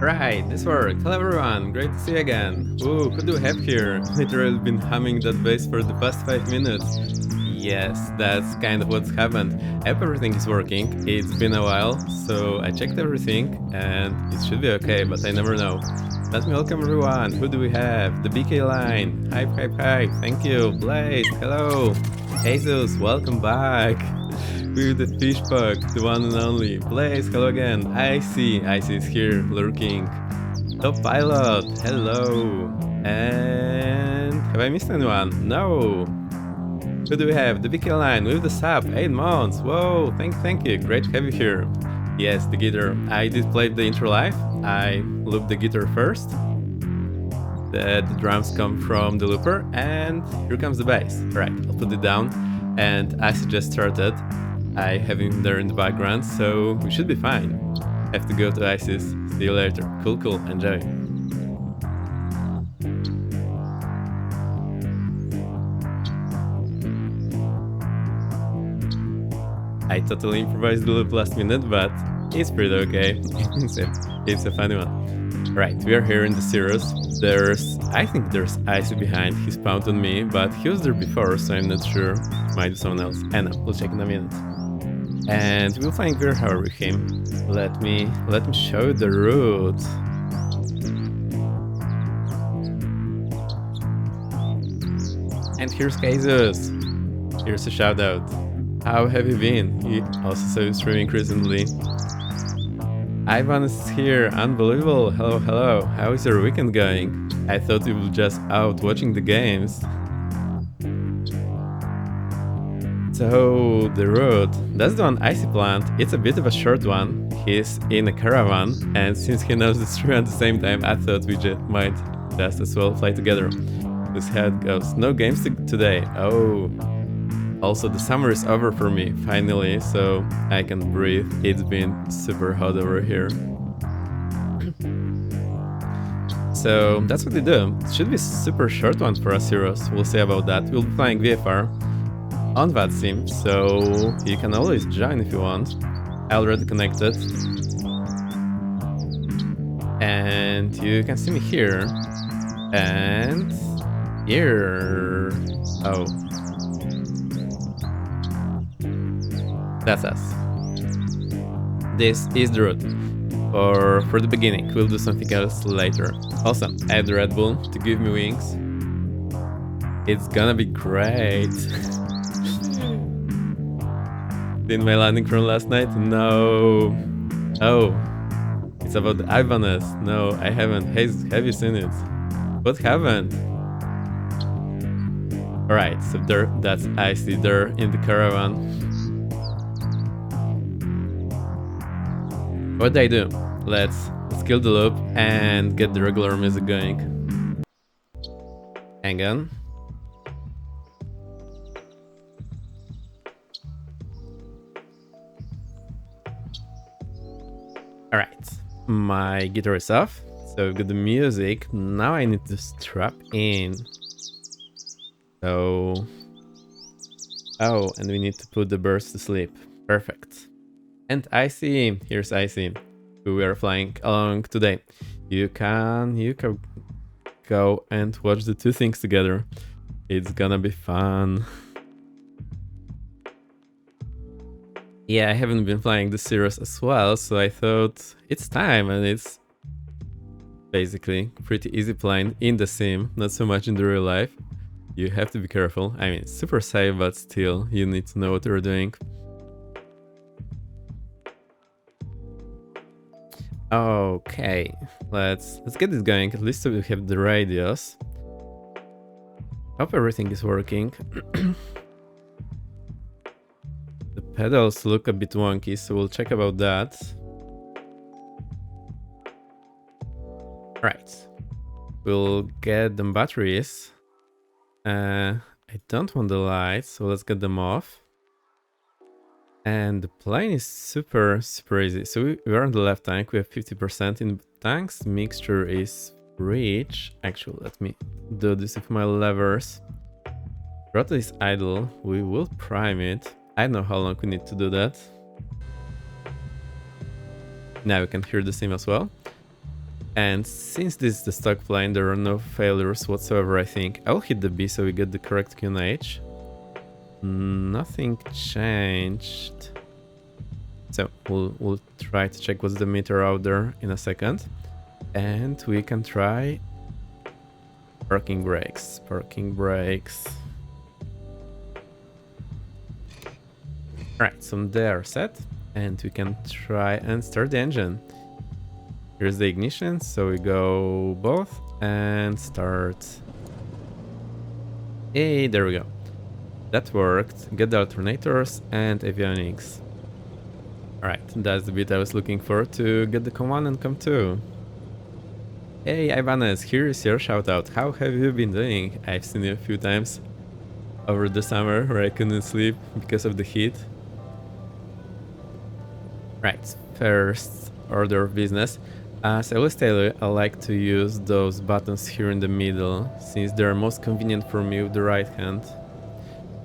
Right, this worked. Hello everyone, great to see you again. Ooh, who do we have here? Literally been humming that bass for the past 5 minutes. Yes, that's kind of what's happened. Everything is working, it's been a while, so I checked everything and it should be okay, but I never know. Let me welcome everyone. Who do we have? The BK line. Hype, thank you. Blaze, hello. Jesus, welcome back. With the fish puck, the one and only. Blaze, hello again. Icy is here, lurking. Top pilot, hello. And have I missed anyone? No. Who do we have? The BK line with the sub, 8 months. Whoa, thank you. Great to have you here. Yes, the guitar. I did play the intro live. I looped the guitar first. The drums come from the looper, and here comes the bass. Alright, I'll put it down. And Icy just started. I have him there in the background, so we should be fine. Have to go to Isis. See you later. Cool, enjoy. I totally improvised the loop last minute, but it's pretty okay. It's a funny one. Right, we are here in the Cirrus. I think there's Icy behind. He spawned on me, but he was there before, so I'm not sure. Might be someone else. I know, we'll check in a minute. And we'll find VFR with him. Let me show you the route. And here's Jesus. Here's a shout out. How have you been? He also saw you streaming recently. Ivan is here. Unbelievable. Hello. How is your weekend going? I thought you were just out watching the games. So, the route, that's the one Icy planned. It's a bit of a short one. He's in a caravan, and since he knows the stream at the same time, I thought we might just as well fly together. This how it goes. No games today. Oh. Also, the summer is over for me, finally, so I can breathe. It's been super hot over here. So, that's what we do. It should be a super short one for us heroes. We'll see about that. We'll be playing VFR on VATSIM, so you can always join if you want. I already connected. And you can see me here. And here. Oh. That's us. This is the route. For the beginning, we'll do something else later. Also, I have the Red Bull to give me wings. It's gonna be great. In my landing from last night? No. Oh. It's about the Ibanez. No, I haven't. Hey, have you seen it? What happened? Alright, so that's Icy there in the caravan. What did I do? Let's kill the loop and get the regular music going. Hang on. Alright, my guitar is off, so we've got the music. Now I need to strap in. So... Oh, and we need to put the birds to sleep. Perfect. And Icy, here's Icy, who we are flying along today. You can go and watch the two things together. It's gonna be fun. Yeah, I haven't been flying the Cirrus as well, so I thought it's time, and it's basically pretty easy flying in the sim, not so much in the real life. You have to be careful. I mean, it's super safe, but still, you need to know what you're doing. Okay, let's get this going. At least we have the radios. Hope everything is working. The pedals look a bit wonky, so we'll check about that. Right, we'll get them batteries. I don't want the lights, so let's get them off. And the plane is super easy. So we're on the left tank, we have 50% in tanks. Mixture is rich. Actually, let me do this with my levers. Throttle is idle, we will prime it. I don't know how long we need to do that. Now we can hear the sim as well. And since this is the stock plane, there are no failures whatsoever, I think. I'll hit the B so we get the correct QNH. Nothing changed. So we'll try to check what's the meter out there in a second. And we can try parking brakes. Parking brakes. Alright, so they are set. And we can try and start the engine. Here's the ignition, so we go both and start. Hey, there we go. That worked. Get the alternators and avionics. Alright, that's the bit I was looking for to get the COM1 and COM2. Hey Ibanez, here is your shoutout. How have you been doing? I've seen you a few times over the summer where I couldn't sleep because of the heat. Right, first order of business. As I always tell you, I like to use those buttons here in the middle, since they're most convenient for me with the right hand.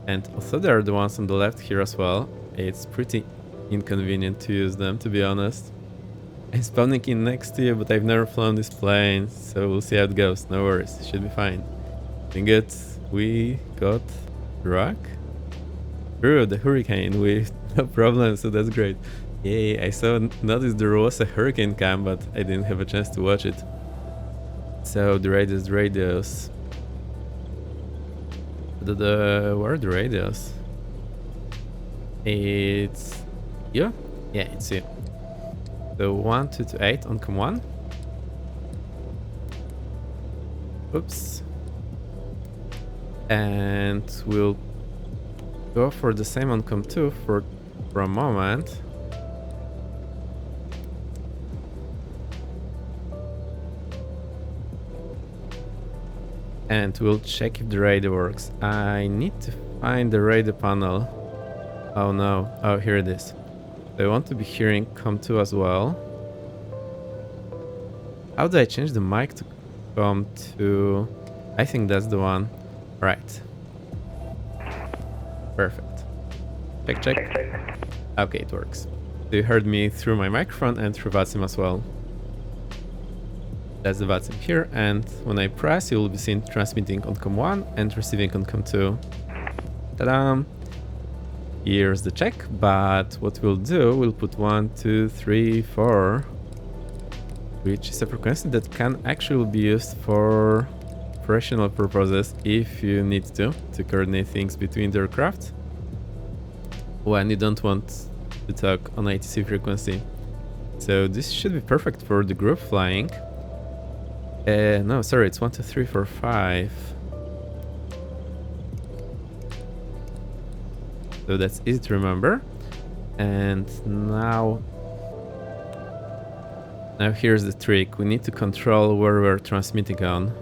And although there are the ones on the left here as well, it's pretty inconvenient to use them, to be honest. I'm spawning in next to you, but I've never flown this plane, so we'll see how it goes. No worries, it should be fine. Doing good. We got rock through the hurricane with no problem, so that's great. Yay, I noticed there was a hurricane cam, but I didn't have a chance to watch it. So the radios. Where are the radios? It's you? Yeah, it's you. So 1228 on COM1. Oops. And we'll go for the same on COM2 for a moment. And we'll check if the radio works. I need to find the radio panel. Oh no. Oh, here it is. I want to be hearing COM2 as well. How do I change the mic to COM2? I think that's the one. Right. Perfect. Check. Okay, it works. So you heard me through my microphone and through VATSIM as well. That's the VATSIM here, and when I press, you will be seen transmitting on COM1 and receiving on COM2. Ta-da! Here's the check, but what we'll do, we'll put 1, 2, 3, 4, which is a frequency that can actually be used for operational purposes if you need to coordinate things between the aircraft when you don't want to talk on ATC frequency. So this should be perfect for the group flying. No, sorry, it's 1, 2, 3, 4, 5. So that's easy to remember. And now here's the trick. We need to control where we're transmitting on.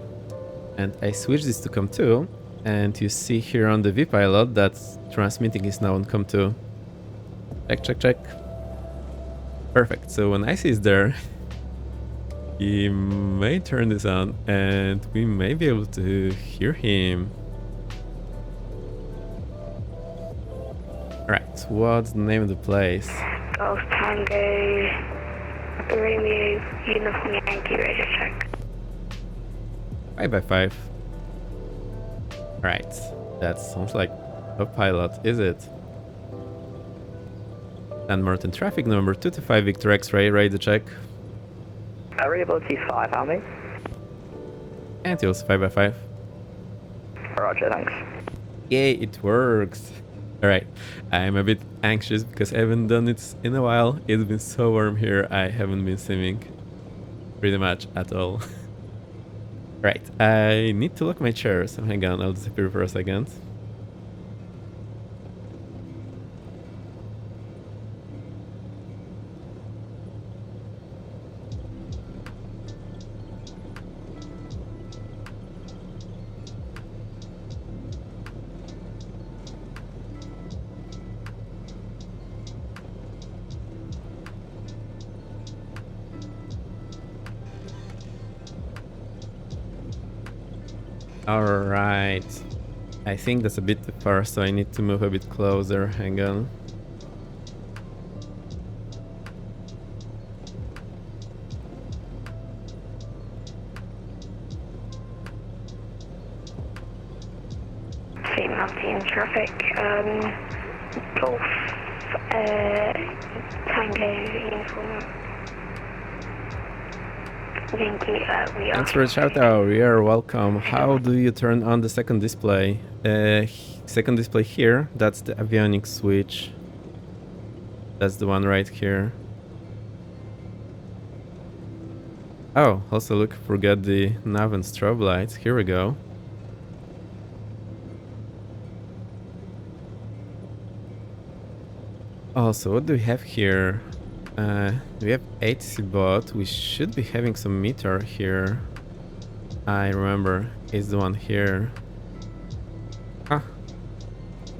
And I switched this to COM2, and you see here on the vPilot that transmitting is now on COM2. Check. Perfect. So when IC is there, he may turn this on and we may be able to hear him. Alright, what's the name of the place? Golf Tango, Romeo, Uniform Yankee, radio check. 5x5. Alright, that sounds like a pilot, is it? San Martin traffic number 225 Victor X-ray, radio check. Variability 5, how many? And it was 5x5. Roger, thanks. Yay, it works. Alright, I'm a bit anxious because I haven't done it in a while. It's been so warm here, I haven't been swimming pretty much at all. Right, I need to lock my chair, so hang on, I'll disappear for a second. Alright, I think that's a bit too far, so I need to move a bit closer, hang on. penalty in traffic. Golf, Tango uniform. Yankee, we are. Thanks for the shout out. You're welcome. How do you turn on the second display? Second display here. That's the avionics switch. That's the one right here. Oh, also forgot the nav and strobe lights. Here we go. Also, what do we have here? We have ATC bot. We should be having some meter here. I remember. It's the one here. Ah.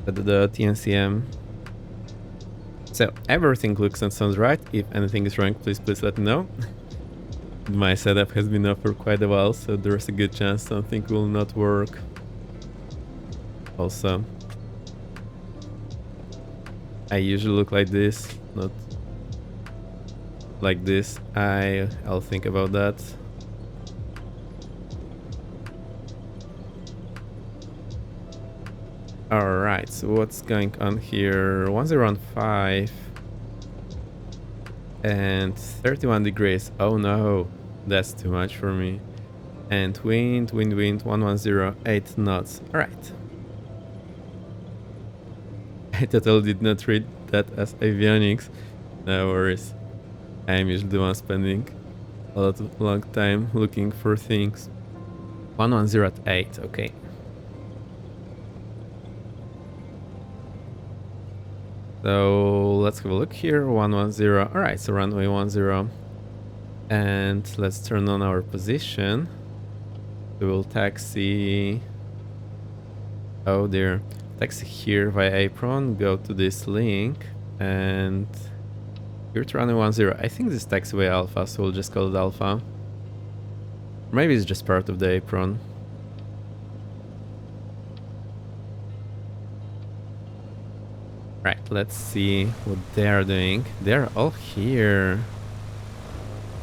The TNCM. So, everything looks and sounds right. If anything is wrong, please let me know. My setup has been up for quite a while, so there's a good chance something will not work. Also, I usually look like this, not like this. I'll think about that. Alright, so what's going on here? 1015 and 31 degrees. Oh no, that's too much for me. And wind 110, 8 knots. Alright. I totally did not read that as avionics. No worries. I'm usually the one spending a long time looking for things. 110 at 8, okay. So let's have a look here. 110. Alright, so runway 10. And let's turn on our position. We will taxi. Oh dear. Taxi here via apron. Go to this link. And here to runway 10. I think this is taxiway alpha, so we'll just call it alpha. Maybe it's just part of the apron. Right, let's see what they are doing. They're all here.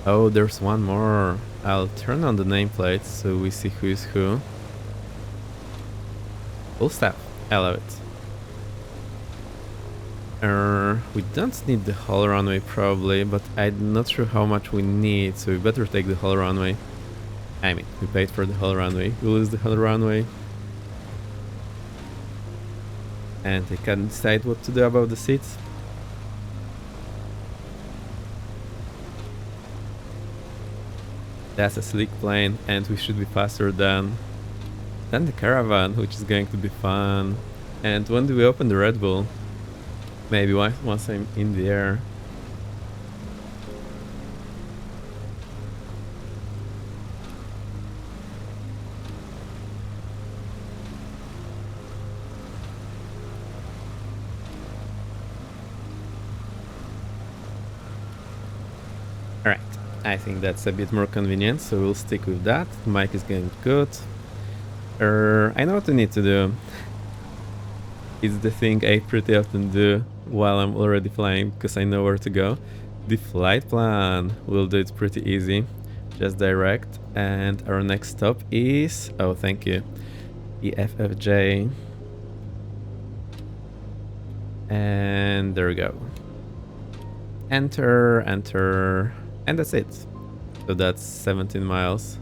Oh, there's one more. I'll turn on the nameplate so we see who is who. Full staff. I love it. We don't need the whole runway probably, but I'm not sure how much we need, so we better take the whole runway. I mean, we paid for the whole runway. We lose the whole runway. And I can't decide what to do about the seats. That's a sleek plane, and we should be faster than the caravan, which is going to be fun. And when do we open the Red Bull? Maybe once I'm in the air. Alright, I think that's a bit more convenient, so we'll stick with that. Mic is going good. I know what we need to do. It's the thing I pretty often do while I'm already flying, because I know where to go. The flight plan. We'll do it pretty easy. Just direct. And our next stop is... Oh, thank you. EFFJ. And there we go. Enter, enter. And that's it. So that's 17 miles.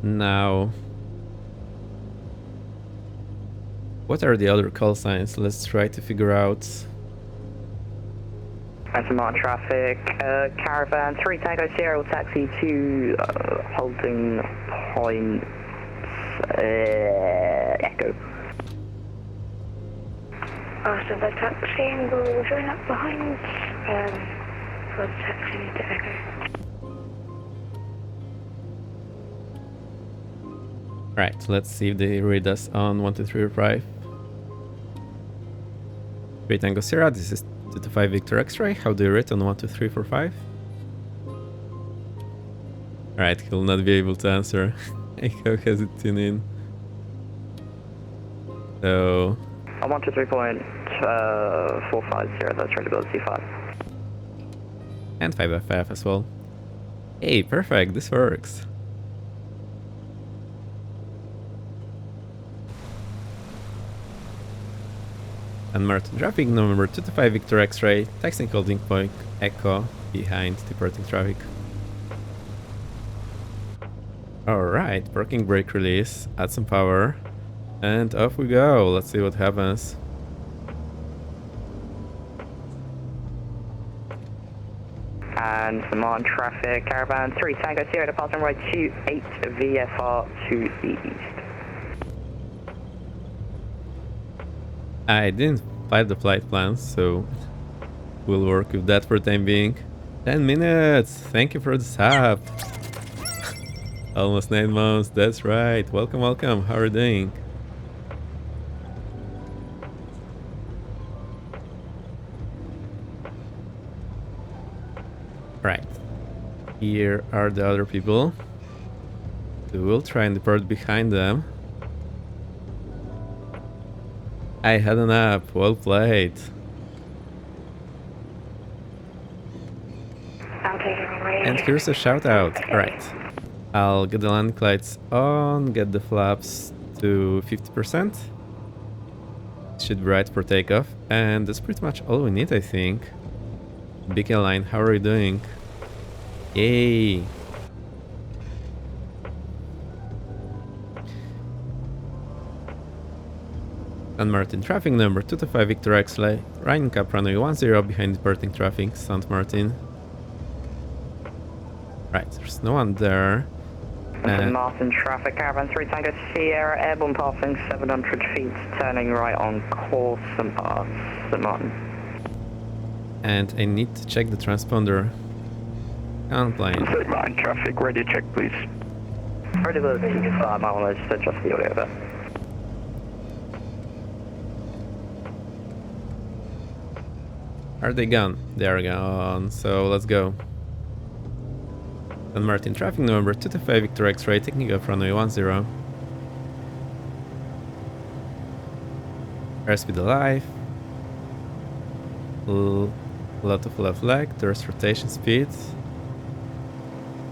Now, what are the other call signs? Let's try to figure out. VATSIM on traffic. Caravan 3 Tango Sierra will taxi to holding point Echo. After the taxiing, we'll join up behind for the taxi to Echo. Right, let's see if they read us on 123.5. 3 Tango Sierra, this is 225 Victor X-Ray. How do you rate on 12345? Alright, he'll not be able to answer. Echo has it tuned in. So... On 123.450, that's readability 5. And 5FF as well. Hey, perfect, this works. And Martin traffic, November 225 Victor X-ray, taxing holding point Echo behind departing traffic. Alright, parking brake release, add some power, and off we go. Let's see what happens. And some on traffic, Caravan 3 Tango Sierra departing right 28 VFR to the east. I didn't fly the flight plans, so we'll work with that for the time being. 10 minutes! Thank you for the sub! Almost 9 months, that's right. Welcome, welcome. How are you doing? Right. Here are the other people. So we'll try and depart behind them. I had an app. Well played. I'm taking away. And here's a shout out. Alright. I'll get the landing lights on, get the flaps to 50%. Should be right for takeoff. And that's pretty much all we need, I think. Big airline, how are you doing? Yay! San Martin traffic number 225 Victor X-ray, Ryan Cap runway 10 behind departing traffic, St. Martin. Right, there's no one there. St. Martin traffic, Caravan 3 Tango Sierra, airborne passing 700 feet, turning right on course and pass St. Martin. And I need to check the transponder. On plane. St. Martin traffic, ready check please. Ready to 5 miles, just adjust the audio there. Are they gone? They are gone, so let's go. San Martin traffic November 225 Victor X-ray, taking off runway 10. Airspeed alive. Lot of left leg, there's rotation speed.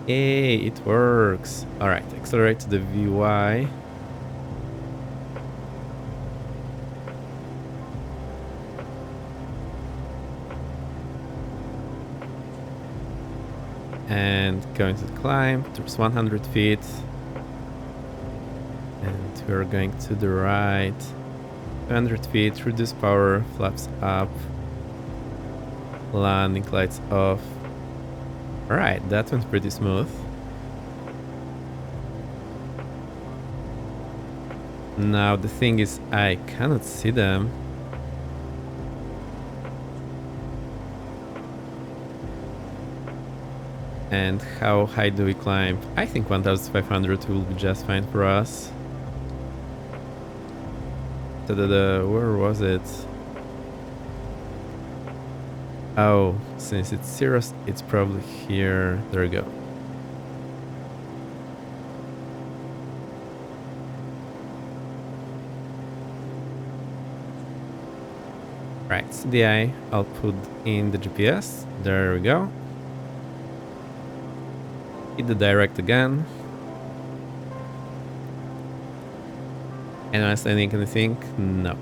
Hey, it works. Alright, accelerate to the VY. And going to the climb, there's 100 feet. And we're going to the right. 200 feet, reduce power, flaps up. Landing lights off. Alright, that went pretty smooth. Now the thing is, I cannot see them. And how high do we climb? I think 1500 will be just fine for us. Where was it? Oh, since it's Cirrus, it's probably here. There we go. Right, CDI, I'll put in the GPS. There we go. Hit the direct again. Anyone standing anything? No.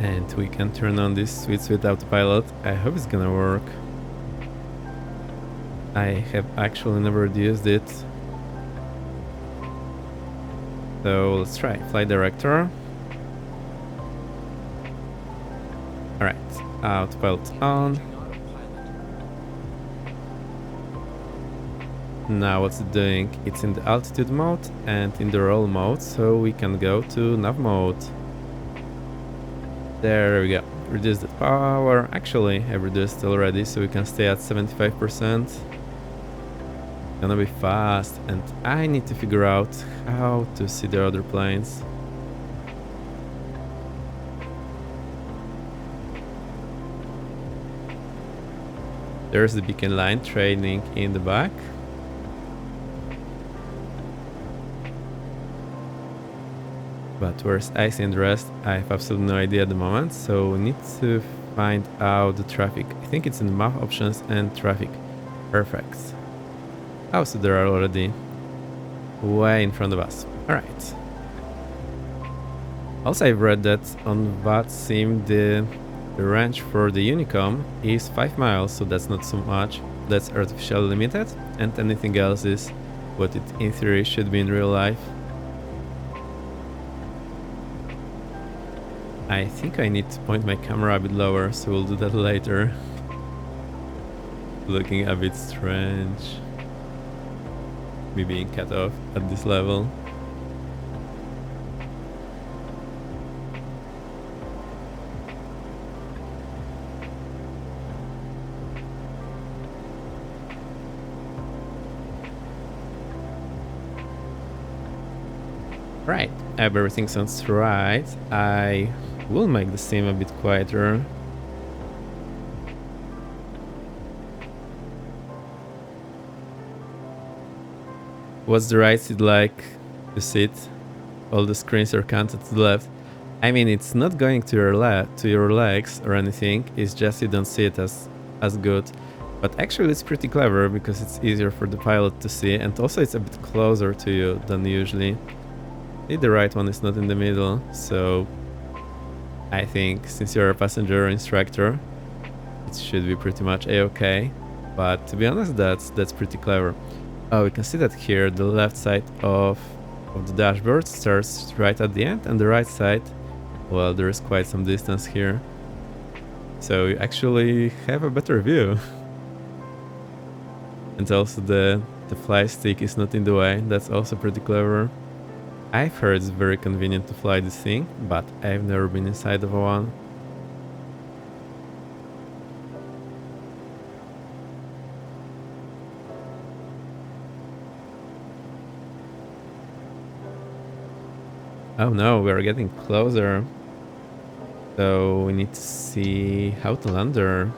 And we can turn on this sweet autopilot. I hope it's gonna work. I have actually never used it. So let's try. Flight director. Alright, autopilot on. Now what's it doing? It's in the altitude mode and in the roll mode, so we can go to nav mode. There we go. Reduce the power. Actually, I reduced already, so we can stay at 75%. Gonna be fast, and I need to figure out how to see the other planes. There's the beacon line trailing in the back. But But where's icy and the rest? I have absolutely no idea at the moment, so we need to find out the traffic. I think it's in the map options and traffic. Perfect. Oh, so there are already way in front of us. Alright. Also, I've read that on VATSIM the range for the Unicom is 5 miles, so that's not so much. That's artificially limited, and anything else is what it in theory should be in real life. I think I need to point my camera a bit lower, so we'll do that later. Looking a bit strange. Me being cut off at this level. Right, everything sounds right. I will make the sim a bit quieter. What's the right seat like to sit? All the screens are counted to the left. I mean, it's not going to your legs or anything. It's just you don't see it as good. But actually, it's pretty clever because it's easier for the pilot to see, and also it's a bit closer to you than usually. The right one is not in the middle, so I think since you're a passenger or instructor, it should be pretty much a-okay. But to be honest, that's pretty clever. Oh, we can see that here the left side of the dashboard starts right at the end, and the right side, well, there is quite some distance here. So you actually have a better view. And also the fly stick is not in the way. That's also pretty clever. I've heard it's very convenient to fly this thing, but I've never been inside of one. Oh no, we're getting closer. So we need to see how to land there.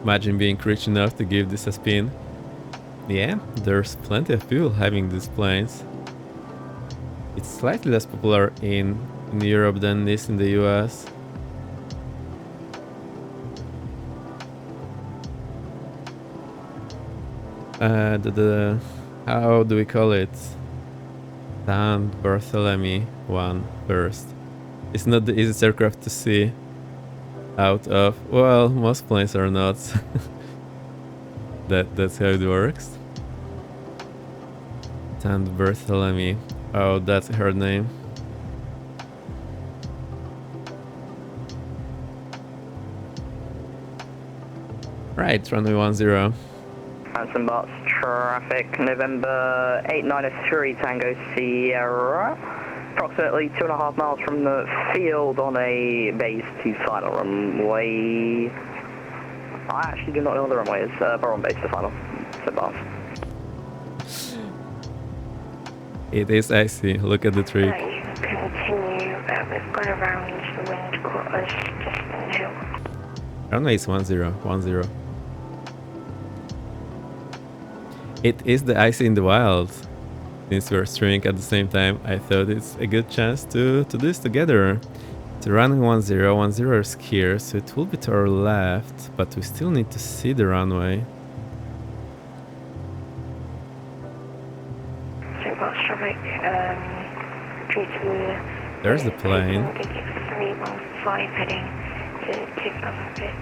Imagine being rich enough to give this a spin. Yeah, there's plenty of people having these planes. It's slightly less popular in Europe than it is in the US. How do we call it? San Bartholomew one first. It's not the easiest aircraft to see out of. Well, most planes are not. That's how it works. San Bartholomew. Oh, that's her name. Right, runway 10. Hanson Bots traffic, November 8903 Tango Sierra. Approximately 2.5 miles from the field on a base to final runway. I actually do not know the runway is, but on base to final. So boss. It is icy. Look at the trick. You can continue. We've gone around the wind quarters just in the hill. Runway is 10. It is the icy in the wild. Since we're streaming at the same time, I thought it's a good chance to do this together. The runway 10 is here, so it will be to our left, but we still need to see the runway. So bus traffic, due to There's the plane. 315 heading to take up a bit.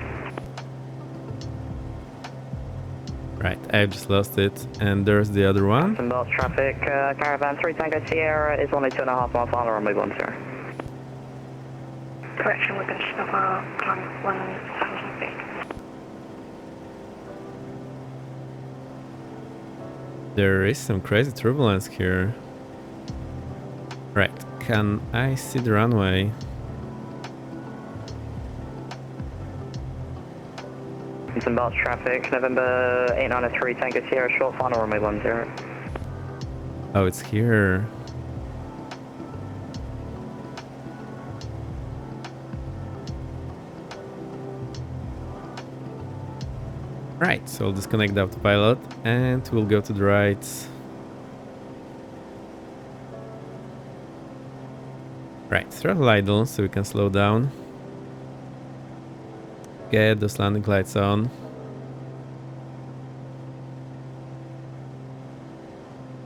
Right, I've just lost it, and there's the other one. Hanson Bots traffic, Caravan 3 Tango Sierra is only 2.5 miles final runway 10. Correction, we're going to stop our climb 1,000 feet. There is some crazy turbulence here. Right, can I see the runway? Hanson Bots traffic, November 8903 Tango Sierra, short final runway 10. Oh, it's here. Right, so I'll disconnect the autopilot and we'll go to the right. Right, throttle idle so we can slow down. Get those landing lights on.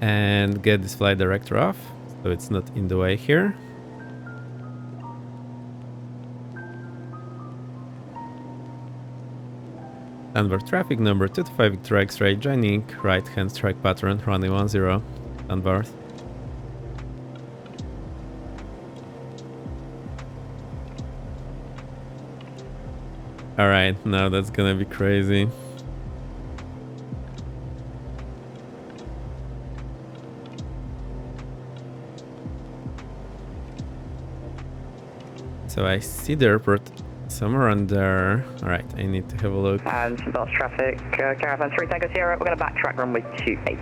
And get this flight director off so it's not in the way here. Standby traffic number 225 Victor X-ray joining right hand strike pattern running 10. Standby. Alright, now that's gonna be crazy. So I see the airport somewhere around there. Alright, I need to have a look. And that's traffic, Caravan 3 Tango Sierra, we're going to backtrack runway 28,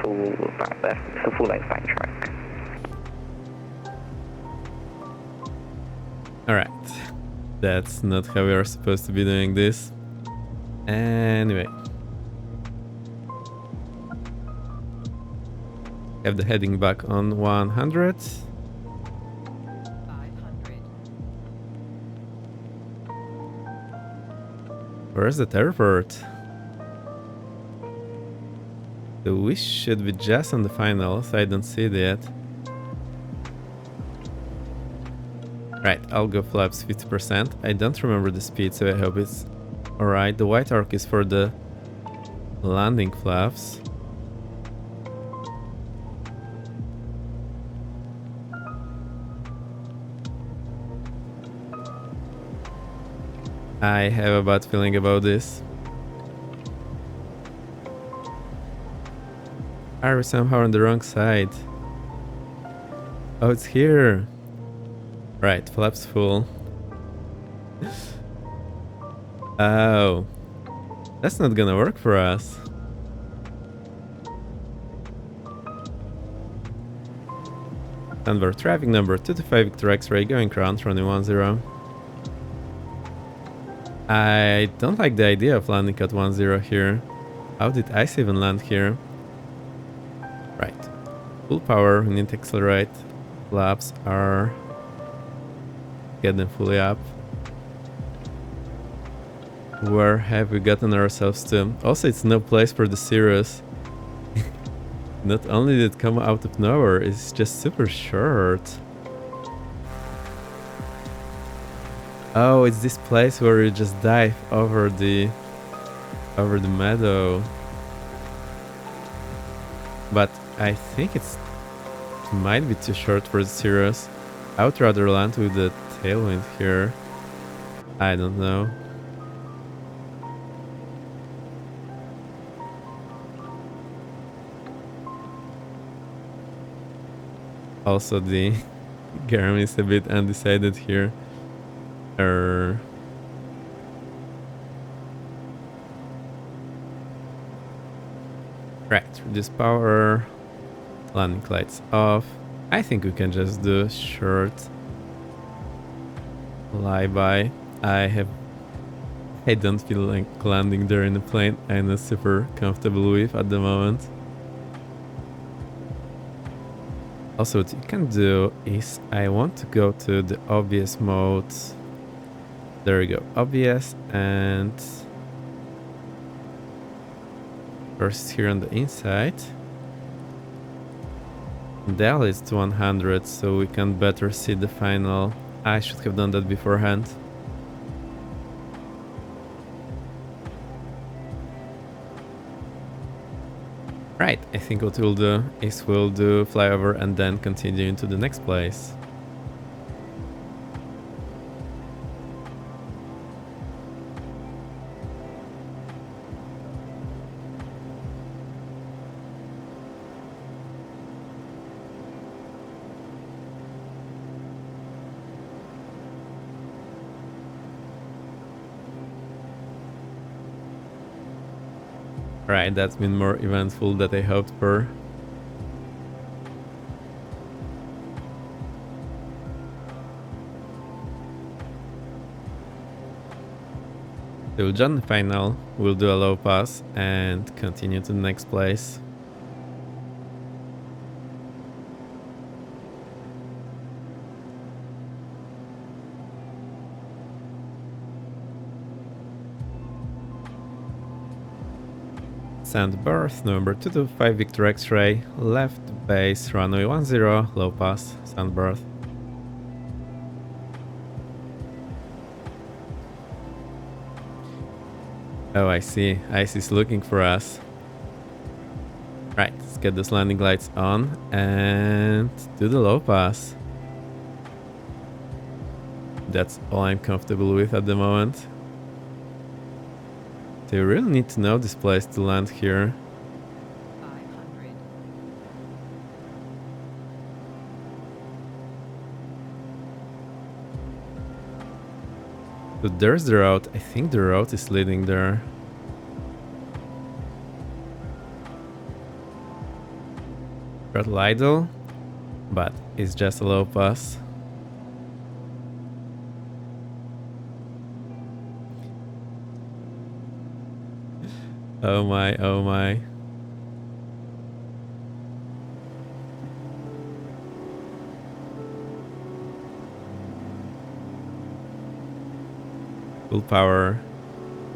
full back there, it's a full length backtrack. Alright, that's not how we are supposed to be doing this. Anyway. Have the heading back on 100. Where's the airport? So we should be just on the final, so I don't see it yet. Right, I'll go flaps 50%. I don't remember the speed, so I hope it's alright. The white arc is for the landing flaps. I have a bad feeling about this. Are we somehow on the wrong side? Oh, it's here. Right, flaps full. Oh. That's not gonna work for us. Denver traffic number 225 Victor X-ray going ground running 10. I don't like the idea of landing at 10 here. How did ice even land here? Right. Full power, we need to accelerate. Flaps are... Get them fully up. Where have we gotten ourselves to? Also, it's no place for the Cirrus. Not only did it come out of nowhere, it's just super short. Oh, it's this place where you just dive over the meadow. But I think it might be too short for the Cirrus. I would rather land with the tailwind here. I don't know. Also, the Garmin is a bit undecided here. Right, reduce power, landing lights off. I think we can just do short flyby. I don't feel like landing there in the plane. I'm not super comfortable with at the moment. Also, what you can do is I want to go to the obvious mode. There we go, obvious, and first here on the inside. Dial is to 100, so we can better see the final. I should have done that beforehand. Right, I think what we'll do is we'll do flyover and then continue into the next place. Right, that's been more eventful than I hoped for. So we'll jump the final, we'll do a low pass and continue to the next place. Sand berth, November 225 Victor X-ray, left base, runway 10, low pass, sand berth. Oh, I see. Ice is looking for us. Right, let's get those landing lights on and do the low pass. That's all I'm comfortable with at the moment. So you really need to know this place to land here. 500. So there's the route. I think the route is leading there. Throttle idle, but it's just a low pass. Oh my, oh my. Full power,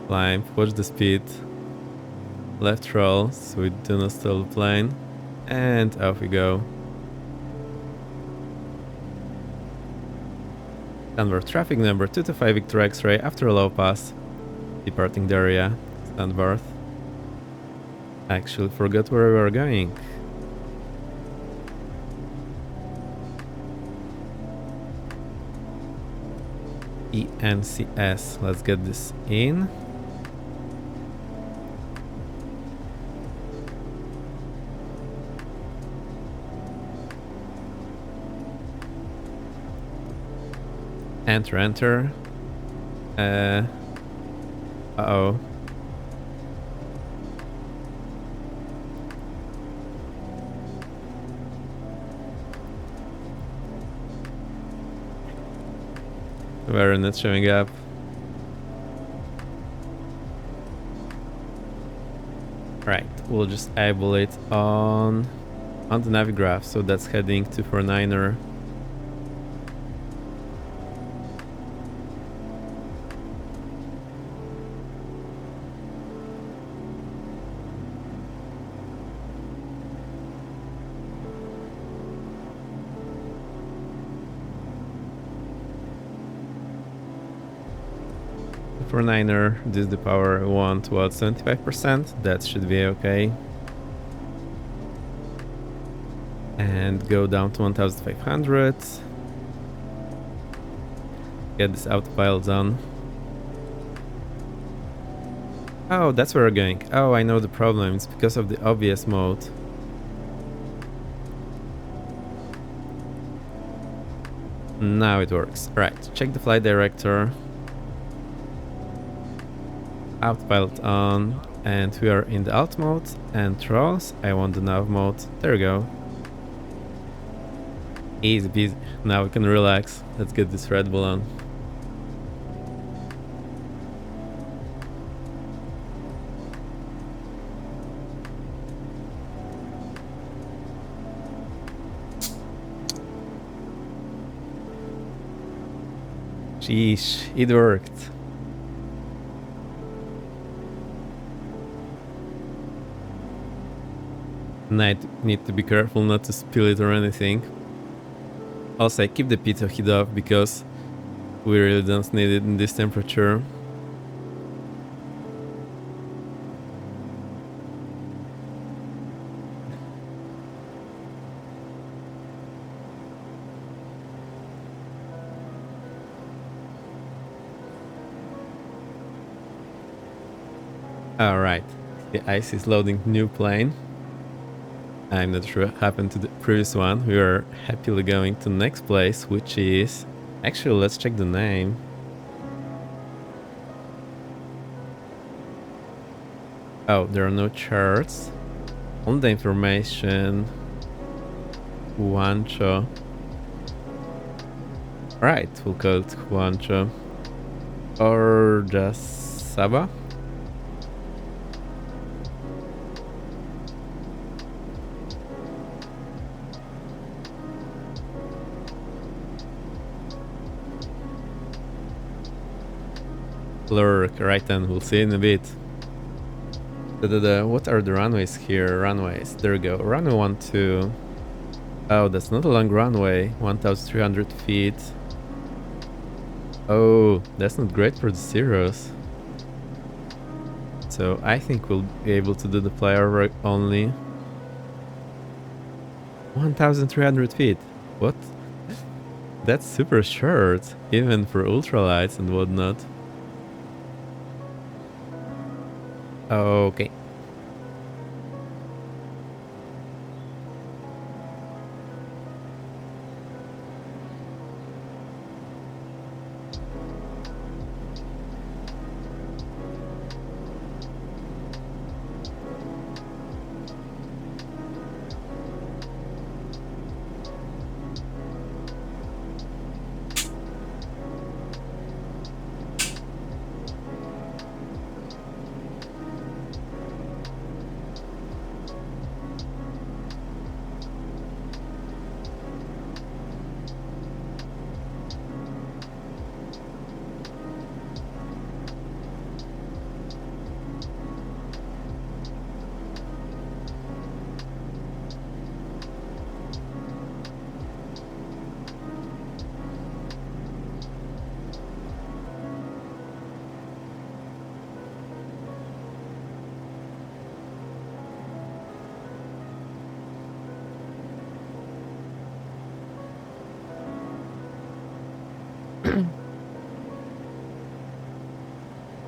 climb, watch the speed, left roll so we do not stall the plane, and off we go. Standby traffic number 225 Victor X-ray after a low pass, departing the area, standby. I actually forgot where we were going. ENCS. Let's get this in. Enter, enter. Uh-oh. We're not showing up. Right, we'll just eyeball it on the navigraph, so that's heading 249er. For niner, this is the power we want to about 75%. That should be okay. And go down to 1500. Get this autopilot on. Oh, that's where we're going. Oh, I know the problem. It's because of the obvious mode. Now it works. Right, check the flight director. Autopilot on, and we are in the alt mode, and throttles, I want the nav mode. There we go. Easy peasy. Now we can relax. Let's get this Red Bull on. Sheesh, it worked. I need to be careful not to spill it or anything. Also, I keep the pizza heat off because we really don't need it in this temperature. Alright, the ice is loading new plane. I'm not sure what happened to the previous one. We are happily going to the next place, which is... Actually, let's check the name. Oh, there are no charts. On the information... Huancho. Right, we'll call it Huancho. Or just... Saba. Lurk, right then, we'll see in a bit. What are the runways here? Runways, there we go. Runway 12. Oh, that's not a long runway. 1,300 feet. Oh, that's not great for the Cirrus. So I think we'll be able to do the flyover only. 1,300 feet. What? That's super short, even for ultralights and whatnot. Okay.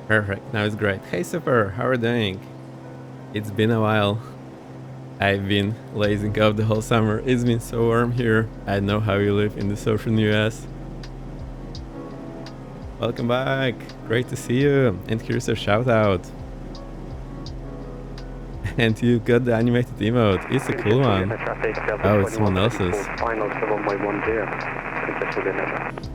Perfect, now it's great. Hey Super, how are you doing? It's been a while. I've been lazing off the whole summer. It's been so warm here. I know how you live in the southern US. Welcome back. Great to see you. And here's a shout out. And you got the animated emote. It's a cool one. Oh, it's someone else's. Final 7.10.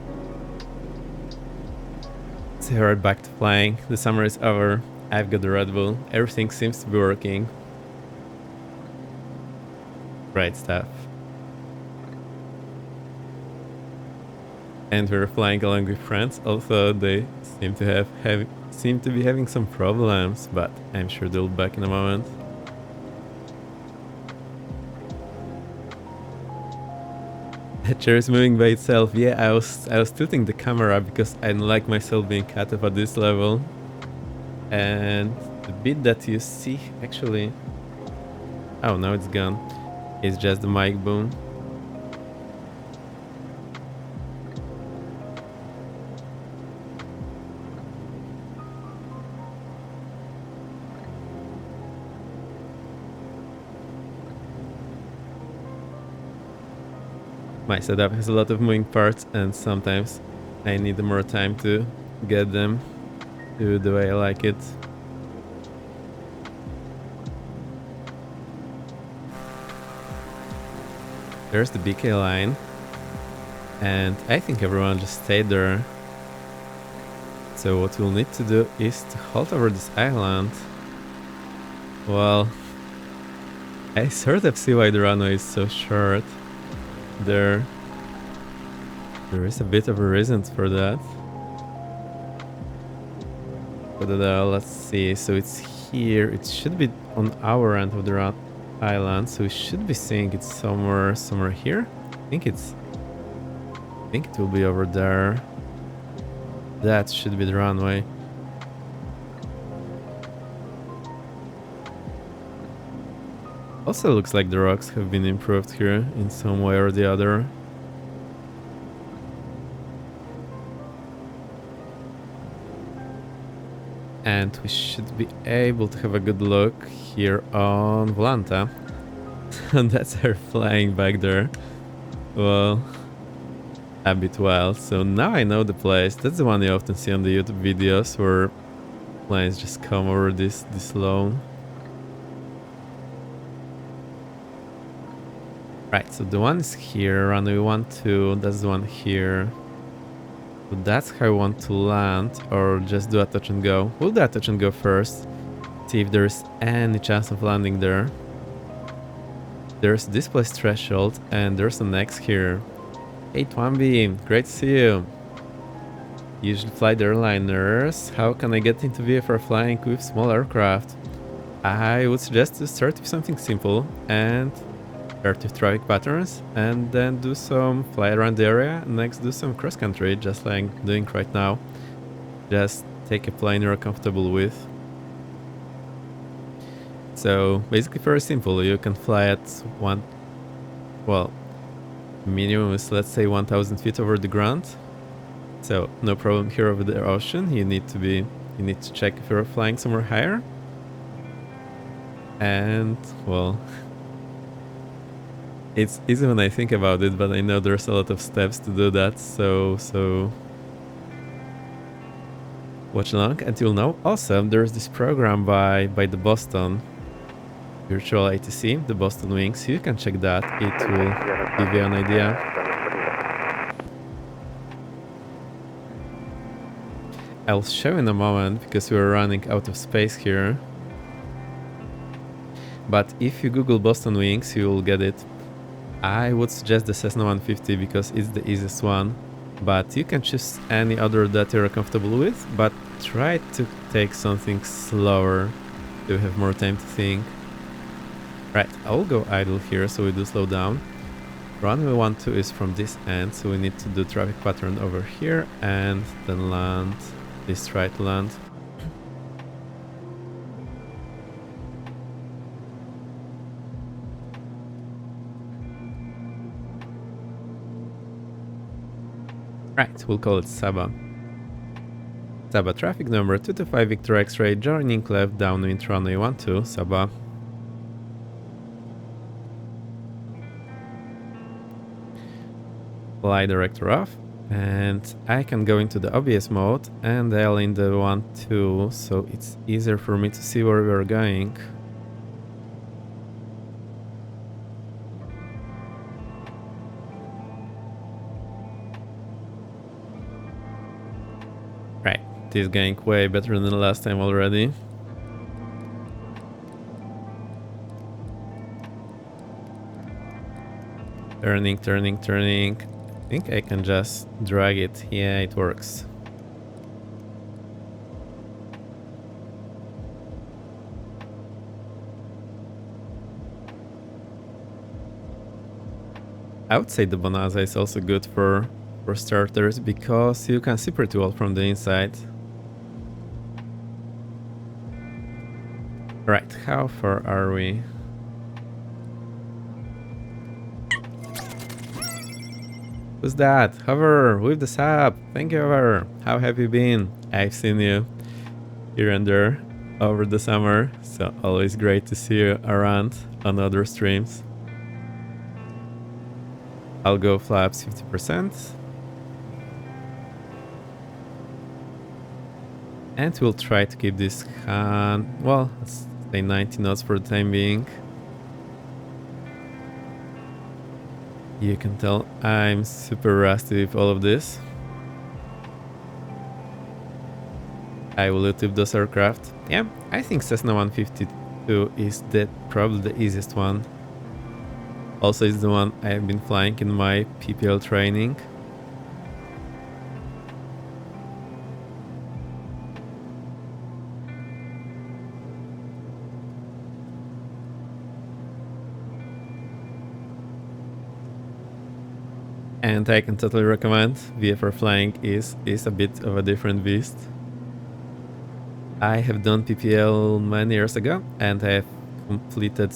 So we're back to flying. The summer is over. I've got the Red Bull. Everything seems to be working. Great stuff. And we're flying along with friends. Also, they seem to be having some problems, but I'm sure they'll be back in a moment. The chair is moving by itself. Yeah, I was tilting the camera because I don't like myself being cut off at this level. And the bit that you see actually, oh, now it's gone. It's just the mic boom. My setup has a lot of moving parts and sometimes I need more time to get them to the way I like it. There's the BK line and I think everyone just stayed there. So what we'll need to do is to halt over this island. Well, I sort of see why the runway is so short. There is a bit of a reason for that. But let's see. So it's here. It should be on our end of the island. So we should be seeing it somewhere here. I think it will be over there. That should be the runway. Also looks like the rocks have been improved here in some way or the other. And we should be able to have a good look here on Volanta. And that's her flying back there. Well, a bit wild. So now I know the place. That's the one you often see on the YouTube videos where planes just come over this low. Right, so the one is here, runway 12, that's the one here. So that's how I want to land, or just do a touch and go. We'll do a touch and go first. See if there's any chance of landing there. There's displaced threshold, and there's an X here. Hey Twambi, great to see you. Usually fly the airliners. How can I get into VFR flying with small aircraft? I would suggest to start with something simple and start with traffic patterns, and then do some fly around the area, and next do some cross country, just like I'm doing right now. Just take a plane you're comfortable with. So basically very simple. You can fly at minimum is, let's say, 1000 feet over the ground. So no problem here over the ocean. You need to check if you're flying somewhere higher. And well, it's easy when I think about it, but I know there's a lot of steps to do that. So watch along until now. Also, there's this program by the Boston Virtual ATC, the Boston Wings. You can check that. It will give you an idea. I'll show in a moment because we're running out of space here. But if you Google Boston Wings, you will get it. I would suggest the Cessna 150 because it's the easiest one. But you can choose any other that you're comfortable with, but try to take something slower to have more time to think. Right, I'll go idle here so we do slow down. Runway 12 is from this end, so we need to do traffic pattern over here and then land. Please try to land. Right, we'll call it Saba. Saba traffic number 225 Victor X-ray, joining left downwind runway 12, Saba. Fly director off, and I can go into the OBS mode and dial in the 12, so it's easier for me to see where we're going. Right, this is going way better than the last time already. Turning, turning, turning. I think I can just drag it. Yeah, it works. I would say the Bonanza is also good for starters because you can see pretty well from the inside. Right, how far are we? Who's that? Hover with the sub. Thank you, Hover. How have you been? I've seen you here and there over the summer, so always great to see you around on other streams. I'll go flaps 50%. And we'll try to keep this well, let's say 90 knots for the time being. You can tell I'm super rusty with all of this. I will YouTube those aircraft. Yeah, I think Cessna 152 is probably the easiest one. Also, it's the one I've been flying in my PPL training. And I can totally recommend. VFR flying is a bit of a different beast. I have done PPL many years ago, and I have completed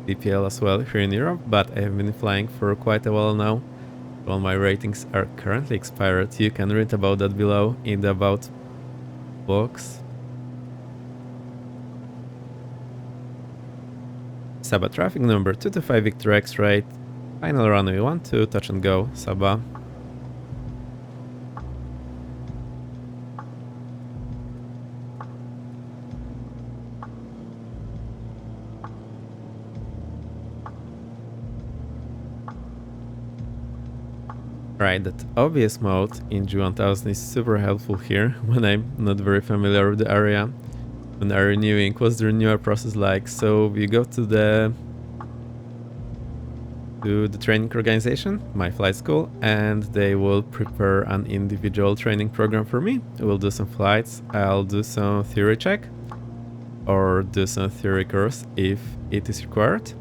PPL as well here in Europe, but I have been flying for quite a while now. All my ratings are currently expired. You can read about that below in the About box. Saba traffic number 225 Victor X-ray. Final runway 12, touch and go, Saba. Right, that obvious mode in G1000 is super helpful here when I'm not very familiar with the area. When I'm renewing, what's the renewal process like? So you go to the training organization, my flight school, and they will prepare an individual training program for me. We'll do some flights, I'll do some theory check or do some theory course if it is required,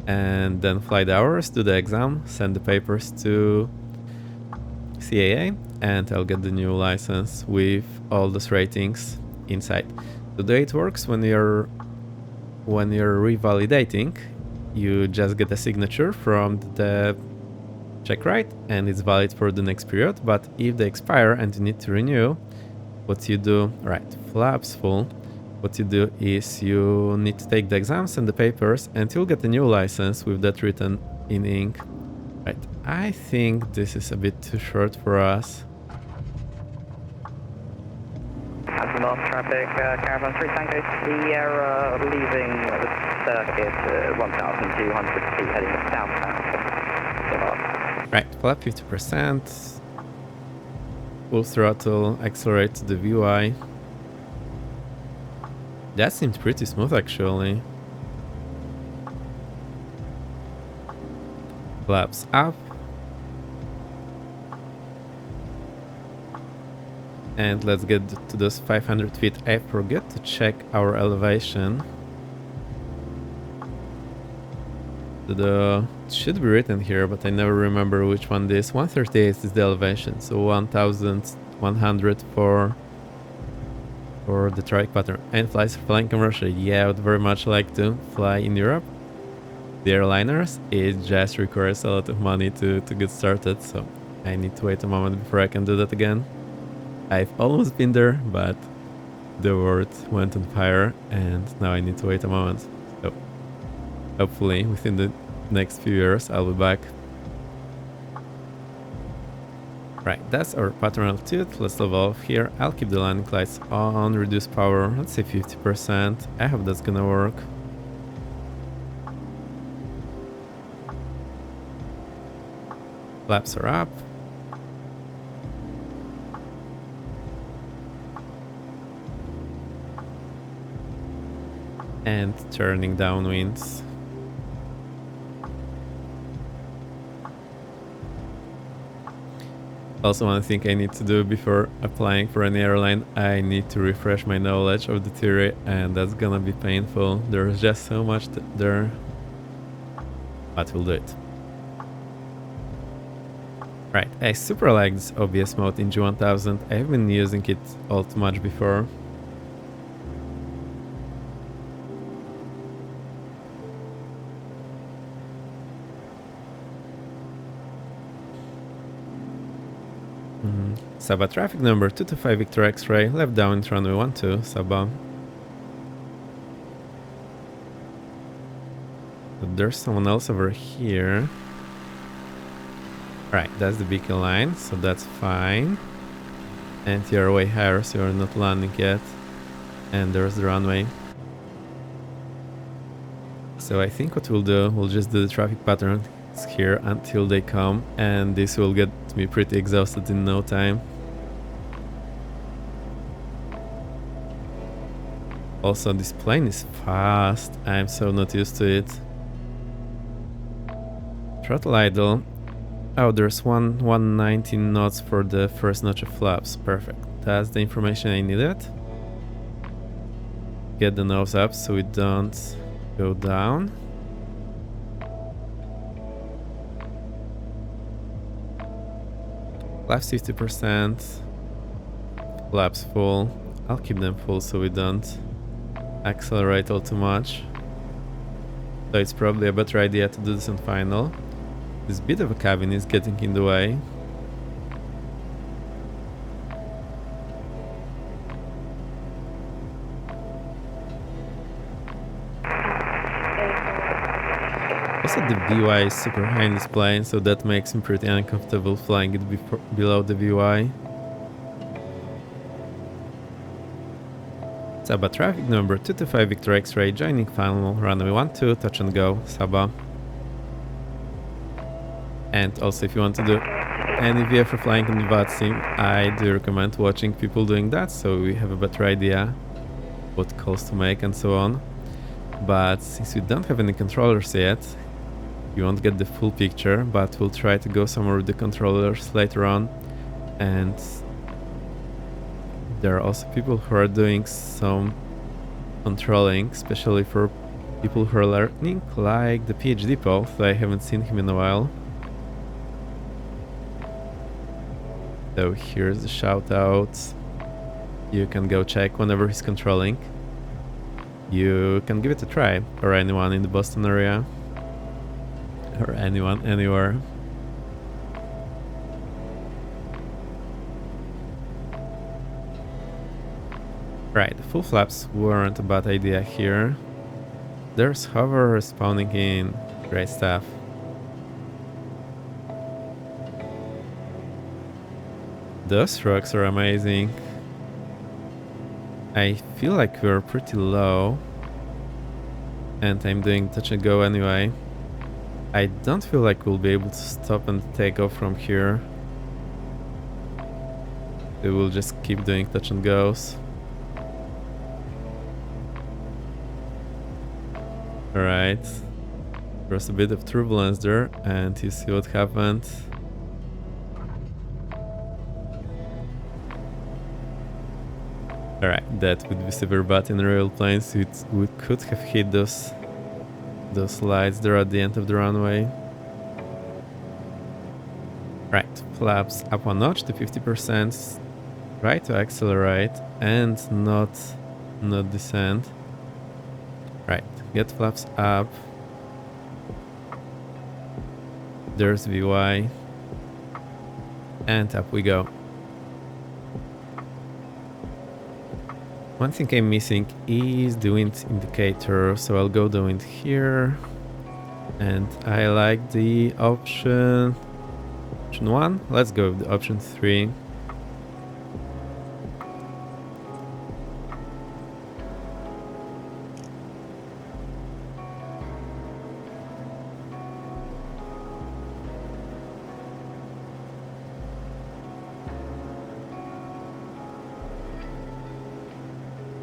and then fly the hours, do the exam, send the papers to CAA, and I'll get the new license with all those ratings inside. The way it works when you're revalidating, you just get a signature from the check right, and it's valid for the next period. But if they expire and you need to renew, what you do, right, flaps full, what you do is you need to take the exams and the papers, and you'll get a new license with that written in ink. Right, I think this is a bit too short for us. Azimuth traffic, Caravan 3 Tango Sierra, leaving the circuit 1,200 feet, heading southbound. Right, flap 50%, full throttle, accelerate to the VY. That seems pretty smooth actually. Flaps up. And let's get to those 500 feet. I forget to check our elevation. It should be written here, but I never remember which one this. 138 is the elevation, so 1,100 for the traffic pattern. And flying commercially. Yeah, I would very much like to fly in Europe. The airliners, it just requires a lot of money to get started, so I need to wait a moment before I can do that again. I've almost been there, but the world went on fire and now I need to wait a moment. So hopefully within the next few years I'll be back. Right, that's our pattern altitude. Let's level off here. I'll keep the landing lights on, reduce power, let's say 50%. I hope that's gonna work. Flaps are up. And turning downwinds. Also, one thing I need to do before applying for any airline, I need to refresh my knowledge of the theory, and that's gonna be painful. There's just so much there, but we'll do it. Right, I super like this OBS mode in G1000. I've been using it all too much before. Saba traffic number 225 Victor X-ray, left down runway 12, Saba. But there's someone else over here. Right, that's the beacon line, so that's fine. And you're way higher, so you're not landing yet. And there's the runway. So I think what we'll do, we'll just do the traffic pattern here until they come, and this will get me pretty exhausted in no time. Also, this plane is fast. I'm so not used to it. Throttle idle. Oh, there's 119 knots for the first notch of flaps. Perfect. That's the information I needed. Get the nose up so we don't go down. Flaps 50%. Flaps full. I'll keep them full so we don't accelerate all too much. So it's probably a better idea to do this on final. This bit of a cabin is getting in the way. Also, the VY is super high in this plane, so that makes me pretty uncomfortable flying it below the VY. Saba traffic number 225 Victor X-ray, joining final runway 12, touch and go, Saba. And also if you want to do any VFR flying in the VATSIM, I do recommend watching people doing that, so we have a better idea what calls to make and so on. But since we don't have any controllers yet, you won't get the full picture, but we'll try to go somewhere with the controllers later on. And there are also people who are doing some controlling, especially for people who are learning, like the PhD Paul, so I haven't seen him in a while. So here's the shout out. You can go check whenever he's controlling. You can give it a try, or anyone in the Boston area, or anyone anywhere. Right, full flaps weren't a bad idea here. There's hover spawning in. Great stuff. Those rocks are amazing. I feel like we're pretty low, and I'm doing touch and go anyway. I don't feel like we'll be able to stop and take off from here. We will just keep doing touch and goes. Alright. There was a bit of turbulence there, and you see what happened. Alright, that would be super bad in real planes. We could have hit those lights there at the end of the runway. Right, flaps up one notch to 50%. Try to accelerate and not descend. Right, get flaps up. There's VY. And up we go. One thing I'm missing is the wind indicator, so I'll go the wind here. And I like the option 1. Let's go with the option 3.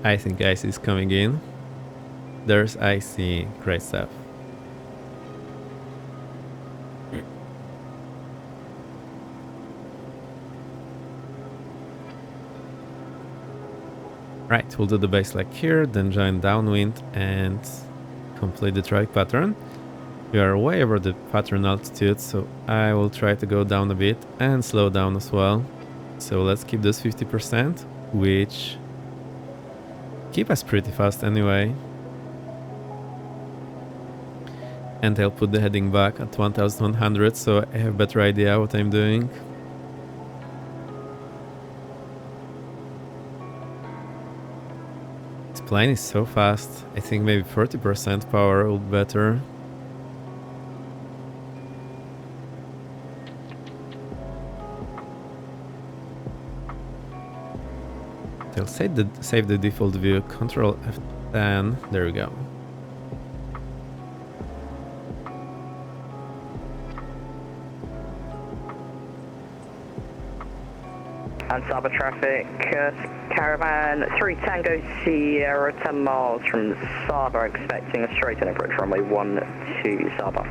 I think ice is coming in. There's icy. Great stuff. Right, we'll do the base leg here, then join downwind and complete the trike pattern. We are way over the pattern altitude, so I will try to go down a bit and slow down as well. So let's keep this 50%, which keep us pretty fast anyway. And I'll put the heading back at 1100, so I have a better idea what I'm doing. This plane is so fast. I think maybe 40% power would be better. I'll save the default view, Control F10, there we go. And Saba traffic, caravan 3 Tango Sierra, 10 miles from Saba, expecting a straight in approach runway 12 Saba.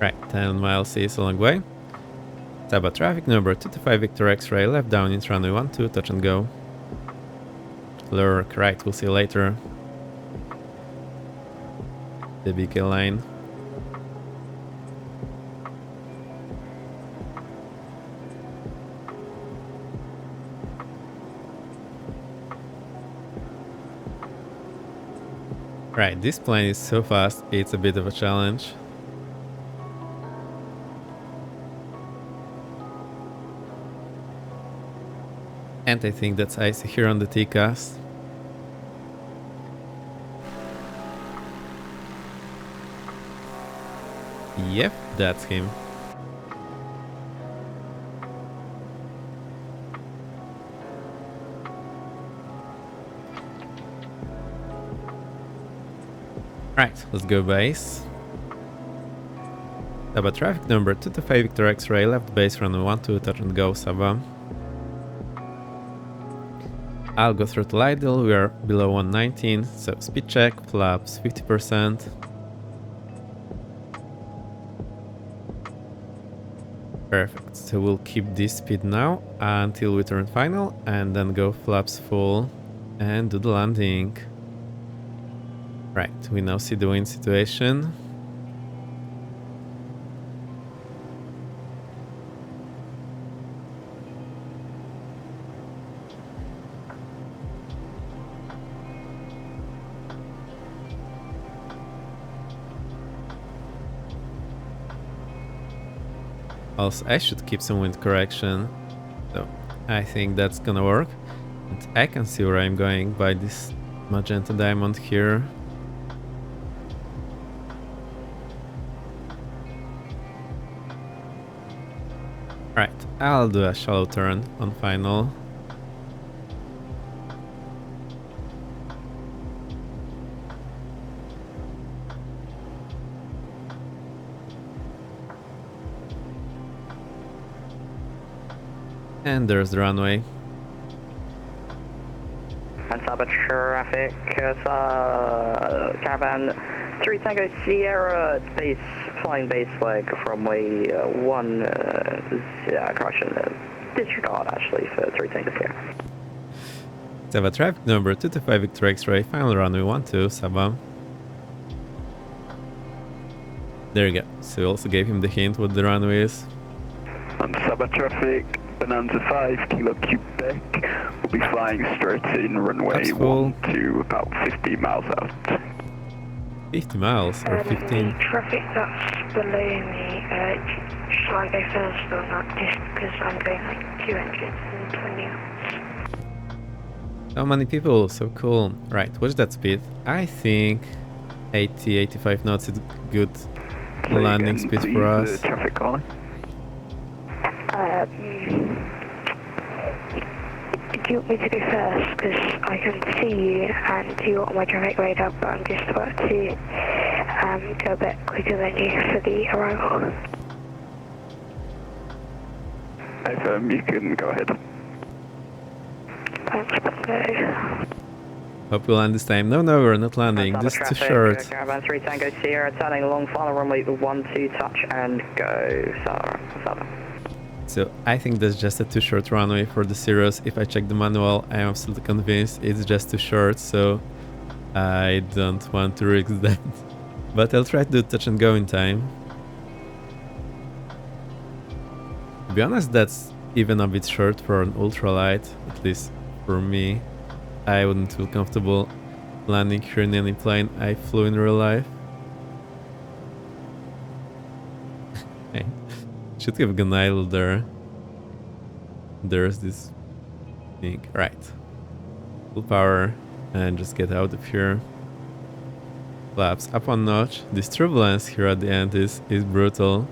Right, 10 miles is a long way. Saba traffic number 225 Victor X-ray, left down into runway 12, touch and go. Lurk, right, we'll see you later. The BK line. Right, this plane is so fast, it's a bit of a challenge. And I think that's icy here on the TCAS. Yep, that's him. Right, let's go base. Saba traffic number 225 Victor X-ray, left base runway 12, touch and go, Saba. I'll go through to idle, we are below 119, so speed check, flaps 50%. Perfect, so we'll keep this speed now until we turn final and then go flaps full and do the landing. Right, we now see the wind situation. Also, I should keep some wind correction, so I think that's gonna work. And I can see where I'm going by this magenta diamond here. Right, I'll do a shallow turn on final. And there's the runway. And Saba traffic, caravan 3 Tango Sierra, base, flying base leg from way 1, correction, disregard actually for 3 Tango Sierra. Saba traffic number 225 Victor X-ray, final runway 12, Saba. There you go, so we also gave him the hint what the runway is. On Saba traffic, Bonanza 5, Kilo Quebec, will be flying straight in runway That's full. 12, about 50 miles out. 50 miles or 15? The traffic that's below me, shall I go first or not? Just because I'm going like 220 knots. So many people, so cool. Right, what's that speed? I think 80, 85 knots is good landing Say again, speed please, for us. traffic calling. Do you want me to go first? Because I can see you and you got my traffic radar, but I'm just about to go a bit quicker than you for the arrival. You can go ahead. Thanks, Bungo. Hope we'll land this time. No, we're not landing. Saba This is too traffic, short. Caravan 3 Tango Sierra, turning along final runway 12, touch and go, Saba. So I think that's just a too short runway for the Cirrus. If I check the manual, I am absolutely convinced it's just too short, so I don't want to risk that. But I'll try to do touch and go in time. To be honest, that's even a bit short for an ultralight, at least for me. I wouldn't feel comfortable landing here in any plane I flew in real life. Hey, should have gone idle there. There's this thing. Right. Full power and just get out of here. Flaps up one notch. This turbulence here at the end is brutal.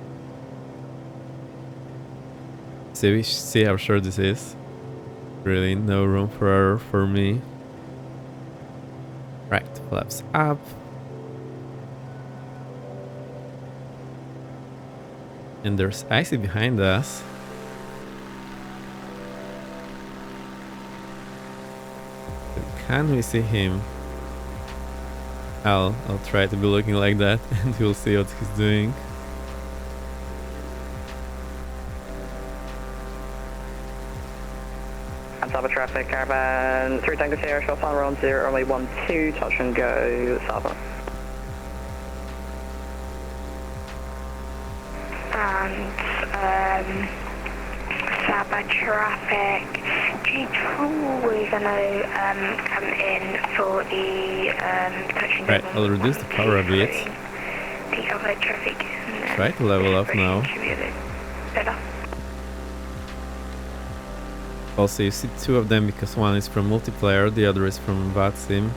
So we see how short this is. Really no room for error for me. Right, flaps up. And there's icy behind us. So can we see him? I'll try to be looking like that and we'll see what he's doing. And Saba traffic, Caravan 3 Tango Sierra, short final round 0, runway 12, touch and go, Saba. And Saba traffic, G2, we're gonna come in for the touching. Right, I'll reduce the power a bit. The other traffic. Try to level up now. Should be a bit better. Also, you see two of them because one is from multiplayer, the other is from VATSIM.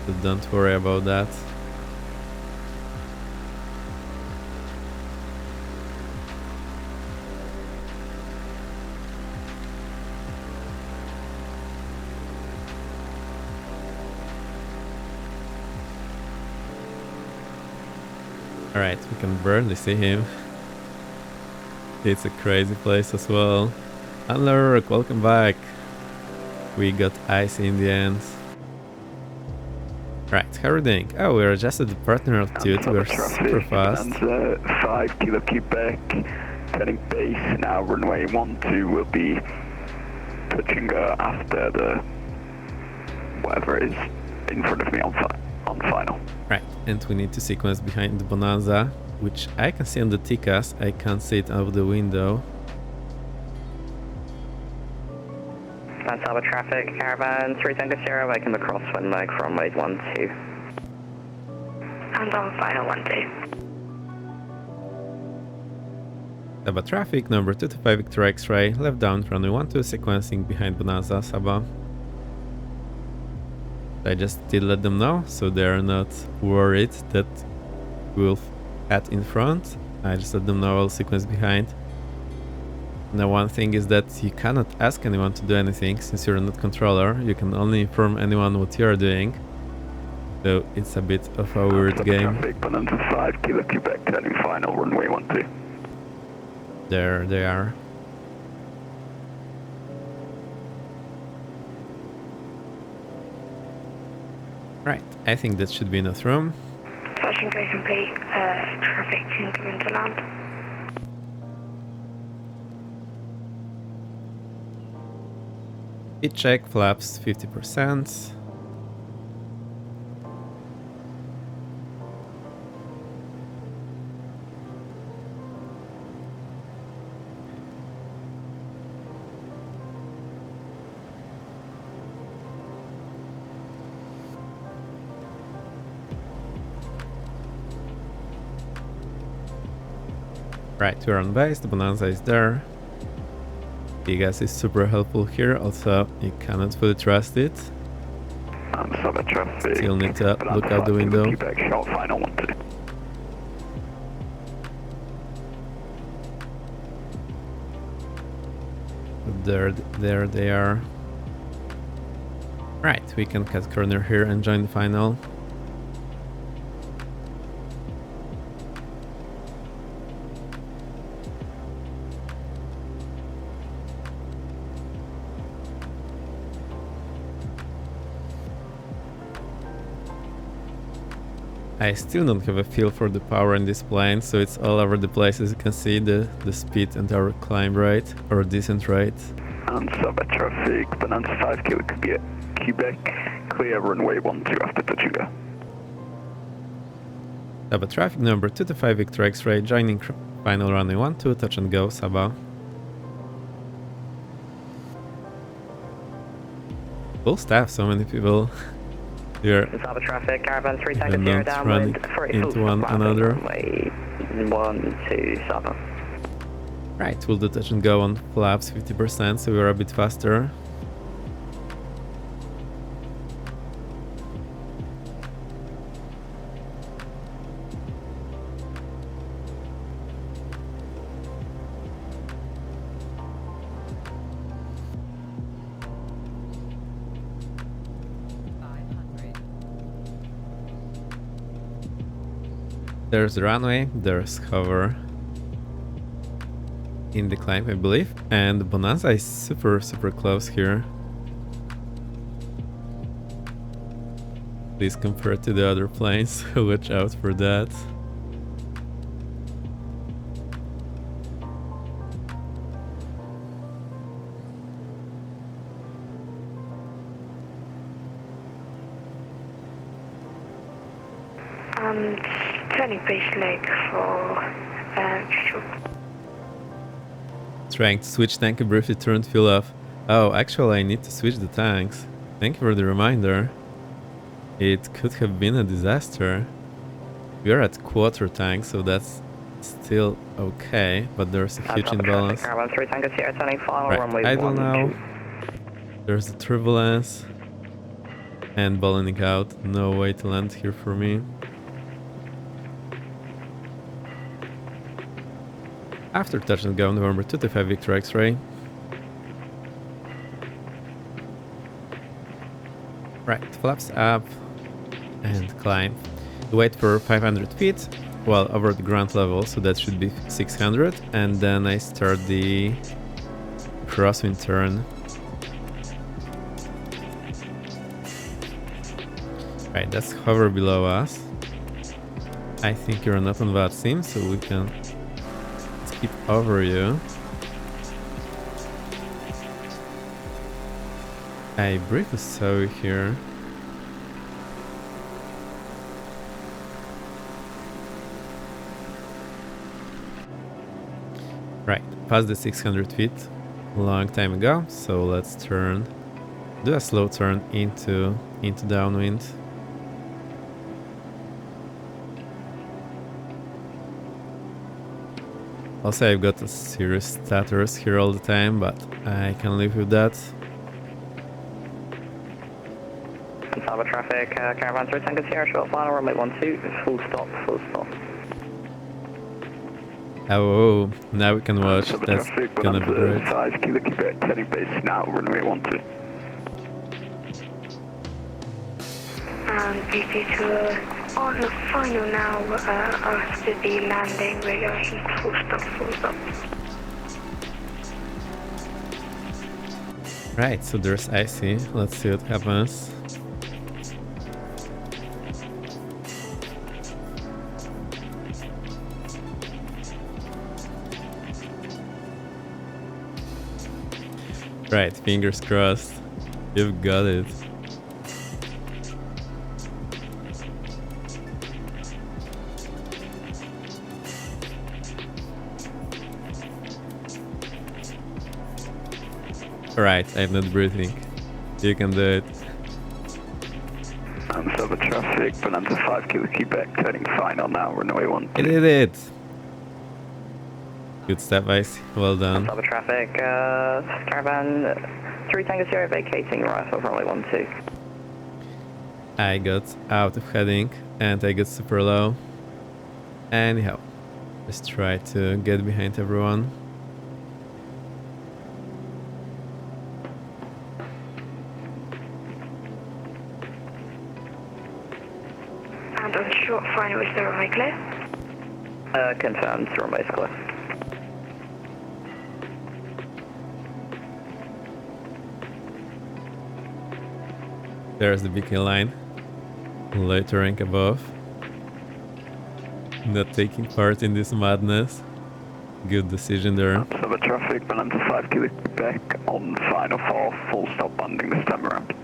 So don't worry about that. Alright, we can barely see him. It's a crazy place as well. Unlurk, welcome back. We got icy in the end. Right, how are we doing? Oh, we adjusted the partner altitude. We're super fast. And 5 Kilo Quebec, turning base now, runway 12 will be touching after the whatever is in front of me on final. Right, and we need to sequence behind the Bonanza, which I can see on the TCAS. I can't see it out of the window. That's Alpha traffic, Caravan 3 Tango Sierra, making the crosswind leg from runway 12. And on final 12. Saba traffic, number 225 Victor X-ray, left down, runway 12, sequencing behind Bonanza, Saba. I just did let them know, so they're not worried that we'll head in front. I just let them know I'll sequence behind. Now one thing is that you cannot ask anyone to do anything since you're not controller. You can only inform anyone what you're doing. So it's a bit of a weird game. Traffic, Bonanza 5 Kilo Quebec, turning final, runway 12. There they are. Right, I think that should be enough room. Touch and go complete. Traffic incoming to land. Heat check, flaps 50%. Right, we're on base, the Bonanza is there. The gas is super helpful here, also you cannot fully trust it. And Saba traffic. Still need to look out the window. Quebec, short final 12. There they are. Right, we can cut corner here and join the final. I still don't have a feel for the power in this plane, so it's all over the place. As you can see, the speed and our climb rate or descent rate. And Saba traffic, Bonanza 5 Kilo Quebec, clear runway 12 after touch and go. Saba traffic, number 225 Victor X-ray, joining final runway 12, touch and go, Saba. Full staff, so many people. Here, Saba traffic, Caravan 3 Tango and Sierra, not running downwind, into one another. runway 12, Saba. Right, we'll do touch and go on flaps 50%, so we're a bit faster. There's the runway, there's cover in the climb, I believe, and the Bonanza is super close here. Please compare it to the other planes, so watch out for that. Turning base leg for Trying to switch tank and briefly turned fuel off. Oh, actually I need to switch the tanks. Thank you for the reminder. It could have been a disaster. We are at quarter tank, so that's still okay, but there's a huge imbalance. Caravan 3 Tango Sierra, turning final, runway Right, idle 12. now. There's the turbulence. And ballooning out. No way to land here for me. After touch and go, November 225 Victor X-ray. Right, flaps up and climb. Wait for 500 feet, well, over the ground level, so that should be 600, and then I start the crosswind turn. Right, that's hover below us. I think you're not on VATSIM, so we can skip over you. I briefly saw you here. Right, past the 600 feet a long time ago, so let's turn, do a slow turn into downwind. Also, I've got a Cirrus status here all the time, but I can live with that. Cyber traffic, caravan 3 Tango Sierra, short final, runway 12, full stop, full stop. Oh, now we can watch. Cyber That's traffic, gonna be great. 5 Kilo Quebec, turning base now, runway 12. BT2 on the final now, after the landing, we're going full stop, full stop. Right, so there's icy. Let's see what happens. Right, fingers crossed. You've got it. Right, I'm not breathing. You can do it. And Cyber traffic, Bonanza 5 Kilo Quebec, turning final now, runway 12. I did it! Good step, Ice. Well done. Cyber traffic, caravan 3 Tango Sierra vacating right off runway 12. I got out of heading and I got super low. Anyhow, let's try to get behind everyone. And on short final, is the runway clear? Confirmed, runway's clear. There's the beacon line. Loitering above. Not taking part in this madness. Good decision there. Cyber traffic, Bonanza 5 Kilo Quebec, on final for full stop landing this time around.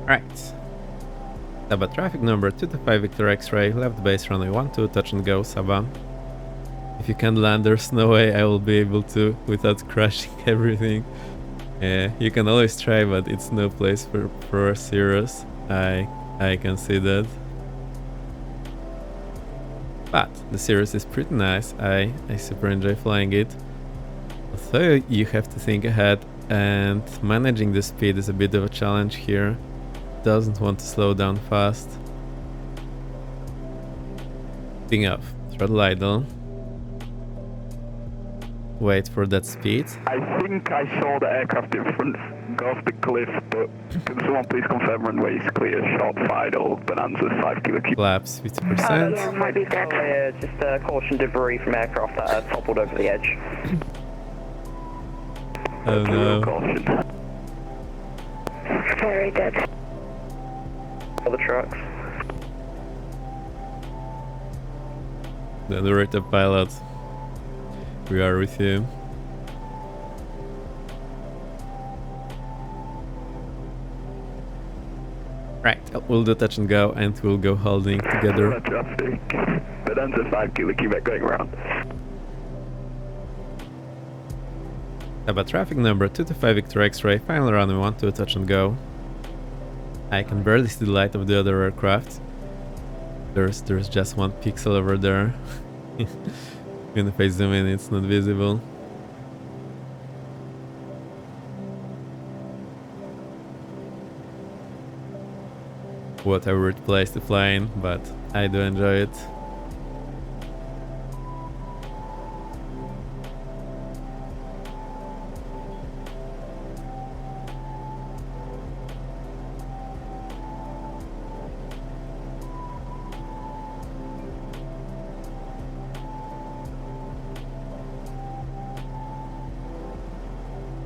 Right. Saba traffic number 225 Victor X-ray, left base runway 12, touch and go, Saba. If you can land, there's no way I will be able to without crashing everything. You can always try, but it's no place for Cirrus. I can see that. But the Cirrus is pretty nice. I super enjoy flying it. So you have to think ahead, and managing the speed is a bit of a challenge here. Doesn't want to slow down fast. Ping up, throttle idle. Wait for that speed. I think I saw the aircraft in front go off the cliff, but can someone please confirm runway is clear, short final, Bonanza 5 Kilo Quebec. Flaps 50%. Yeah, might be dead. Yeah, just caution debris from aircraft that toppled over the edge. Oh no. Caution. Very dead. All the trucks. The narrator pilot. We are with you. Right, we'll do touch and go, and we'll go holding together. Cyber traffic, Bonanza 5 Kilo Quebec going around. About traffic number 225 Victor X-ray, final runway 12, touch and go. I can barely see the light of the other aircraft. There's just one pixel over there. Even if I zoom in, it's not visible. What a weird place to fly in, but I do enjoy it.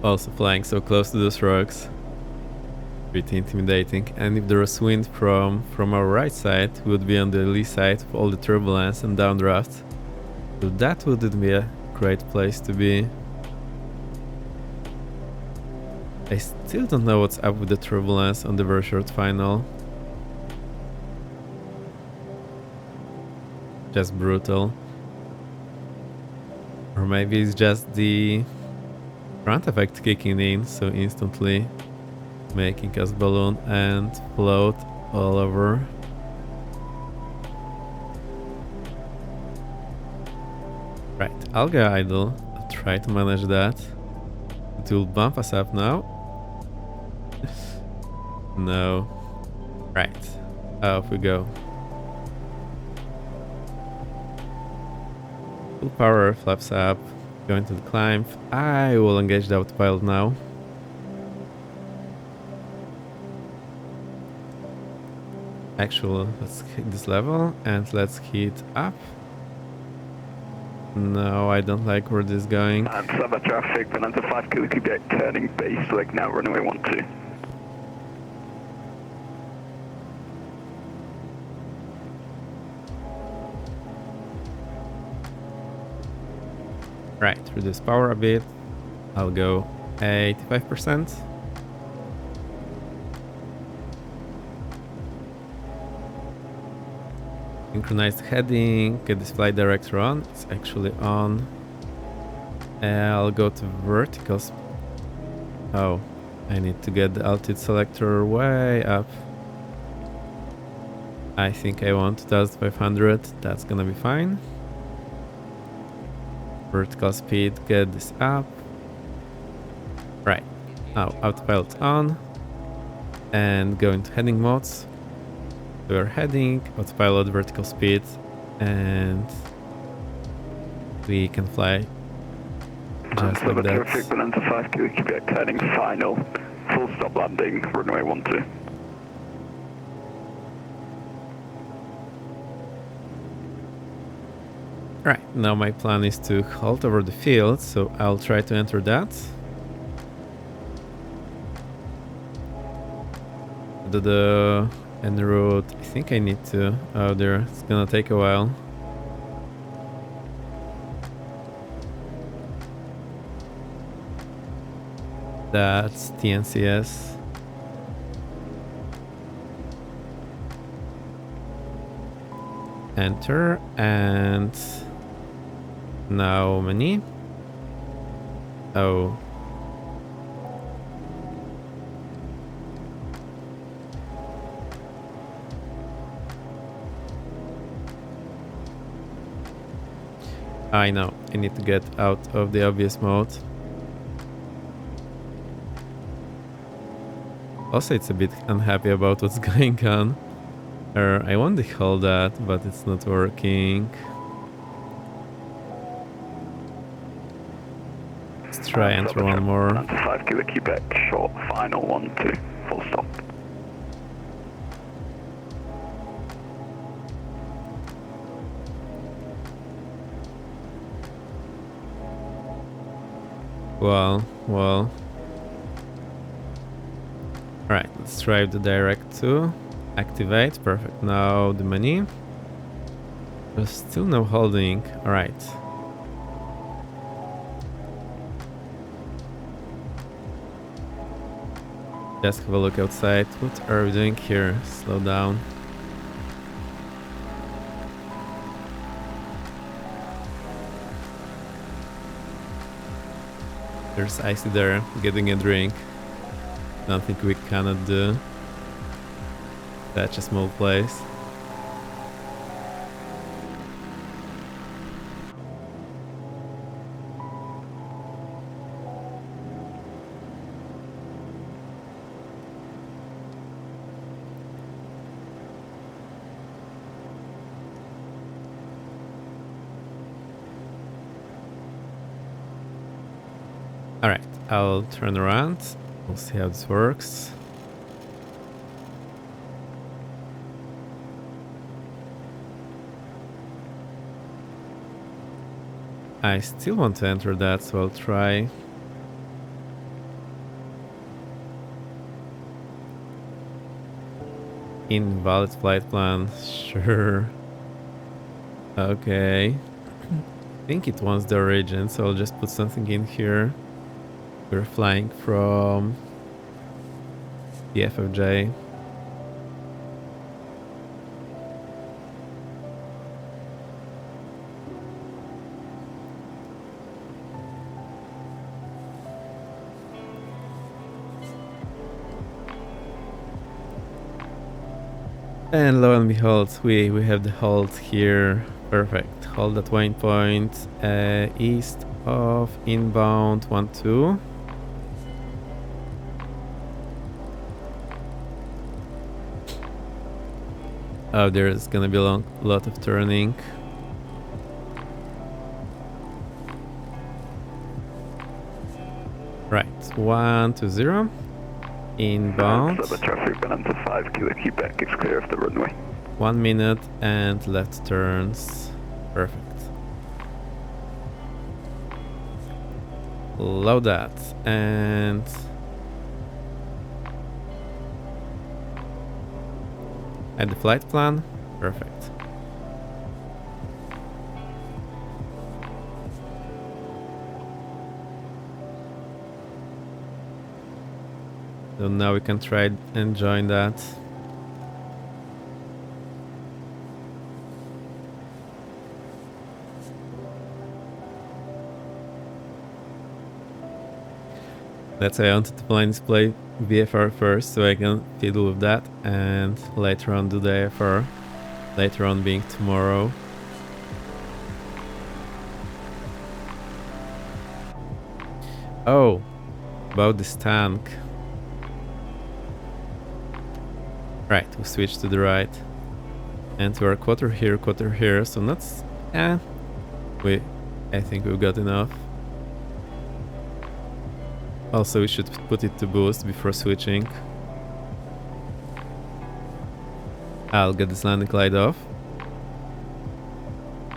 Also flying so close to those rocks. Pretty intimidating. And if there was wind from our right side, we would be on the lee side of all the turbulence and downdraft. So that wouldn't be a great place to be. I still don't know what's up with the turbulence on the very short final. Just brutal. Or maybe it's just the front effect kicking in so instantly, making us balloon and float all over. Right, I'll go idle. I'll try to manage that. It will bump us up now. No. Right, off we go. Full power, flaps up, going to the climb. I will engage the autopilot now. Actually, let's hit this level and let's hit up. No, I don't like where this is going. And Saba traffic, Valenta 5 Kilo Quebec, turning base leg now, runway 12. Right, reduce power a bit. I'll go 85%. Synchronized heading, get this flight director on. It's actually on. I'll go to vertical. Oh, I need to get the altitude selector way up. I think I want 2500. That's gonna be fine. Vertical speed, get this up. Right, now autopilot on. And go into heading modes. We're heading, autopilot, vertical speed, and we can fly just like that. Traffic, Valenta 5 Kilo Quebec, heading final, full stop landing, runway 12. Right, now my plan is to halt over the field, so I'll try to enter that. The en route, I think I need to out there. It's gonna take a while. That's TNCS. Enter and now many. Oh. I know, I need to get out of the obvious mode. Also, it's a bit unhappy about what's going on. I want to hold that, but it's not working. Let's try enter one more. 5 Kilo Quebec, short, final 12, full stop. Well. Alright, let's try the direct to activate. Perfect. Now the menu. There's still no holding. Alright. Just have a look outside. What are we doing here? Slow down. There's Icy there, getting a drink. Nothing we cannot do. Such a small place. Alright, I'll turn around. We'll see how this works. I still want to enter that, so I'll try. Invalid flight plan. Sure. Okay. I think it wants the origin, so I'll just put something in here. We're flying from the FFJ. And lo and behold, we have the hold here. Perfect. Hold at waypoint east of inbound 12. Oh, there's gonna be a lot of turning. Right, 120. Inbound. So the traffic balance of 5 Kilo Quebec is clear of the runway. 1 minute and left turns. Perfect. Load that and add the flight plan. Perfect. So now we can try and join that. That's why I wanted to blind display VFR first, so I can fiddle with that and later on do the AFR. Later on being tomorrow. Oh, about this tank. Right, we switch to the right. And we're quarter here, so that's... I think we've got enough. Also, we should put it to boost before switching. I'll get this landing light off.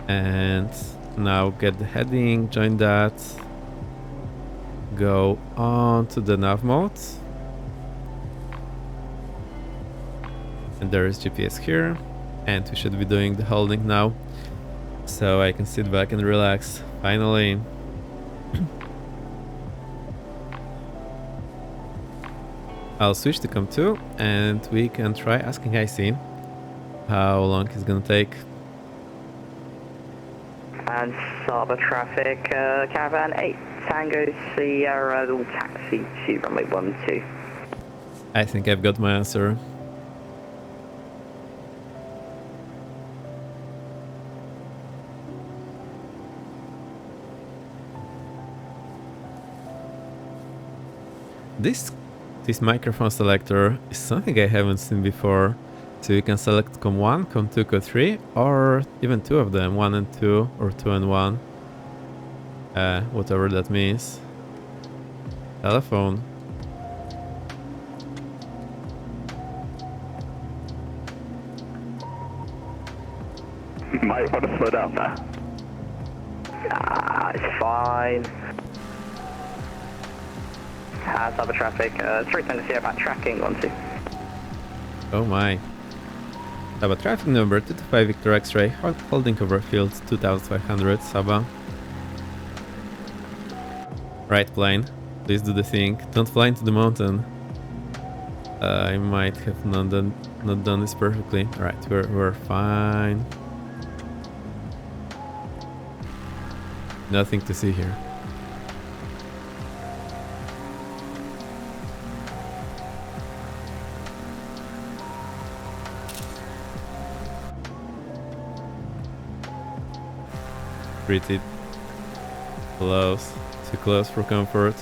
And now get the heading, join that. Go on to the nav mode. And there is GPS here. And we should be doing the holding now. So I can sit back and relax. Finally. I'll switch to COM2 and we can try asking IC how long it's gonna take. And Saba traffic, Caravan 8 Tango Sierra, will taxi to runway 12. I think I've got my answer. This microphone selector is something I haven't seen before. So you can select COM1, COM2, COM3, or even two of them, 1 and 2, or 2 and 1. Whatever that means. Telephone. Might want to slow down there. It's fine. Saba traffic, 3 Tango Sierra back tracking 12. Oh my. Saba traffic number 225 Victor X-ray, holding over field 2500 Saba. Right plane, please do the thing. Don't fly into the mountain. I might have not done this perfectly. Alright, we're fine. Nothing to see here. Pretty close, too close for comfort.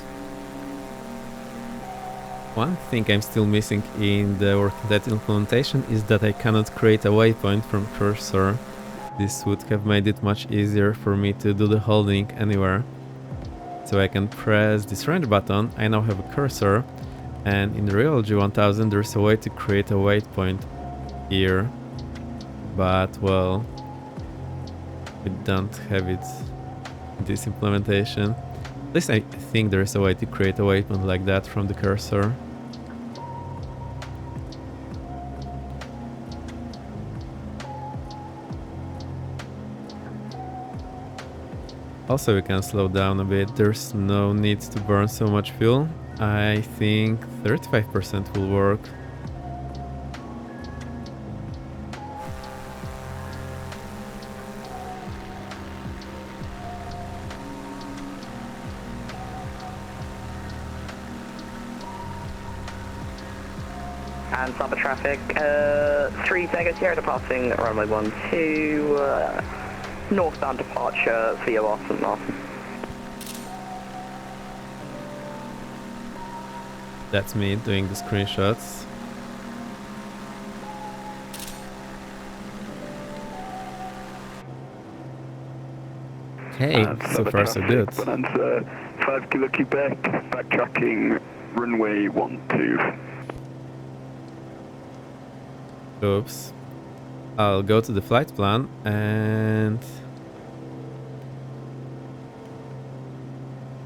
One thing I'm still missing in the working title implementation is that I cannot create a waypoint from cursor. This would have made it much easier for me to do the holding anywhere. So I can press this range button, I now have a cursor, and in the real G1000 there's a way to create a waypoint here. But well, we don't have it in this implementation. At least I think there is a way to create a waypoint like that from the cursor. Also, we can slow down a bit. There's no need to burn so much fuel. I think 35% will work. And Saba traffic, 3 Tango Sierra departing runway 12, northbound departure via St. Martin. That's me doing the screenshots. Okay, so far so good. Bonanza 5 Kilo Quebec, backtracking runway 12. Oops. I'll go to the flight plan and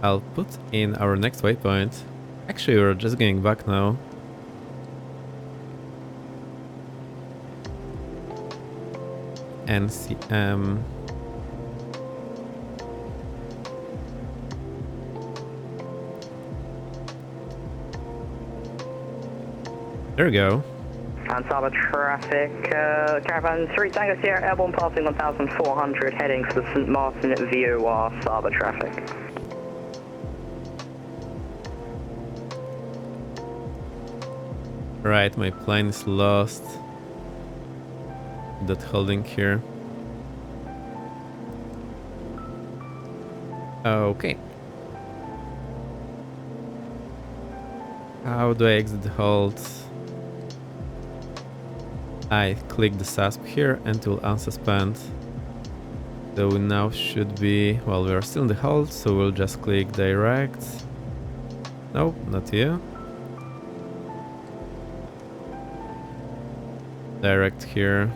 I'll put in our next waypoint. Actually, we're just getting back now. NCM. There we go. And Saba traffic, Caravan 3 Tango Sierra airborne passing 1400, heading for St. Martin at VOR, Saba traffic. Right, my plane is lost. That holding here. Okay. How do I exit the hold? I click the SASP here and it will unsuspend. So we now should be, well, we are still in the hold, so we'll just click direct. Nope, not you. Direct here.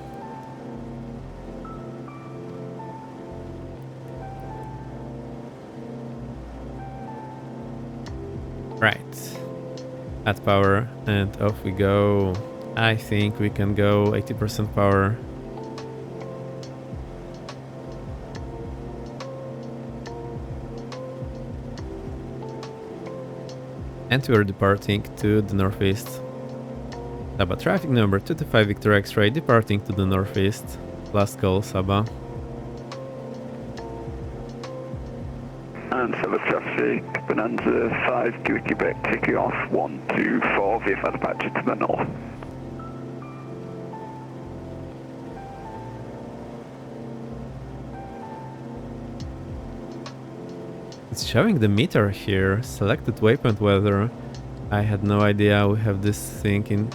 Right. Add power and off we go. I think we can go 80% power. And we are departing to the northeast. Saba traffic number 225 Victor X-ray departing to the northeast. Last call, Saba. And Saba traffic, Bonanza 5 Kilo Quebec taking off 124 VFR departure to the north. It's showing the meter here, selected waypoint weather. I had no idea we have this thing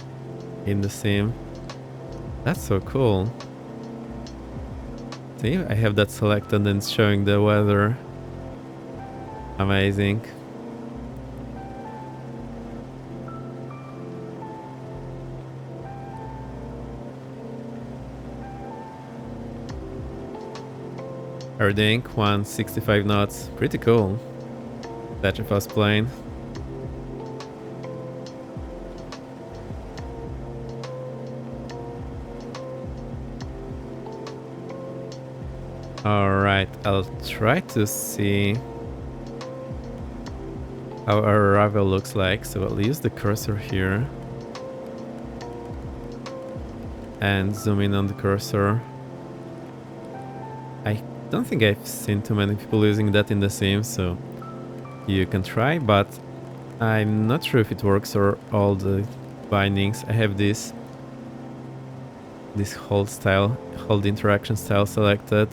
in the sim. That's so cool. See, I have that selected and it's showing the weather. Amazing. Heading 165 knots, pretty cool. Such a fast plane. Alright, I'll try to see how our arrival looks like. So I'll use the cursor here and zoom in on the cursor. I don't think I've seen too many people using that in the sim, so you can try, but I'm not sure if it works or all the bindings. I have this hold interaction style selected.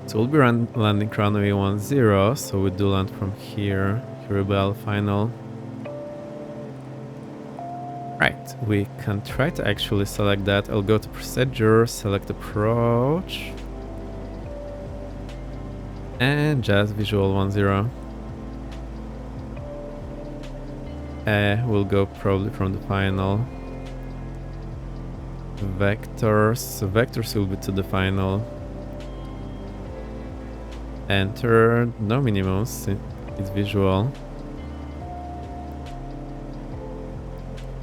So we'll be landing runway 10, so we do land from here. Here will be our final. Right, we can try to actually select that. I'll go to procedure, select approach, and just visual 10. We'll go probably from the final. Vectors, so vectors will be to the final. Enter, no minimums, it's visual.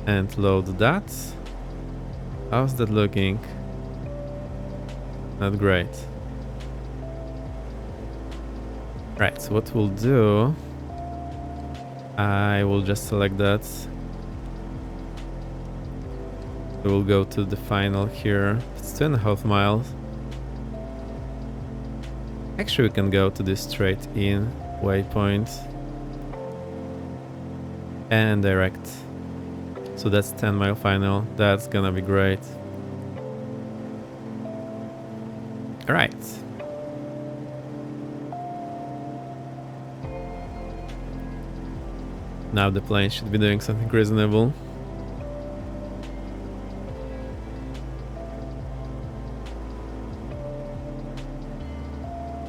And load that. How's that looking? Not great. Right, so what we'll do, I will just select that. We'll go to the final here. It's 2.5 miles. Actually, we can go to this straight in waypoint and direct. So that's 10-mile final. That's gonna be great. All right. Now the plane should be doing something reasonable.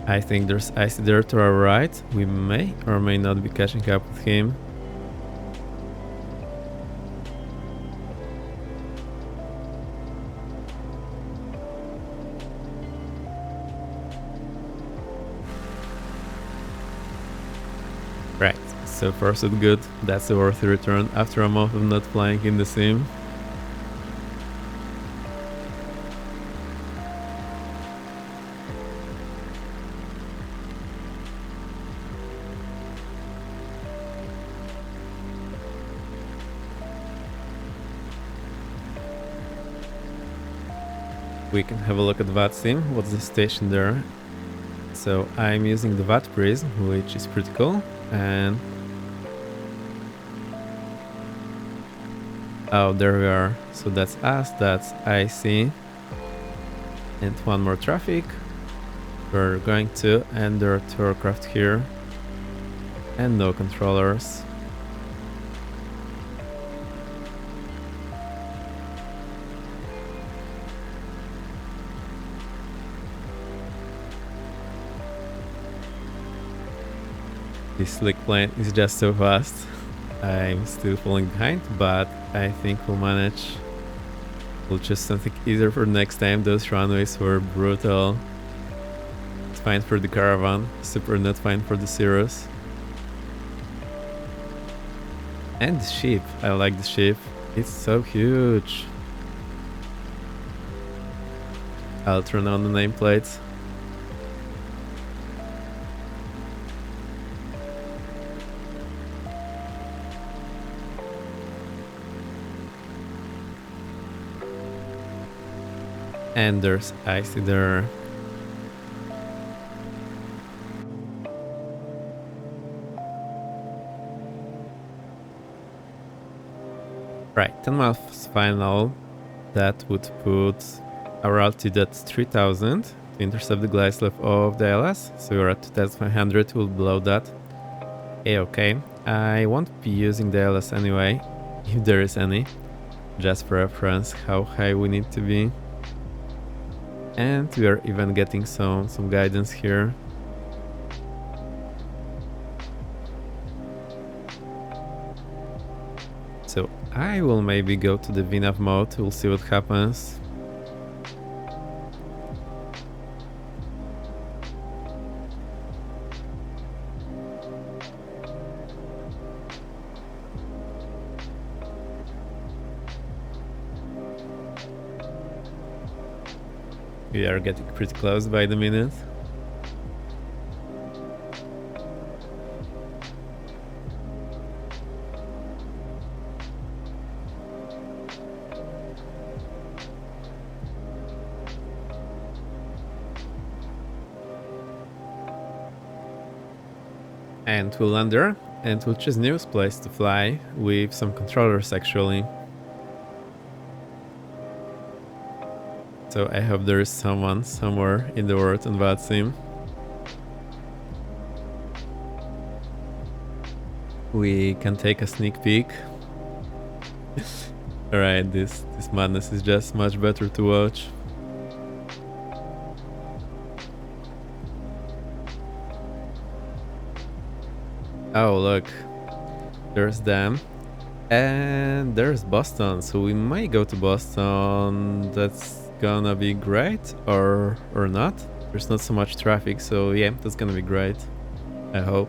I think there's icy there to our right. We may or may not be catching up with him. Right, so far so good. That's a worthy return after a month of not flying in the sim. We can have a look at VATSIM. What's the station there? So I'm using the VAT prism, which is pretty cool. And oh, there we are. So that's us, that's IC. And one more traffic. We're going to, and there are 2 aircraft here. And no controllers. This slick plane is just so fast. I'm still falling behind, but I think we'll manage. We'll choose something easier for next time. Those runways were brutal. It's fine for the Caravan, super not fine for the Cirrus. And the ship, I like the ship. It's so huge. I'll turn on the nameplates. And there's icy there. Right, 10 miles final. That would put our altitude at 3000 to intercept the glide slope of the ILS. So we're at 2500, we'll below that. Okay, I won't be using the ILS anyway, if there is any. Just for reference how high we need to be. And we are even getting some guidance here. So I will maybe go to the VNAV mode, we'll see what happens. We are getting pretty close by the minute. And we'll land there, and we'll choose newest place to fly with some controllers actually. So I hope there is someone somewhere in the world on VATSIM. We can take a sneak peek. Alright, this madness is just much better to watch. Oh look, there's them. And there's Boston, so we might go to Boston. That's gonna be great, or not. There's not so much traffic, so yeah, that's gonna be great, I hope.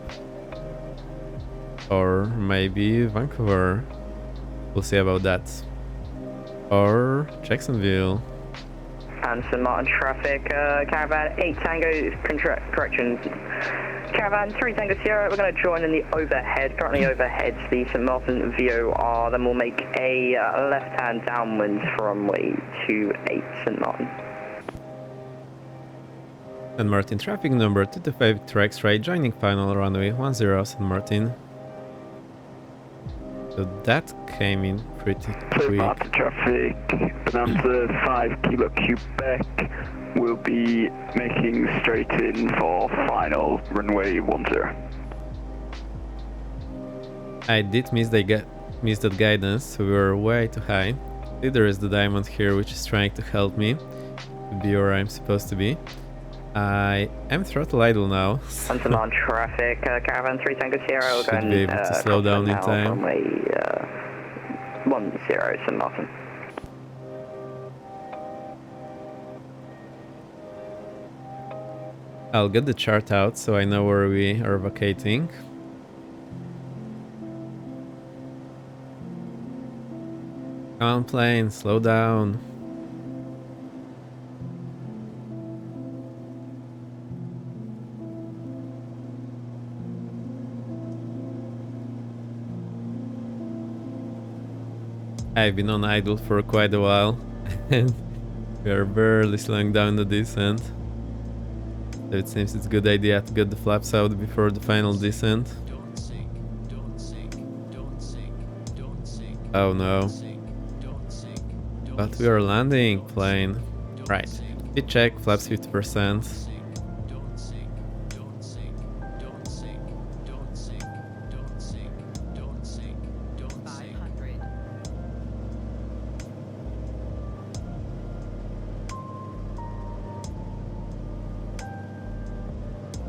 Or maybe Vancouver, we'll see about that. Or Jacksonville. Anderson Martin traffic, Caravan 8 Tango, correction, Caravan 3 Tango Sierra, we're going to join in the overhead. Currently overhead the St. Martin VOR, then we'll make a left-hand downwind from runway 28 St. Martin. St. Martin traffic number 225 tracks right, joining final runway 10 St. Martin. So that came in pretty St. quick. Martin traffic, Bonanza 5 Kilo Quebec will be making straight in for final runway 10. I did miss that guidance, so we were way too high. There is the diamond here, which is trying to help me to be where I'm supposed to be. I am throttle idle now. St. Martin traffic, Caravan 3 Tango Sierra, we're Should going be able to slow down in time. Runway 10 St. Martin. I'll get the chart out so I know where we are vacating. Come on, plane, slow down. I've been on idle for quite a while and we are barely slowing down the descent. So it seems it's a good idea to get the flaps out before the final descent. Don't sink, don't sink, don't sink, don't sink. Oh no. Don't sink, don't sink, don't But we are landing, plane. Right. Speed check, flaps 50%. don't sink, don't sink, don't sink, don't sink, don't sink, don't sink, don't sink, don't sink. 500.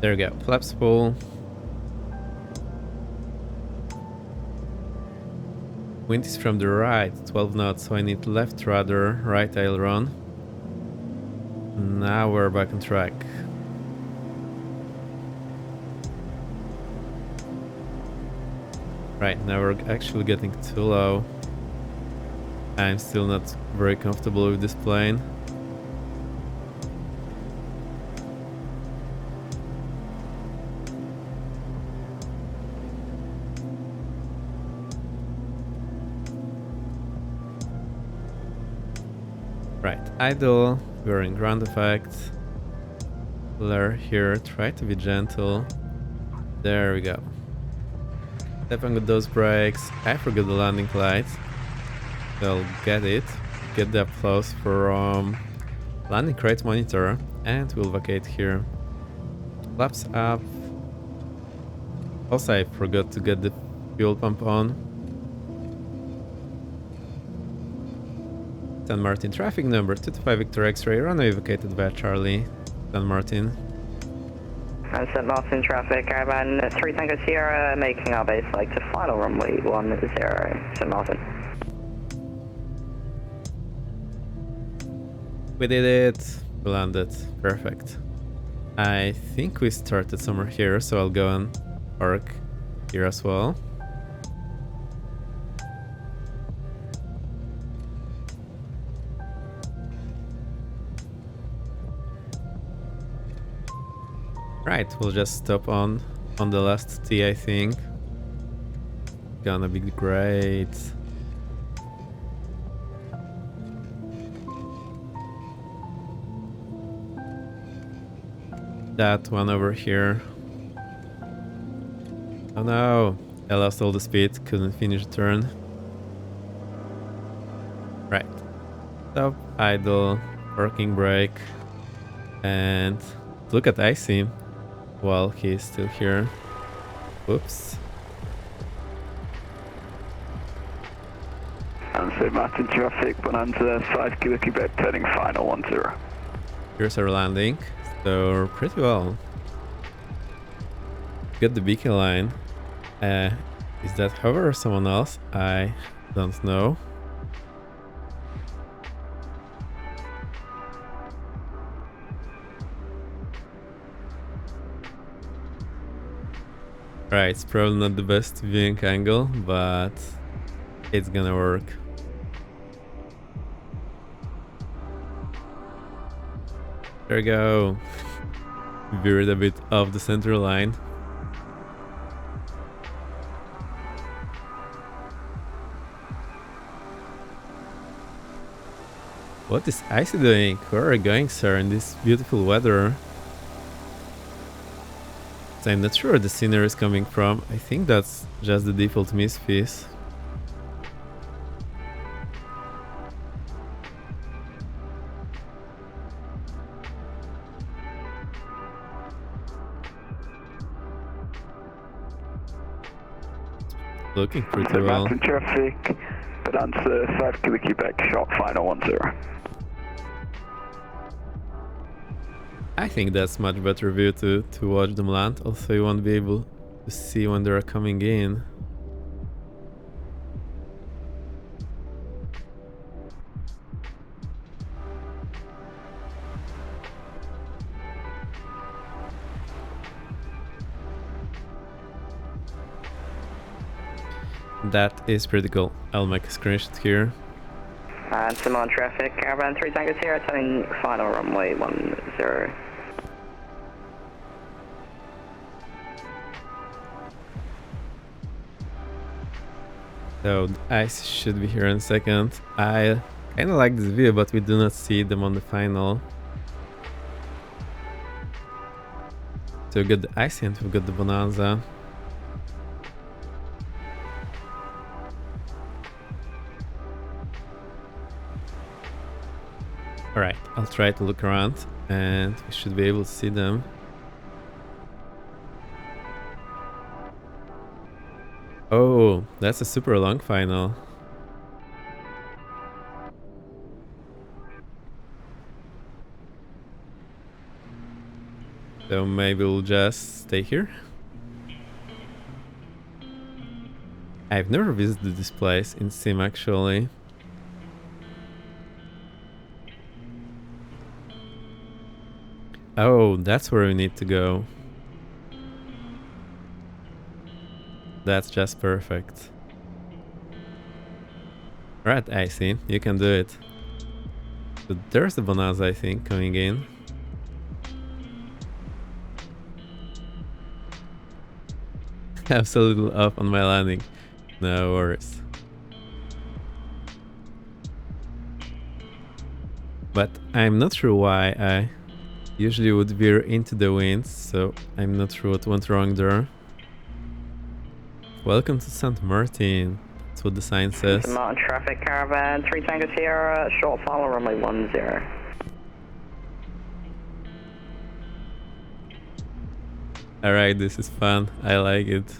There we go. Flaps full. Wind is from the right, 12 knots, so I need left rudder, right aileron. Now we're back on track. Right, now we're actually getting too low. I'm still not very comfortable with this plane. Right, idle, we're in ground effect. Flare here, try to be gentle. There we go. Stepping with those brakes. I forgot the landing lights. So I'll get it. Get the applause from landing crate monitor and we'll vacate here. Flaps up. Also I forgot to get the fuel pump on. St. Martin traffic number 225 Victor X-ray, runway vacated via Charlie. St. Martin. And St. Martin traffic, Caravan 3 Tango Sierra, making our base leg to final runway 10 St. Martin. We did it. We landed. Perfect. I think we started somewhere here, so I'll go and park here as well. Right, we'll just stop on the last T, I think. Gonna be great. That one over here. Oh no, I lost all the speed, couldn't finish the turn. Right. Stop, idle, working brake, and look at VATSIM while he's still here. Whoops. And St. Martin traffic, Bonanza 5 Kilo Quebec, turning final 10. Here's our landing. So pretty well. Got the beacon line. Is that hover or someone else? I don't know. Right, it's probably not the best viewing angle, but it's gonna work. There we go. Veered a bit off the center line. What is Icy doing? Where are you going, sir, in this beautiful weather? So I'm not sure where the scenery is coming from. I think that's just the default misfits. Looking pretty well. Mountain traffic, but answer 5 Kilo Quebec, short final 10. I think that's much better view to watch them land. Also, you won't be able to see when they're coming in. That is pretty cool. I'll make a screenshot here. And Simon traffic, Caravan 3 Tango Sierra, turning final runway 10. So the ice should be here in a second. I kinda like this view, but we do not see them on the final. So we got the ice and we got the bonanza. Alright, I'll try to look around and we should be able to see them. Oh, that's a super long final. So maybe we'll just stay here. I've never visited this place in Sim actually. Oh, that's where we need to go. That's just perfect. Right, I see. You can do it. So there's the bonanza, I think, coming in. I'm so little off on my landing. No worries. But I'm not sure why I usually would veer into the wind, so I'm not sure what went wrong there. Welcome to St. Martin. That's what the sign says. St. Martin traffic, Caravan 3 Tango Sierra, short final runway 10. Alright, this is fun. I like it.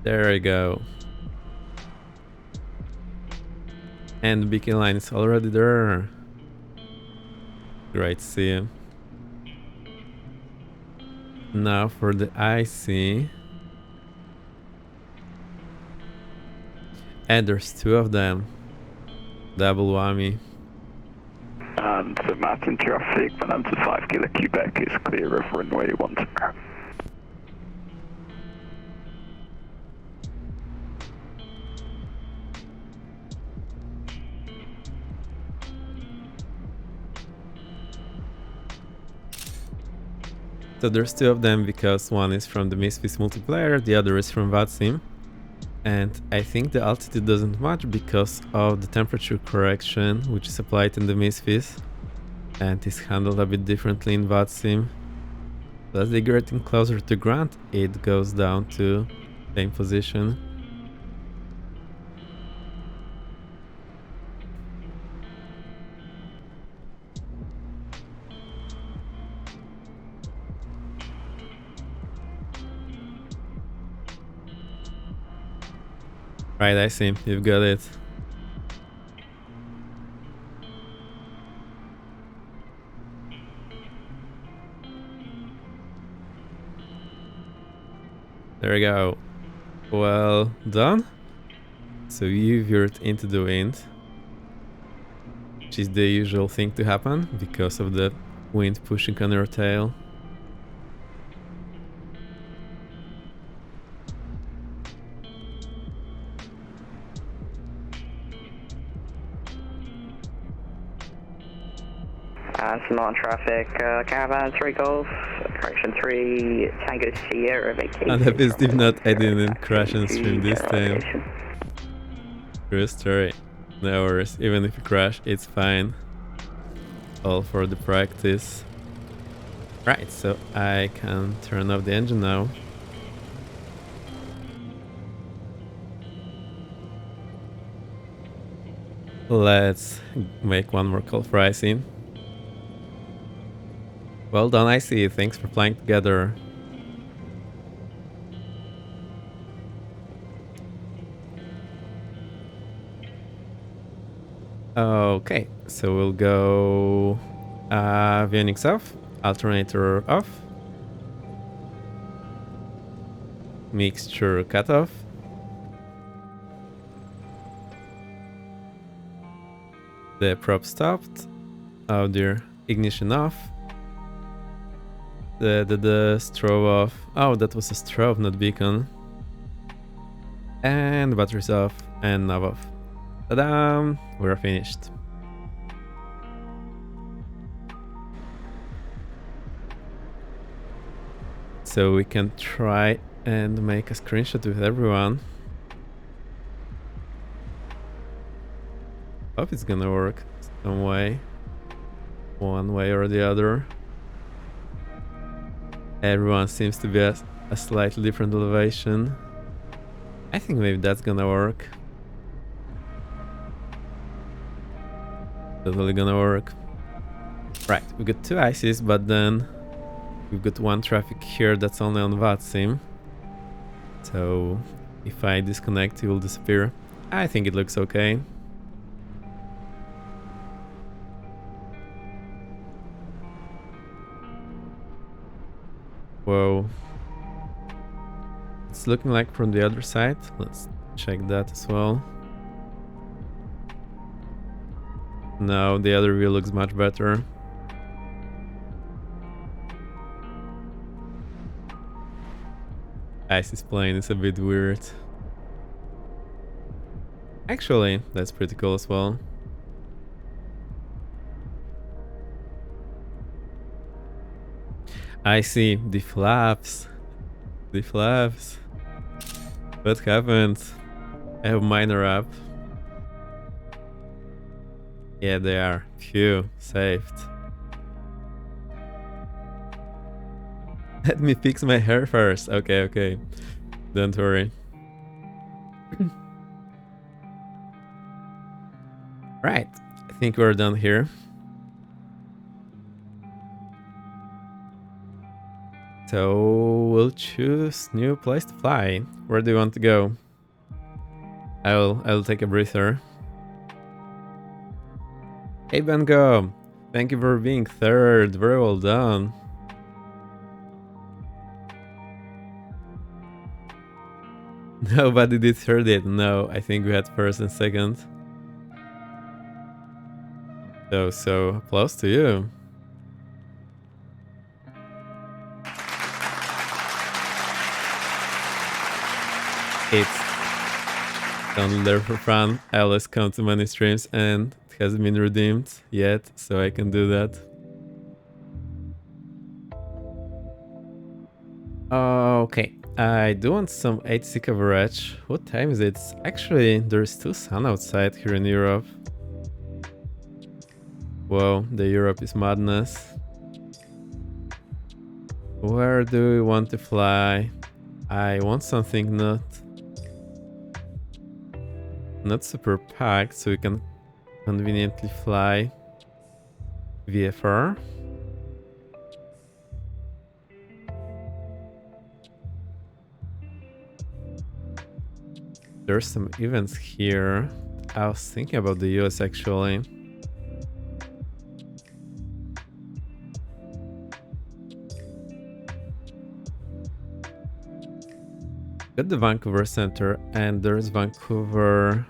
There we go. And the beacon line is already there. Great to see you. Now for the IC. And there's two of them. Double whammy. And the Martin traffic, but answer 5 Kilo Quebec is clear of runway 10. So there's two of them because one is from the Misfits multiplayer, the other is from VATSIM. And I think the altitude doesn't match because of the temperature correction which is applied in the Misfits and is handled a bit differently in VATSIM. So as they get getting closer to ground, it goes down to same position. Right, I see. You've got it. There we go. Well done. So you veered into the wind, which is the usual thing to happen because of the wind pushing on your tail. Simon traffic, Caravan 3 Golf, correction 3 Tango Sierra vacation. And if it's if not, I didn't crash and stream this time. True story. No worries, even if you crash, it's fine. All for the practice. Right, so I can turn off the engine now. Let's make one more call for icing. Well done, Icy. Thanks for flying together. Okay, so we'll go avionics off, alternator off, mixture cut off, the prop stopped, oh dear, ignition off, the strobe off, oh that was a strobe not beacon, and batteries off and nav off. Ta-da! We're finished. So we can try and make a screenshot with everyone. Hope it's gonna work some way. One way or the other. Everyone seems to be at a slightly different elevation. I think maybe that's gonna work. Totally gonna work. Right, we got two ICs, but then we've got one traffic here that's only on VATSIM. So if I disconnect, it will disappear. I think it looks okay. Whoa. It's looking like from the other side. Let's check that as well. No, the other view looks much better. Icy's plane is a bit weird. Actually, that's pretty cool as well. I see the flaps. The flaps. What happened? I have minor up. Yeah, they are. Phew, saved. Let me fix my hair first. Okay, okay. Don't worry. Right, I think we're done here. So we'll choose new place to fly. Where do you want to go? I'll take a breather. Hey Bengo, thank you for being third. Very well done. Nobody did third yet. No, I think we had first and second. So applause to you. It's only there for fun. I always come to many streams and it hasn't been redeemed yet, so I can do that. Okay, I do want some 8C coverage. What time is it? Actually, there's still sun outside here in Europe. Whoa, the Europe is madness. Where do we want to fly? I want something not super packed, so we can conveniently fly VFR. There's some events here. I was thinking about the US actually. Got the Vancouver Center and there's Vancouver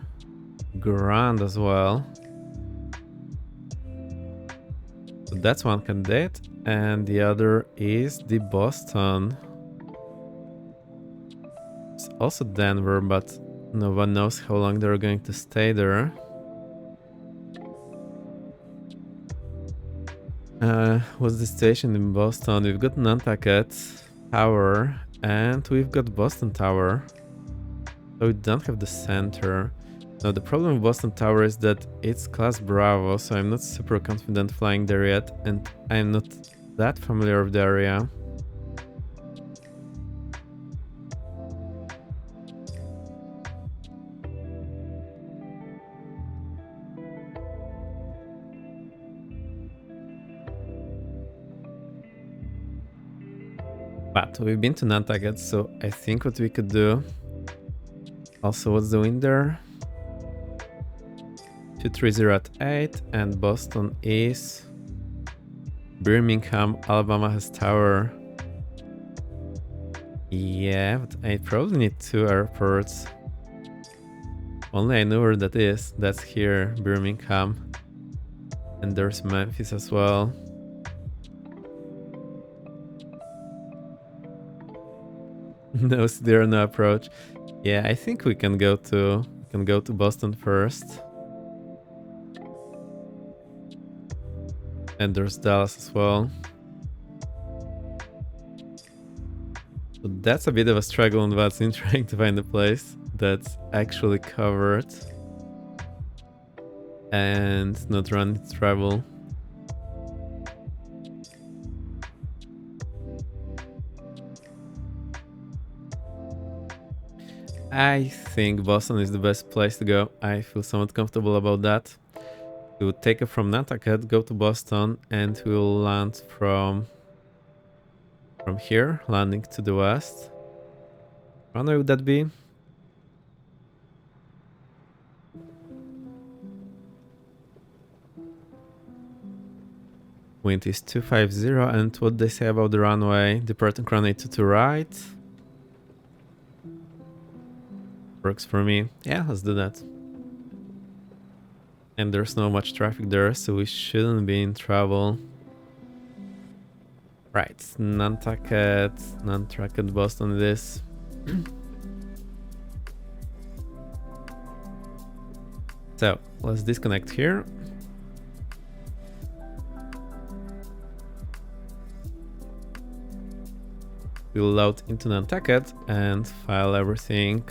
Grand as well. So that's one candidate, and the other is the Boston. It's also Denver, but no one knows how long they're going to stay there. What's the station in Boston? We've got Nantucket Tower and we've got Boston Tower. So we don't have the center. Now the problem with Boston Tower is that it's class Bravo, so I'm not super confident flying there yet, and I'm not that familiar with the area. But we've been to Nantucket, so I think what we could do... Also, what's the wind there? 230 at 8, and Boston is... Birmingham, Alabama has tower. Yeah, but I probably need 2 airports. Only I know where that is. That's here, Birmingham. And there's Memphis as well. No steer, no approach. Yeah, I think we can go to Boston first. And there's Dallas as well. So that's a bit of a struggle on VATSIM trying to find a place that's actually covered and not run into trouble. I think Boston is the best place to go. I feel somewhat comfortable about that. We would take it from Nantucket, go to Boston, and we'll land from here, landing to the west. Runway would that be? Wind is 250, and what they say about the runway? Departing runway to right. Works for me. Yeah, let's do that. And there's not much traffic there, so we shouldn't be in trouble. Right, Nantucket, Boston it is. So, let's disconnect here. We'll load into Nantucket and file everything.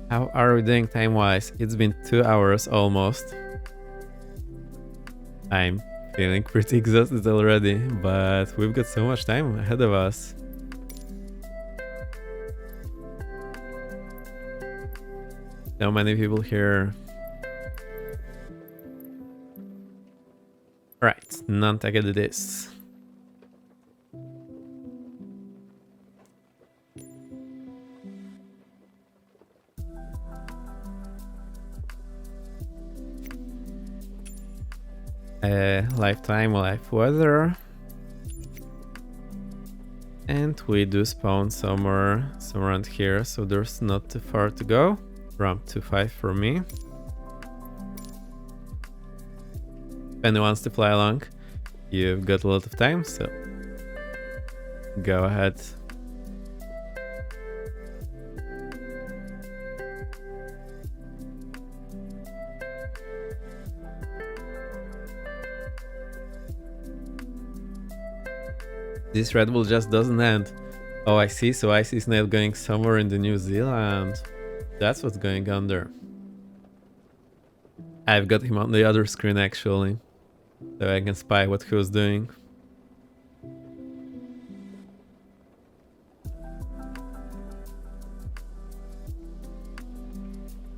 How are we doing time-wise? It's been 2 hours almost. I'm feeling pretty exhausted already, but we've got so much time ahead of us. So many people here. Right, Nantucket it is. Lifetime, life weather. And we do spawn somewhere around here, so there's not too far to go. Ramp 25 for me. If anyone wants to fly along, you've got a lot of time, so go ahead. This Red Bull just doesn't end. Oh, I see. So Icy is now going somewhere in the New Zealand. That's what's going on there. I've got him on the other screen actually, so I can spy what he was doing.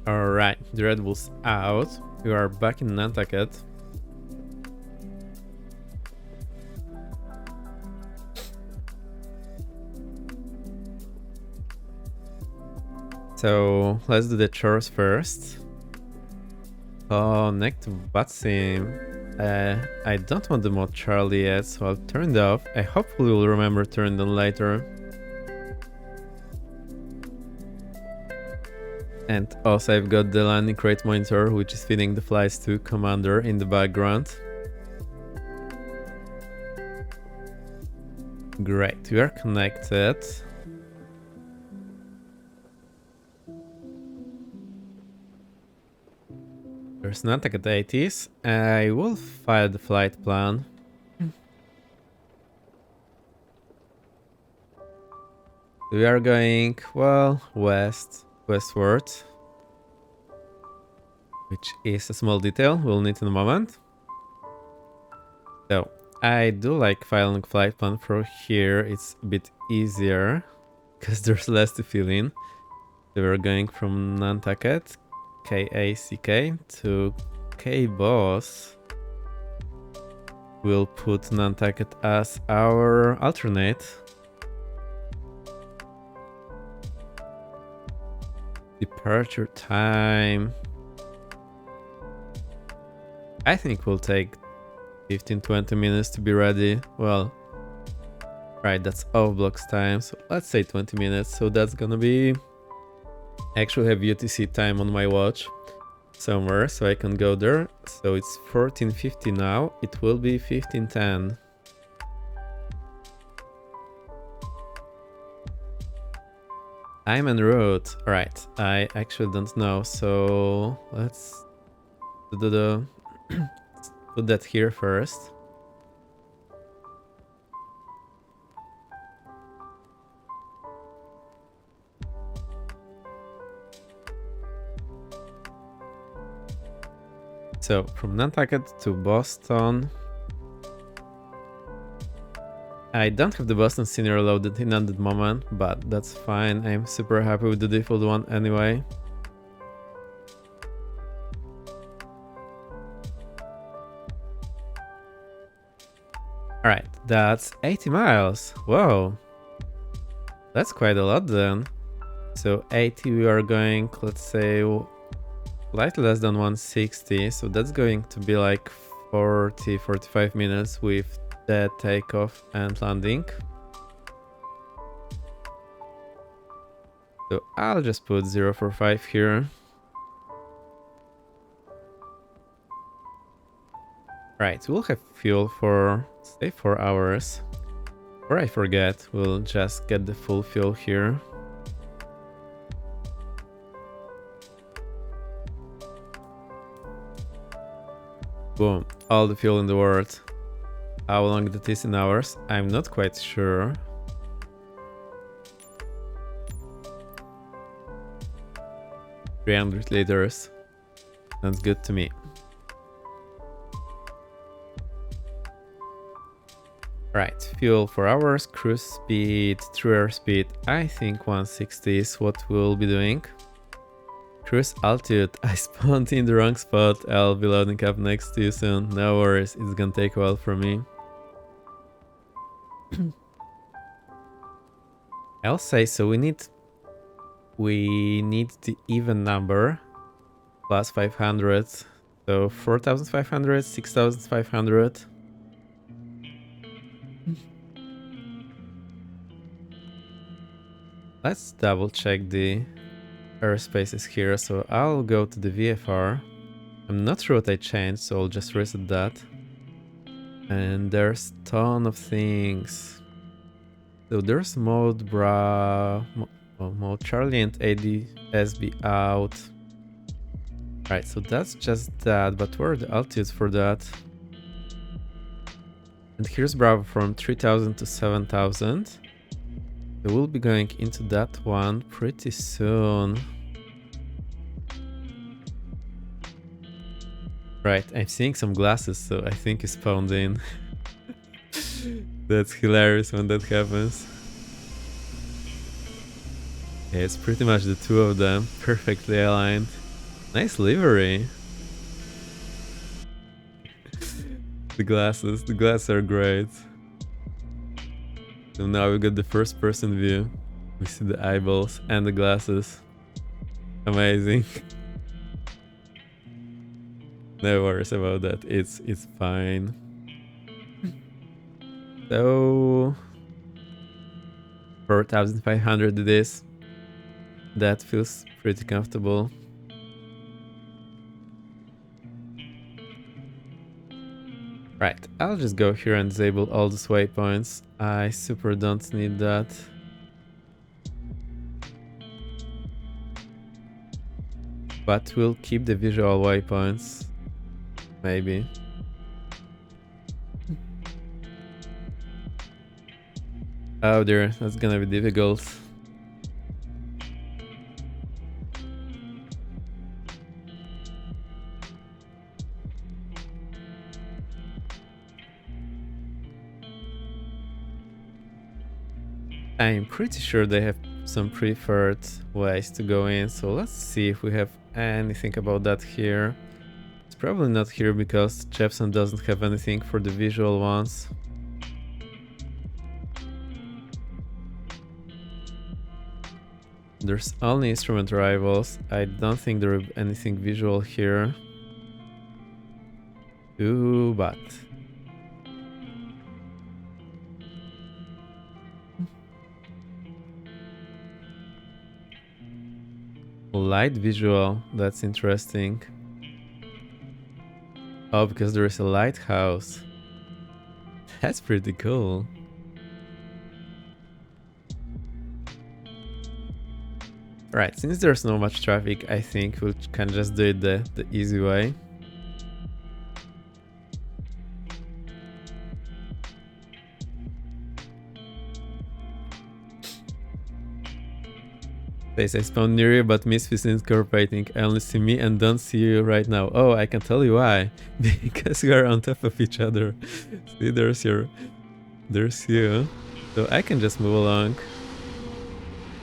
Alright, the Red Bull's out. We are back in Nantucket. So let's do the chores first. Connect to VATSIM. I don't want the mod Charlie yet, so I'll turn it off. I hopefully will remember to turn it on later. And also I've got the landing rate monitor, which is feeding the flights to Commander in the background. Great, we are connected. There's Nantucket 80s. I will file the flight plan. We are going, well, westward. Which is a small detail we'll need in a moment. So, I do like filing flight plan from here. It's a bit easier because there's less to fill in. So we're going from Nantucket, KACK, to K-Boss. We'll put Nantucket as our alternate. Departure time. I think we'll take 15-20 minutes to be ready. Well, right, that's off blocks time, so let's say 20 minutes. So that's gonna be... I actually have UTC time on my watch somewhere, so I can go there. So it's 14:50 now, it will be 15:10. I'm en route. Alright, I actually don't know, so let's do put that here first. So from Nantucket to Boston. I don't have the Boston Senior loaded in at the moment, but that's fine. I'm super happy with the default one anyway. Alright, that's 80 miles. Whoa. That's quite a lot then. So 80 we are going, let's say, slightly less than 160. So that's going to be like 40-45 minutes with the takeoff and landing. So I'll just put 045 here. Right, we'll have fuel for, say, 4 hours. Or I forget, we'll just get the full fuel here. Boom, all the fuel in the world. How long that is in hours? I'm not quite sure. $300 sounds good to me. Right, fuel 4 hours, cruise speed, true airspeed. I think 160 is what we'll be doing. Cruise altitude, I spawned in the wrong spot. I'll be loading up next to you soon. No worries, it's gonna take a while for me. I'll say so. We need the even number plus 500. So 4,500, 6,500. Let's double check the airspaces here. So I'll go to the VFR. I'm not sure what I changed, so I'll just reset that. And there's a ton of things. So there's mode mode Charlie and ADSB out. Right, so that's just that, but where are the altitudes for that? And here's Bravo from 3000 to 7000. So we'll be going into that one pretty soon. Right, I'm seeing some glasses, so I think it's spawned in. That's hilarious when that happens. Yeah, it's pretty much the two of them, perfectly aligned. Nice livery. The glasses are great. So now we got the first person view. We see the eyeballs and the glasses. Amazing. No worries about that, it's fine. So 4,500 it is. That feels pretty comfortable. Right, I'll just go here and disable all these waypoints. I super don't need that. But we'll keep the visual waypoints. Maybe. Oh dear, that's gonna be difficult. I'm pretty sure they have some preferred ways to go in, so let's see if we have anything about that here. It's probably not here because Jepson doesn't have anything for the visual ones. There's only instrument arrivals. I don't think there is anything visual here. Ooh, but... light visual, that's interesting. Oh, because there is a lighthouse. That's pretty cool. Right, since there's no much traffic, I think we can just do it the easy way. Says I spawned near you, but Misfits incorporating. I only see me and don't see you right now. Oh, I can tell you why. Because we are on top of each other. See, there's you. So I can just move along.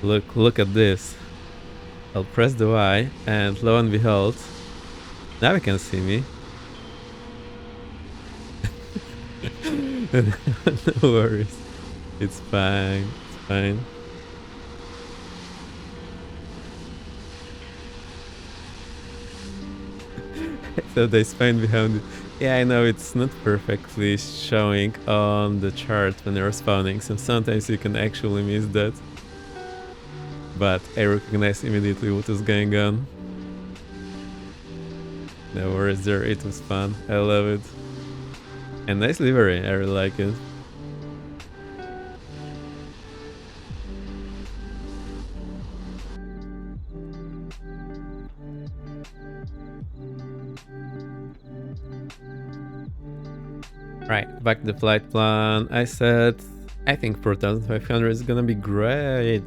Look at this. I'll press the Y, and lo and behold, now you can see me. No worries. It's fine. It's fine. So they spawn behind it. Yeah, I know it's not perfectly showing on the chart when you're spawning, so sometimes you can actually miss that. But I recognize immediately what is going on. No worries there, it was fun. I love it. And nice livery, I really like it. Right, back to the flight plan. I said, I think 4500 is gonna be great.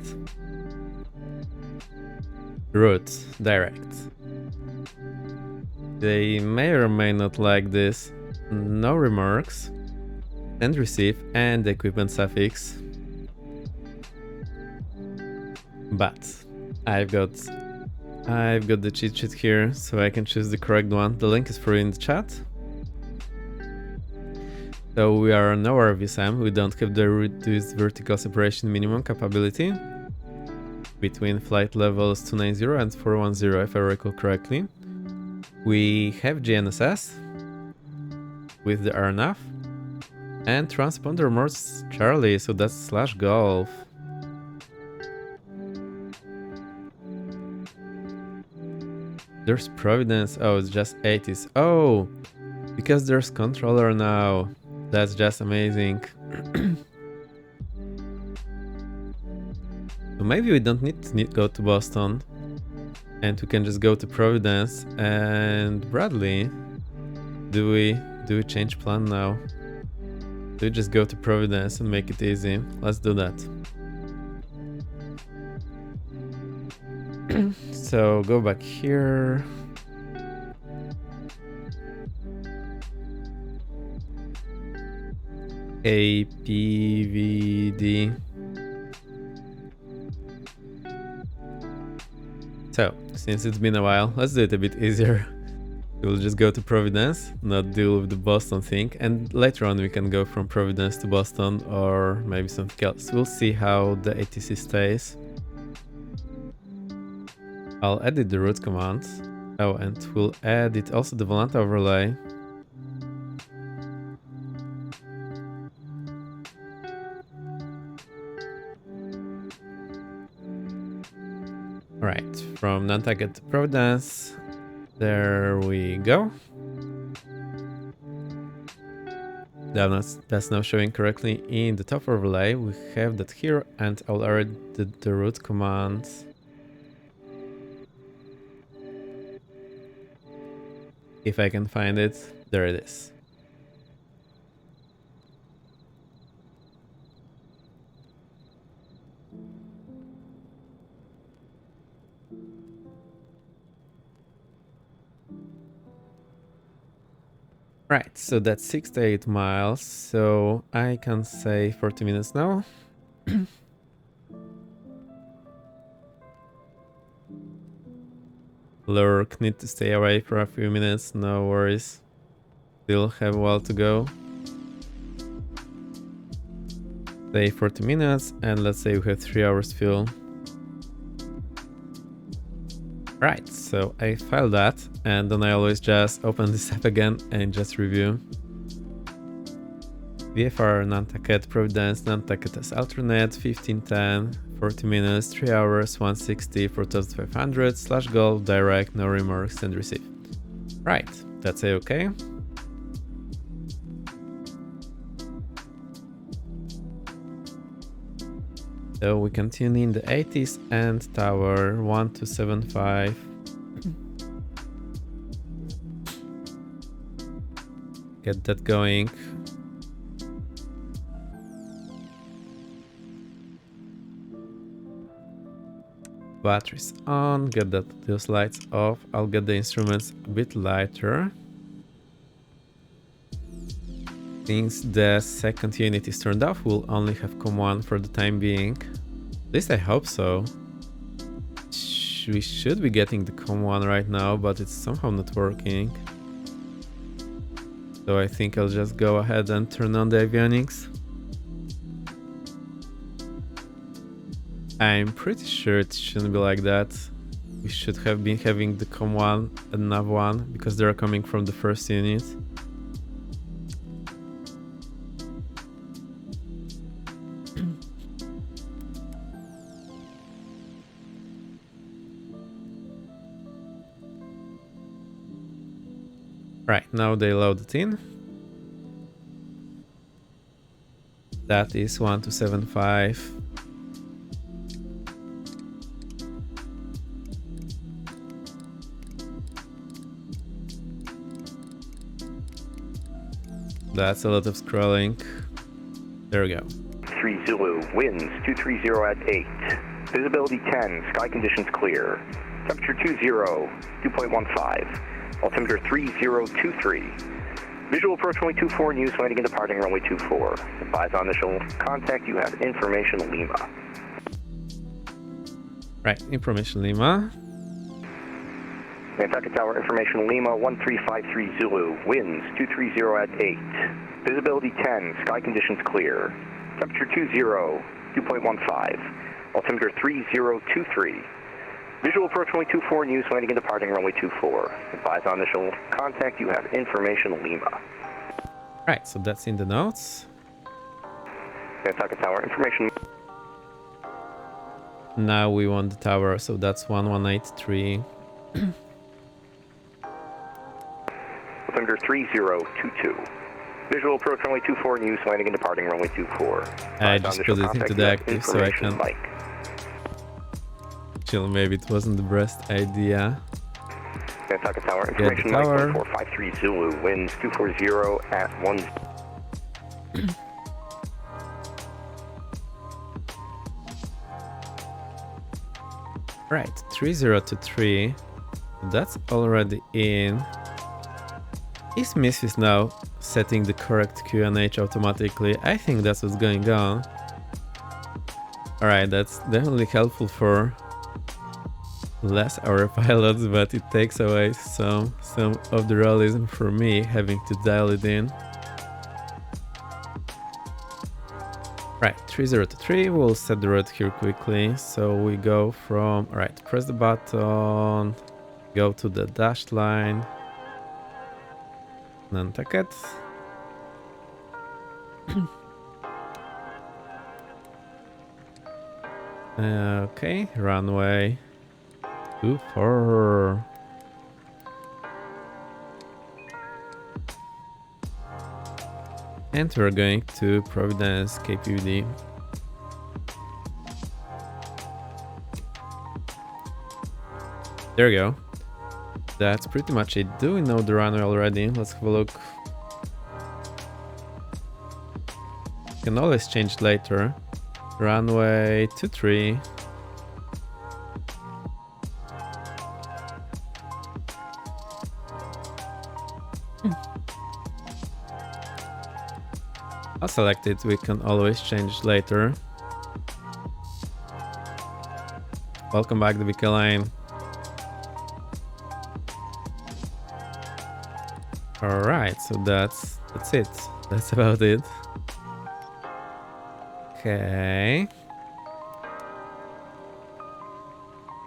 Route, direct. They may or may not like this. No remarks. Send receive and equipment suffix. But I've got the cheat sheet here, so I can choose the correct one. The link is for you in the chat. So we are on our VSAM, we don't have the reduced vertical separation minimum capability between flight levels 290 and 410 if I recall correctly. We have GNSS with the RNAV and transponder Morse Charlie, so that's /golf. There's Providence, oh it's just 80s. Oh, because there's controller now. That's just amazing. So maybe we don't need to go to Boston and we can just go to Providence and Bradley. Do we change plan now? Do we just go to Providence and make it easy? Let's do that. So go back here. APVD. So, since it's been a while, let's do it a bit easier. We'll just go to Providence, not deal with the Boston thing, and later on we can go from Providence to Boston or maybe something else. We'll see how the ATC stays. I'll edit the route command. Oh, and we'll edit also the Volanta overlay. Alright, from Nantucket to Providence. There we go. That's now showing correctly in the top overlay. We have that here, and I'll edit the route command. If I can find it, there it is. Right, so that's 68 miles, so I can say 40 minutes now. Lurk, need to stay away for a few minutes, no worries. Still have a while to go. Say 40 minutes, and let's say we have 3 hours fuel. Right, so I filed that, and then I always just open this app again and just review. VFR, Nantucket, Providence, Nantucket as alternate, 1510, 40 minutes, 3 hours, 160, 4500, /golf, direct, no remarks, and receive. Right, that's okay. So we continue in the 80s and tower 1275. Get that going. Batteries on, get those lights off. I'll get the instruments a bit lighter. Since the second unit is turned off, we'll only have COM1 for the time being. At least I hope so. We should be getting the COM1 right now, but it's somehow not working. So I think I'll just go ahead and turn on the avionics. I'm pretty sure it shouldn't be like that. We should have been having the COM1 and NAV1 because they're coming from the first unit. Right, now they load it in. That is 1275. That's a lot of scrolling. There we go. 3 Zulu, winds 230 at 8. Visibility 10, sky conditions clear. Temperature 20, 2.15. Altimeter 3023. Visual approach runway 24, news landing and departing runway 24. Advise on initial contact, you have information Lima. Right, information Lima. Nantucket Tower, information Lima 1353 Zulu, winds 230 at 8. Visibility 10, sky conditions clear. Temperature 20, 2.15. Altimeter 3023. Visual approach runway 24, news landing and departing runway 24. Advise on initial contact, you have information Lima. Right, so that's in the notes. Nantucket Tower, information. Now we want the tower, so that's 1183. Altimeter 3022. Visual approach runway 24, news landing and departing runway 24. I just put it into the active so I can... Mike. Chill, maybe it wasn't the best idea. Nantucket Tower, information Mike 1453 Zulu, winds 240 at 1. Right, 3023. That's already in. Is Misfis now setting the correct QNH automatically? I think that's what's going on. Alright, that's definitely helpful for less hour pilots, but it takes away some of the realism for me having to dial it in. Right, 3023, we'll set the route here quickly. So we go from, alright, press the button, go to the dashed line, Nantucket. Okay, runway 24. And we're going to Providence, KPVD. There we go. That's pretty much it. Do we know the runway already? Let's have a look. Can always change later. Runway 23. I'll select it, we can always change later. Welcome back to BK Line. Alright, so that's it. That's about it. Okay.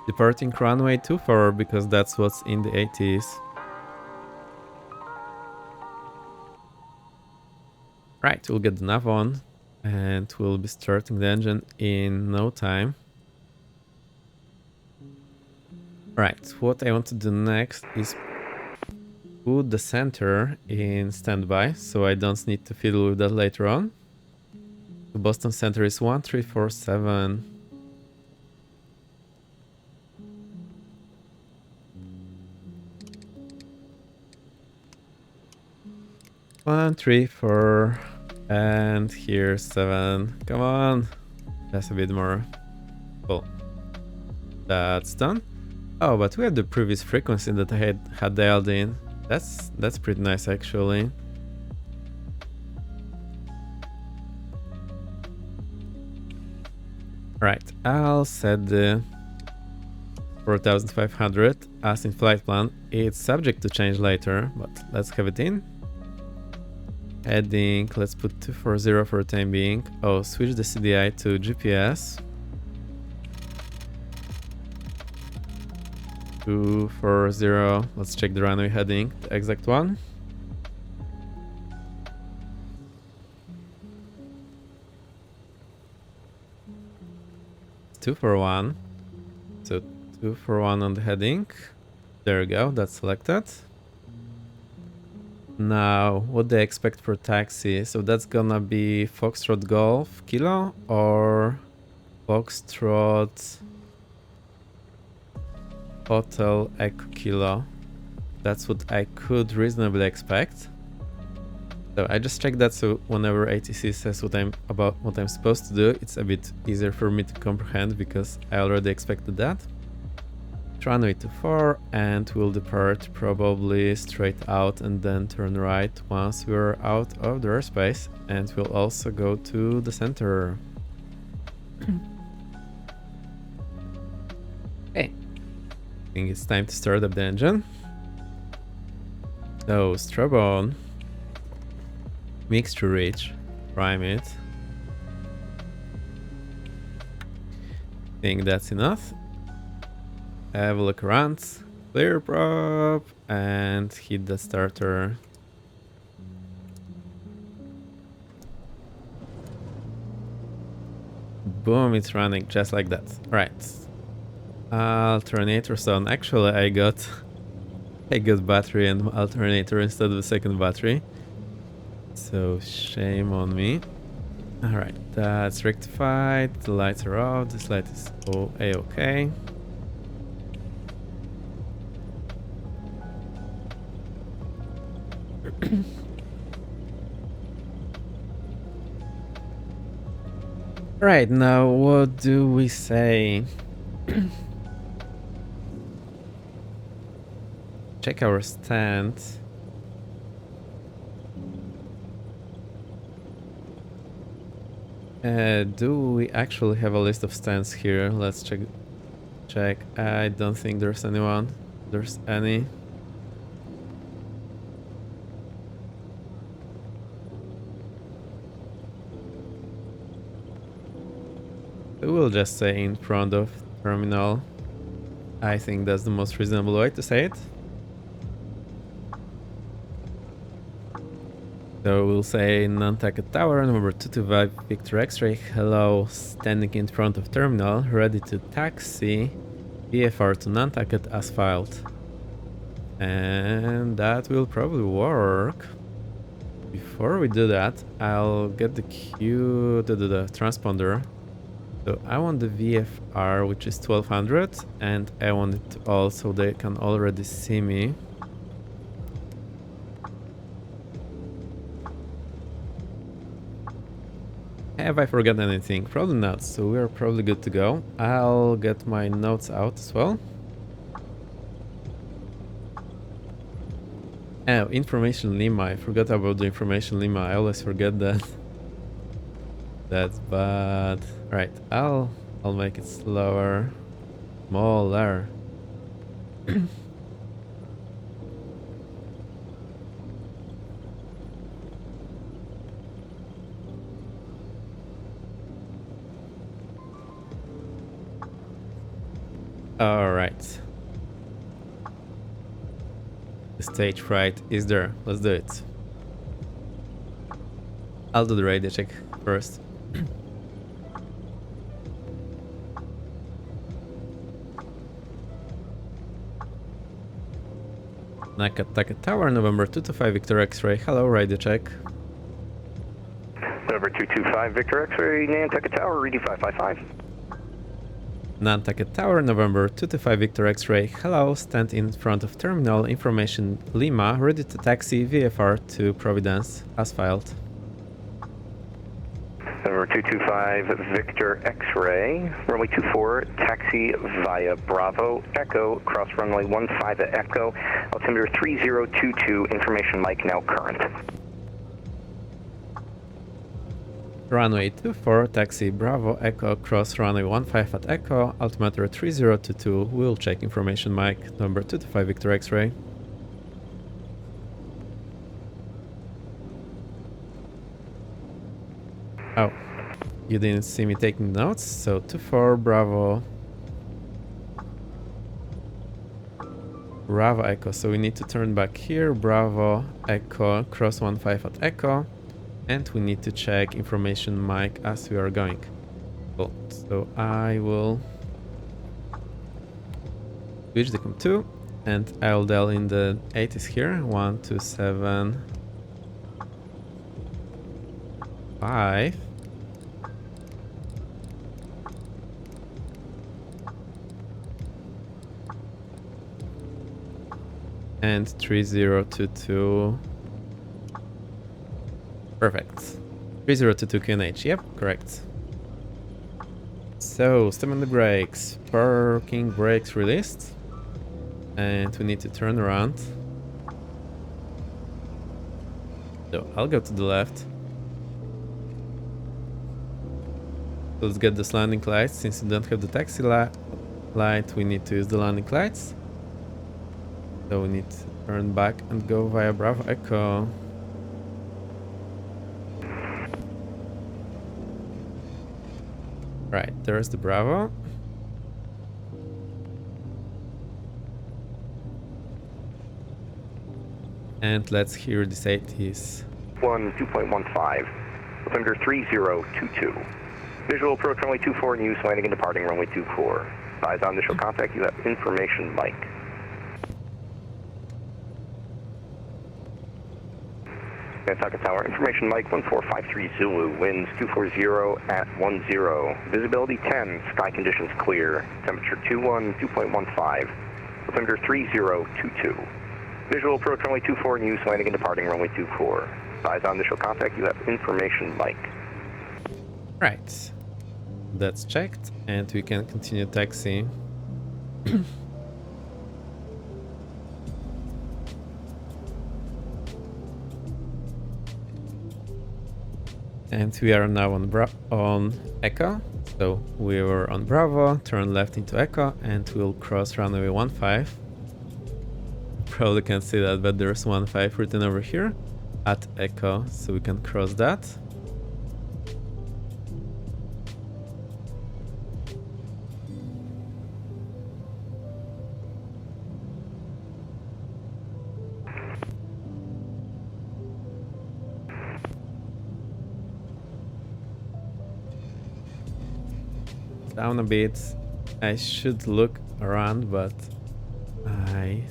Departing runway 24 because that's what's in the 80s. Right, we'll get the nav on and we'll be starting the engine in no time. Right, what I want to do next is put the center in standby so I don't need to fiddle with that later on. The Boston center is 1347. One, three, four, and here 7. Come on, that's a bit more. Cool. That's done. Oh, but we have the previous frequency that I had dialed in. That's pretty nice actually. Right, I'll set the 4500 as in flight plan. It's subject to change later, but let's have it in. Heading, let's put 240 for the time being. Oh, switch the CDI to GPS. 240, let's check the runway heading, the exact one. It's 241. So 241 on the heading. There we go, that's selected. Now, what do I expect for taxi? So that's gonna be Foxtrot Golf Kilo or Foxtrot Hotel Echo Kilo. That's what I could reasonably expect. So I just checked that, so whenever ATC says what I'm supposed to do, it's a bit easier for me to comprehend because I already expected that. Runway 24 and we'll depart probably straight out and then turn right once we're out of the airspace, and we'll also go to the center. Okay, I think it's time to start up the engine. So strobe on, mixture reach, prime it. I think that's enough. Have a look around, clear prop, and hit the starter. Boom, it's running just like that. Right. Alternators on. Actually, I got battery and alternator instead of the second battery. So shame on me. Alright, that's rectified. The lights are off. This light is A-okay. Right, now what do we say? Check our stand. Do we actually have a list of stands here? Let's check. I don't think there's anyone. There's any. We'll just say in front of terminal. I think that's the most reasonable way to say it. So we'll say Nantucket Tower, number 225 Victor X-ray, hello, standing in front of terminal, ready to taxi, VFR to Nantucket as filed. And that will probably work. Before we do that, I'll get the queue to the transponder. So I want the VFR, which is 1200, and I want it all so they can already see me. Have I forgotten anything? Probably not, so we're probably good to go. I'll get my notes out as well. Oh, information Lima. I forgot about the information Lima. I always forget that. That's bad. Right, I'll make it slower. Smaller. Alright. The stage fright is there. Let's do it. I'll do the radio check first. Nakataka Tower, November 225, Victor X-ray. Hello, radio check. November 225, Victor X-ray, Nantucket Tower, reading 555. Nantucket Tower, November 225, Victor X-ray. Hello, stand in front of Terminal Information Lima, ready to taxi VFR to Providence, as filed. November 225, Victor X-ray, runway 24, taxi via Bravo, Echo, cross runway 15 at Echo, altimeter 3022, information mic now current. Runway 24, taxi Bravo, Echo, cross runway 15 at Echo, altimeter 3022, we'll check information mic, number 225 Victor X-ray. Oh, you didn't see me taking notes, so 24 Bravo, Bravo Echo, so we need to turn back here, Bravo, Echo, cross 15 at Echo. And we need to check information mic as we are going. Cool. So I will switch the COM2 and I'll dial in the 80s here. 1275. And 3022. Perfect. 3022 QNH, yep, correct. So, step on the brakes. Parking brakes released. And we need to turn around. So, I'll go to the left. Let's get this landing lights. Since we don't have the taxi light, we need to use the landing lights. So, we need to turn back and go via Bravo Echo. Right, there's the Bravo. And let's hear this 80s. 2.15, altimeter 3022. Visual approach runway 24 in use, landing and departing runway 24. Eyes on initial contact, you have information mic. Nantucket Tower, information mic 1453 Zulu, winds 240 at 10. Visibility 10, sky conditions clear, temperature 2.15, altimeter 3022. Visual approach runway 24 in use, landing and departing runway 24. Eyes on initial contact, you have information mic. Right, that's checked and we can continue taxiing. And we are now on Echo. So we were on Bravo, turn left into Echo, and we'll cross runway 15. Probably can't see that, but there's 15 written over here at Echo, so we can cross that. Down a bit. I should look around, but I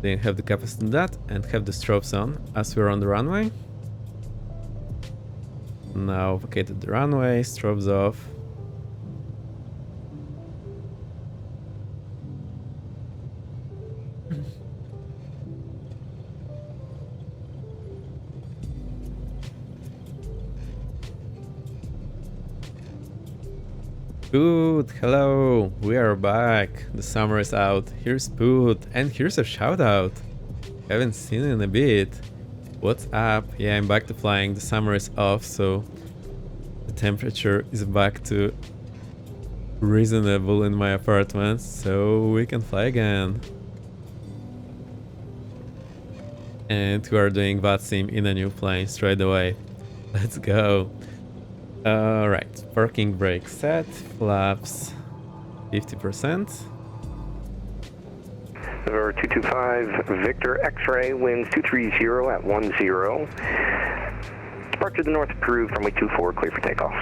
didn't have the capacity to that and have the strobes on as we're on the runway. Now vacated the runway, strobes off. Spoot, hello, we are back. The summer is out. Here's Spoot, and here's a shout out. Haven't seen it in a bit. What's up? Yeah, I'm back to flying. The summer is off, so the temperature is back to reasonable in my apartment, so we can fly again. And we are doing VATSIM in a new plane straight away. Let's go. Alright, parking brake set, flaps 50%. November 225, Victor X-ray, winds 230 at 10. Departure to the north approved, runway 24, clear for takeoff.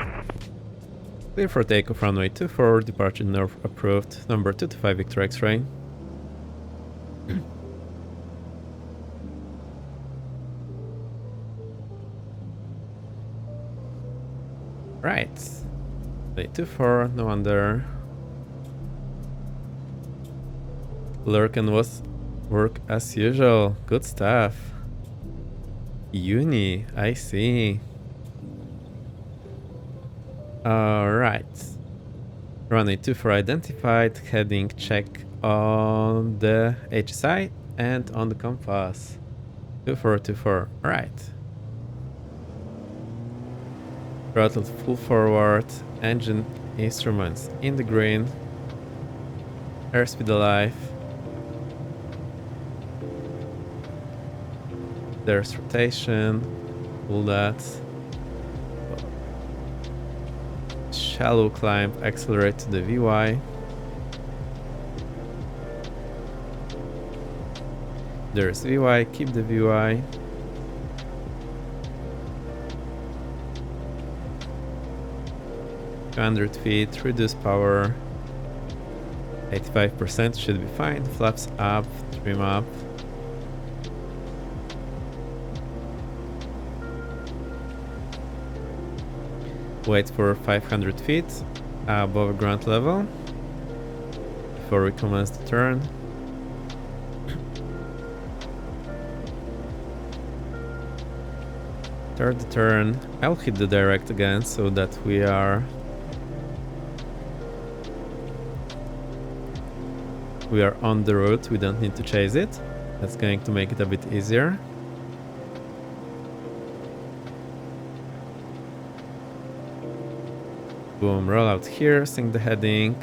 Clear for takeoff, runway 24, departure north approved, number 225 Victor X-ray. Right, 24, no wonder. Lurken was work as usual, good stuff. Uni, I see. Alright. Runway 24 identified, heading check on the HSI and on the compass. 2424, alright. Throttle full forward, engine instruments in the green, airspeed alive. There's rotation, all that. Shallow climb, accelerate to the VY. There's VY, keep the VY. $200 feet, reduce power. 85% should be fine. Flaps up, trim up. Wait for 500 feet above ground level before we commence the turn. Start the turn. I'll hit the direct again so that we are on the route. We don't need to chase it. That's going to make it a bit easier. Boom, roll out here, sync the heading.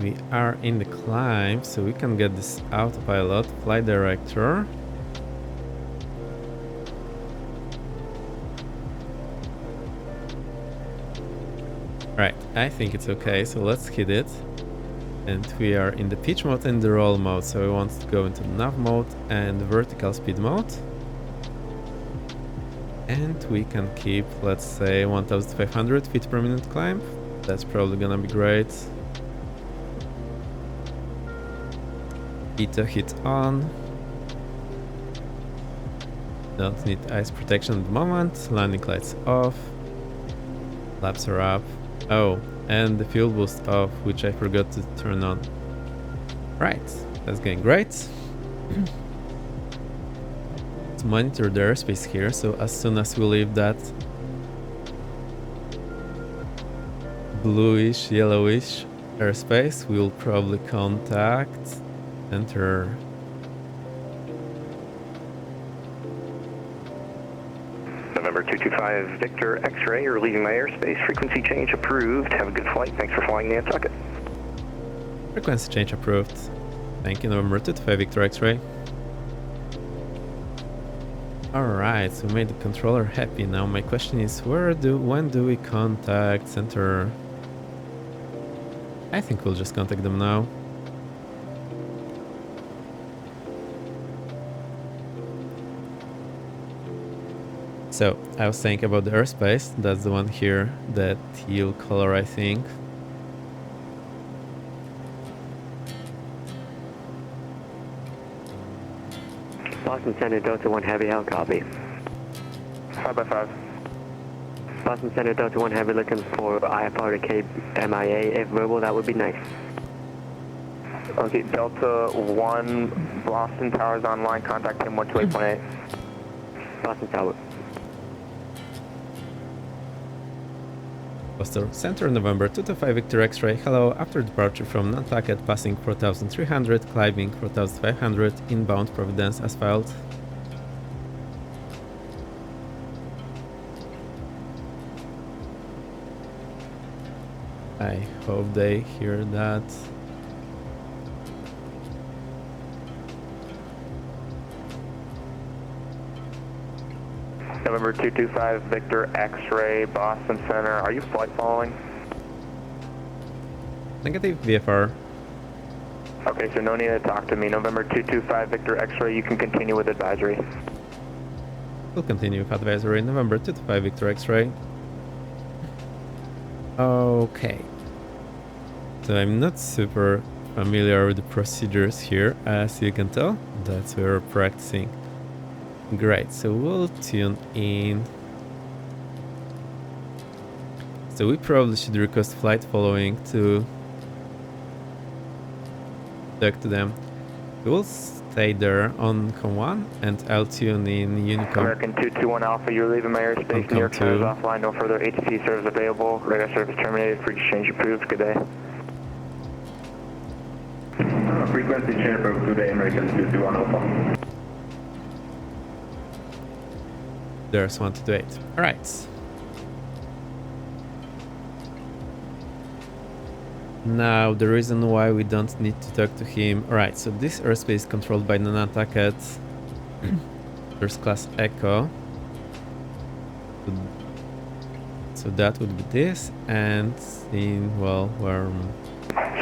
We are in the climb, so we can get this autopilot, flight director. Right, I think it's okay, so let's hit it. And we are in the pitch mode and the roll mode, so we want to go into the nav mode and vertical speed mode. And we can keep, let's say, 1500 feet per minute climb. That's probably gonna be great. Beta hit on. Don't need ice protection at the moment. Landing lights off. Flaps are up. Oh, and the fuel boost off, which I forgot to turn on. Right, that's going great. Let's monitor the airspace here, so as soon as we leave that bluish, yellowish airspace, we'll probably contact center. November 225 Victor X-ray, you're leaving my airspace. Frequency change approved. Have a good flight. Thanks for flying Nantucket. Frequency change approved. Thank you, November 225 Victor X-ray. Alright, so we made the controller happy. Now my question is, when do we contact center? I think we'll just contact them now. So, I was saying about the airspace, that's the one here, that teal color, I think. Boston Center, Delta 1 Heavy, how copy? 5x5. Boston Center, Delta 1 Heavy, looking for IFR to Cape MIA. If verbal, that would be nice. Okay, Delta 1, Boston Tower's online, contact him 128.8. Boston Tower. Boston Center, November 225 Victor X-ray. Hello, after departure from Nantucket, passing 4300, climbing 4500, inbound Providence asphalt. I hope they hear that. November 225 Victor X-ray, Boston Center. Are you flight following? Negative VFR. Okay, so no need to talk to me. November 225 Victor X-ray, you can continue with advisory. We'll continue with advisory. November 225 Victor X-ray. Okay. So I'm not super familiar with the procedures here, as you can tell. That's where we're practicing. Great, so we'll tune in. So we probably should request flight following to talk to them. We will stay there on COM 1 and I'll tune in Unicom. American 221 Alpha, you're leaving my airspace. New York Center is offline, no further ATC service available. Radar service terminated, free exchange approved. Good day. Frequency change approved today, American 221 Alpha. There's 128. Alright. Now, the reason why we don't need to talk to him. Alright, so this airspace is controlled by Nantucket. There's class Echo. So that would be this. And in, well, where.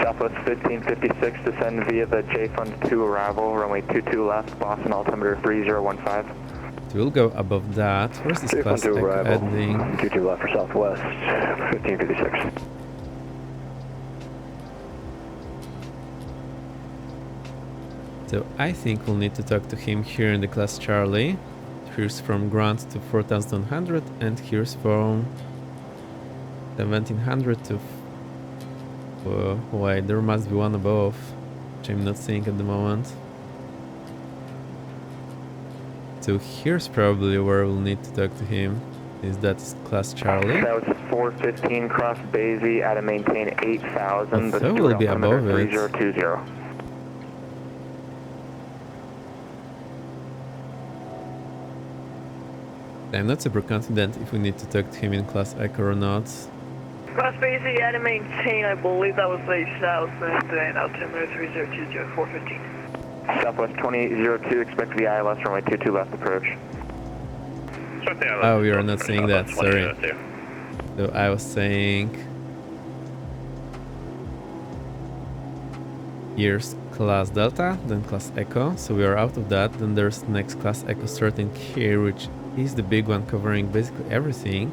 Southwest 1556, descend via the J Fund 2 arrival, runway 22 left, Boston altimeter 3015. So we'll go above that. Where's this class Echo ending? 22 left for Southwest 1556. So I think we'll need to talk to him here in the class Charlie. Here's from Grant to 4100 and here's from 1700 to... wait, there must be one above, which I'm not seeing at the moment. So here's probably where we'll need to talk to him. Is that class Charlie? That was 415 cross Basie at a maintain 8000. So we'll be above it. 3020. I'm not super confident if we need to talk to him in class Echo or not. Cross Basie at a maintain, I believe that was the south and altimeter 3020, 415. Southwest 2002, expect the ILS runway 22 left approach. Oh, we are not saying that, sorry. So I was saying... Here's class Delta, then class Echo, so we are out of that. Then there's next class Echo starting here, which is the big one covering basically everything.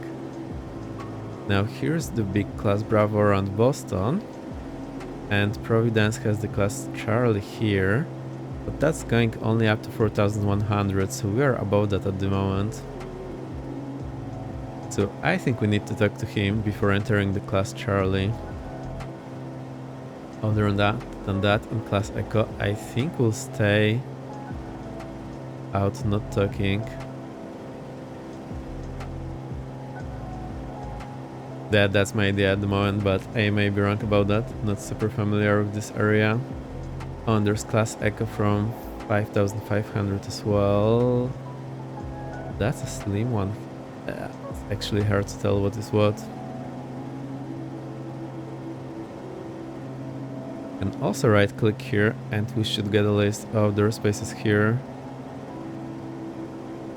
Now here's the big class Bravo around Boston. And Providence has the class Charlie here. But that's going only up to 4100, so we are above that at the moment. So I think we need to talk to him before entering the class Charlie. Other than that, in class Echo, I think we'll stay out, not talking. That's my idea at the moment, but I may be wrong about that. Not super familiar with this area. Oh, and there's class Echo from 5500 as well. That's a slim one. It's actually hard to tell what is what. And also right click here and we should get a list of the spaces here.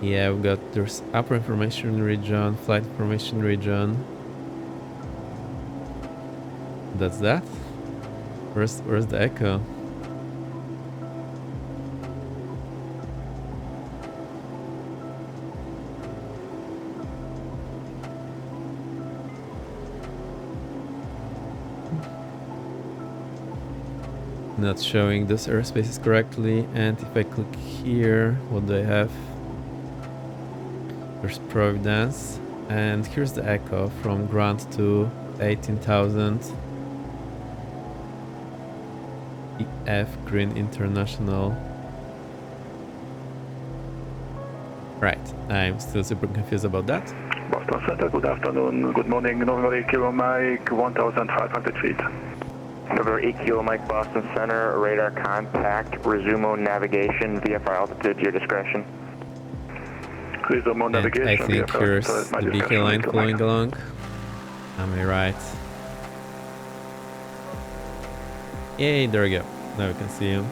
Yeah, we've got, there's upper information region, flight information region. That's that. Where's the Echo? Not showing those airspaces correctly, and if I click here, what do I have? There's Providence, and here's the Echo from Grant to 18,000. EF Green International. Right, I'm still super confused about that. Boston Center, good afternoon, good morning, November 8 Kilo Mike, 1,500 feet. November 8 Kilo Mike, Boston Center, radar contact, resumo navigation, VFR altitude, your discretion. Resumo navigation, I think VFR, here's so it's my the BK discretion, line Kilo flowing Mike. along. Am I right? Yay, there we go. Now we can see him.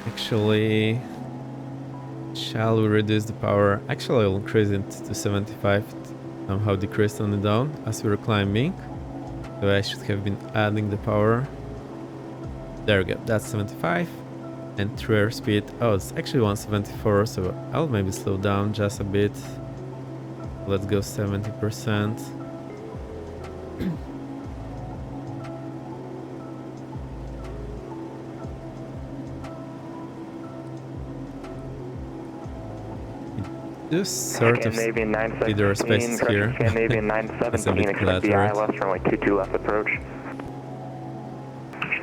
Actually, shall we reduce the power? Actually, I'll increase it to 75 somehow decreased on the down as we were climbing. So I should have been adding the power. There we go, that's 75. And true airspeed, oh, it's actually 174, so I'll maybe slow down just a bit. Let's go 70%. Do sort of Scandinavian see there are 917, spaces here. Scandinavian It's a 917, bit expect the cluttered. ILS runway 22 left approach.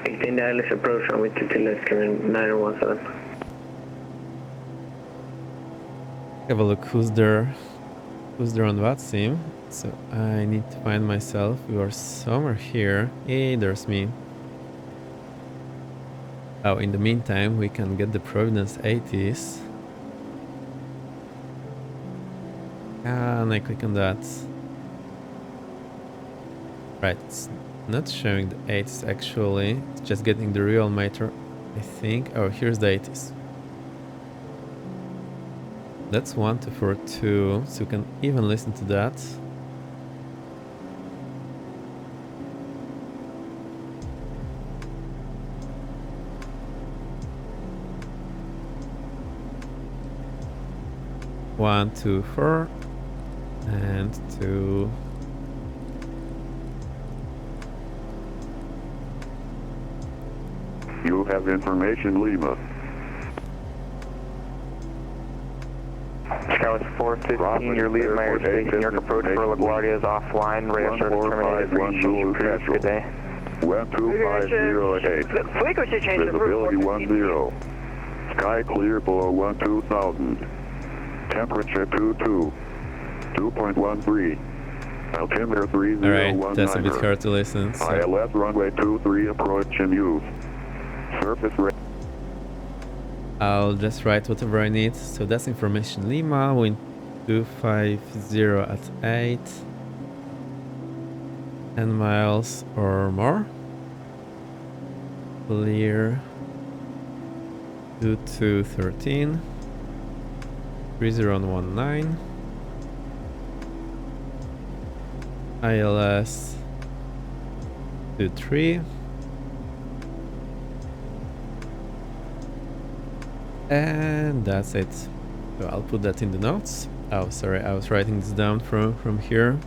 18 ILS approach runway 22 left, current 9017. Have a look who's there on VATSIM. So I need to find myself. We are somewhere here. Hey, there's me. Oh, in the meantime, we can get the Providence 80s. Can I click on that? Right, it's not showing the 80s actually. It's just getting the real meter, I think. Oh, here's the 80s. That's 1242, so you can even listen to that. One, two, four, and two. You have information, Lima. Skyline 415, your lead Myers Station, your approach for LaGuardia is offline. Radar service terminated. Reach change approved. Good day. 12508. Frequency change Visibility 10. Sky clear below 12,000. Temperature 22. 2.13. Altimeter 3019. Alright, that's a bit hard to listen. So. ILS runway 23 approach in use. Surface rate. I'll just write whatever I need. So that's information Lima, wind 250 at 8. 10 miles or more. Clear 2213. 3019. ILS 23. And that's it. So I'll put that in the notes. Oh, sorry, I was writing this down from here.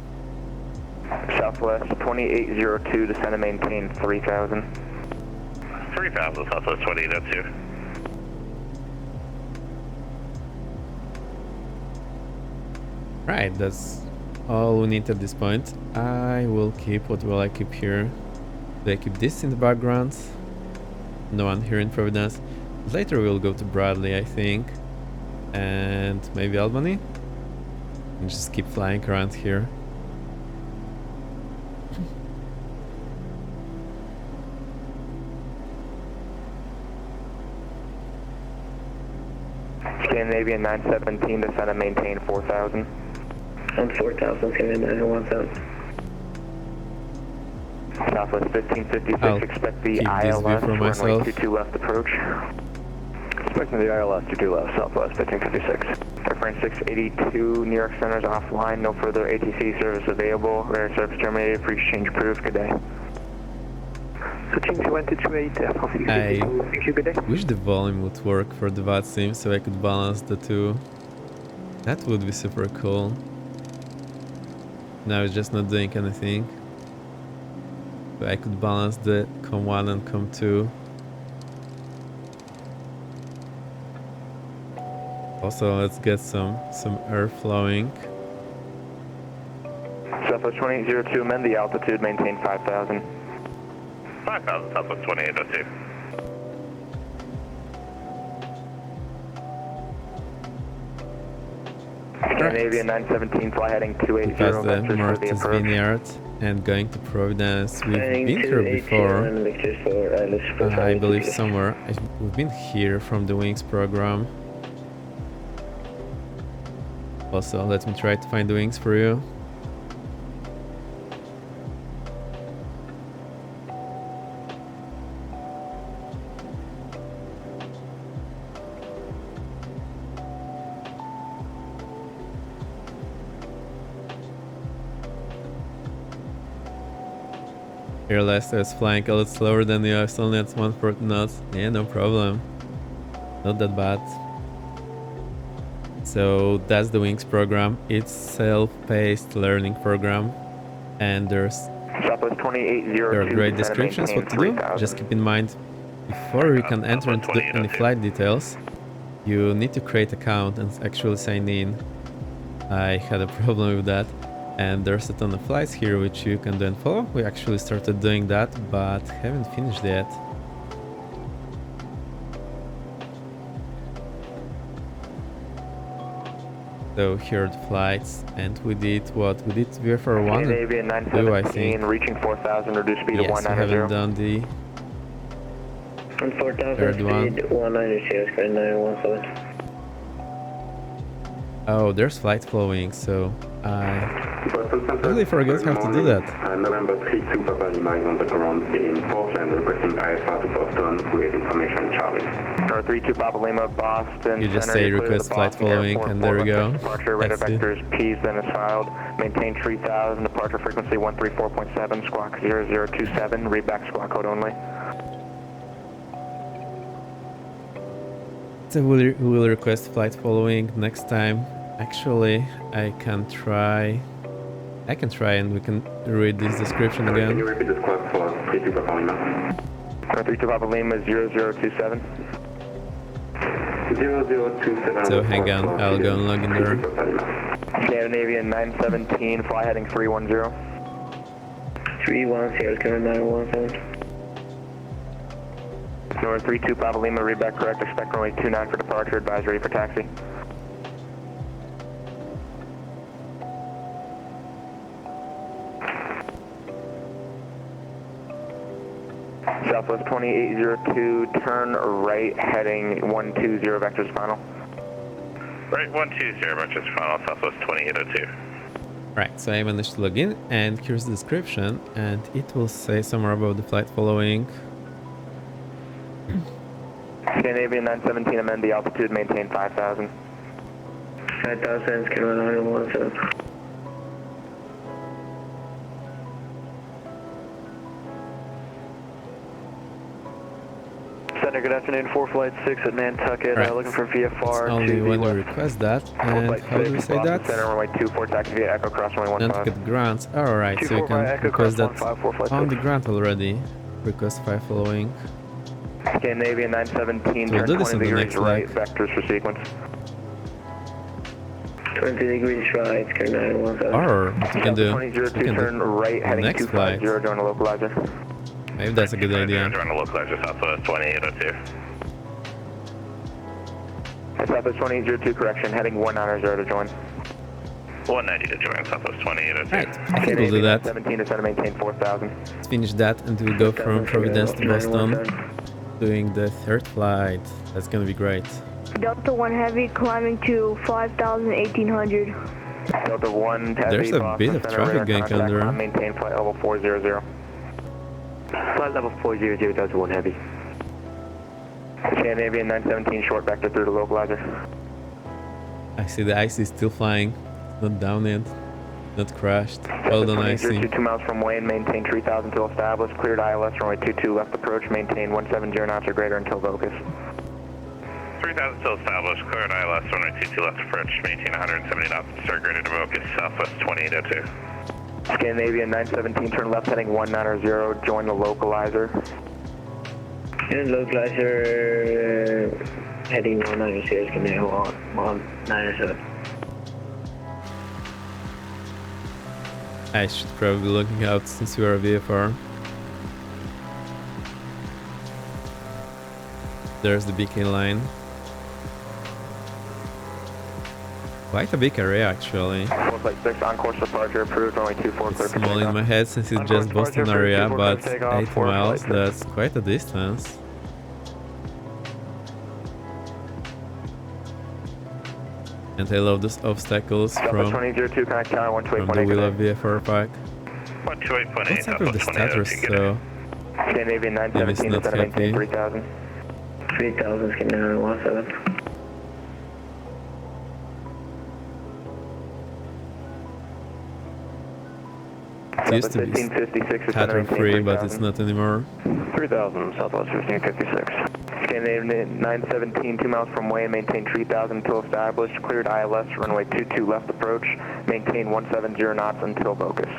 Southwest 2802, descend and maintain 3000. 3000, Southwest 2802. Right, that's all we need at this point. I will keep, what will I keep here? Do I keep this in the background? No one here in Providence. Later we'll go to Bradley, I think. And maybe Albany? And just keep flying around here. Scandinavian 917, descend and maintain 4000. On 4000, Scandinavian 917. Southwest 1556, I'll expect the keep this ILS view for runway myself. 22 left approach. Expecting the ILS 22 left, Southwest 1556. Airframe 682, New York Center is offline, no further ATC service available. Radar service terminated, free exchange approved. Good day. Switching to 228, I thank you, good day. wish the volume would work for the VATSIM so I could balance the two. That would be super cool. Now it's just not doing anything. So I could balance the COM1 and COM2. Also, let's get some air flowing. Southwest 2802, amend the altitude, maintain 5000. 5000, Southwest 2802. Scandinavian 917, fly heading 280, Because the vectors for the Martha's approach. Vineyard and going to Providence. We've been here before. I believe somewhere. We've been here from the Wings program. Also, let me try to find the wings for you. realized I was flying a lot slower than you. I was only at 140 knots. Yeah, no problem. Not that bad. So that's the Wings program. It's self-paced learning program, and there are great descriptions what to do. Just keep in mind, before you can enter into any flight details, you need to create an account and actually sign in. I had a problem with that, and there's a ton of flights here which you can do and follow. We actually started doing that, but haven't finished yet. So here are the flights, and we did what? We did VFR 1 and 2, I think. Reaching 4,000, reduced speed yes, of 190. we haven't done the third one. 190, Oh, there's flight following, so I totally forgot how to do that. November 32 Papa Lima is on the ground in Portland, requesting ISR to Boston with information Charlie. 32 Papa Lima, Boston. You just say request flight following, and there we go. Departure radar vectors P's then is filed. Maintain 3000, departure frequency 134.7, squawk 0027, read back squawk code only. So we'll request flight following next time. Actually, I can try and we can read this description again. Can you repeat the squawk for 32 Papa Lima? 32 Papa Lima 0027. 0027. So hang on, I'll go and log in there. Scandinavian 917, fly heading 310. 310, current 917. North 32 Papa Lima, read back correct, expect runway 29 for departure, advise ready for taxi. Southwest 2802, turn right, heading 120, vectors final. Right, 120, vectors final, Southwest 2802. Right, so I managed to log in, and here's the description, and it will say somewhere about the flight following. Scandinavian 917, amend the altitude, maintain 5,000. 5,000, Carolina 917. Center, good afternoon, 4 Flight 6 at Nantucket, right. Looking for VFR. It's only when you request that, and how do we say that? Center, runway 24, taxi via Echo Cross runway 15. Nantucket grants, alright, so you can request that on the grant already. Request flight following. Scandinavian 917, So we'll turn do this 20 on the degrees next right, leg. vectors for sequence. 20 degrees right, Carolina 917. Or what you can do, 2002, turn right, the heading next 250, flight. join the localizer. Maybe that's a good idea. Join the localizer, Southwest 2802. Southwest 2802, correction, heading 190 to join. 190 to join, Southwest 2802. Right, I think we'll do that. 17 to maintain 4,000. Let's finish that, and we'll go from Providence to Boston, doing the third flight. That's gonna be great. Delta 1 Heavy climbing to 5,000, 1800. Delta 1 Heavy, There's a bit of traffic going on there. Maintain flight level 400. Flight level 400, Delta 1 Heavy. Scandinavian 917, short vector through the localizer. I see the IC is still flying. It's not down yet. Not crashed. Well done, IC. 2 miles from Wayne, maintain 3000 till established. Cleared ILS, runway 22 left approach, maintain 170 knots or greater until Vocus. 3000 still established, cleared ILS, runway 22 left approach, maintain 170 knots, start graded to Vocus, Southwest 2802. Scandinavian 917, turn left heading 190, join the localizer. And localizer heading 190, Scandinavian 190. I should probably be looking out since you are a VFR. There's the BK line. Quite a big area actually. 4 Flight 6, on course departure approved, runway 24 clear for Small in my head since it's just Boston area, but 8 miles, that's quite a distance. And I love those obstacles from the wheel of VFR pack. 128.8, What's up with the status, so Scandinavian maybe it's 917, not happy. 3000. 3000, Scandinavian 17. So used to be 1556 Qatar free, but it's not anymore. 3000, Southwest 1556. Scandinavian 917, 2 miles from way, maintain 3000 until established. Cleared ILS, runway 22 left approach. Maintain 170 knots until focus.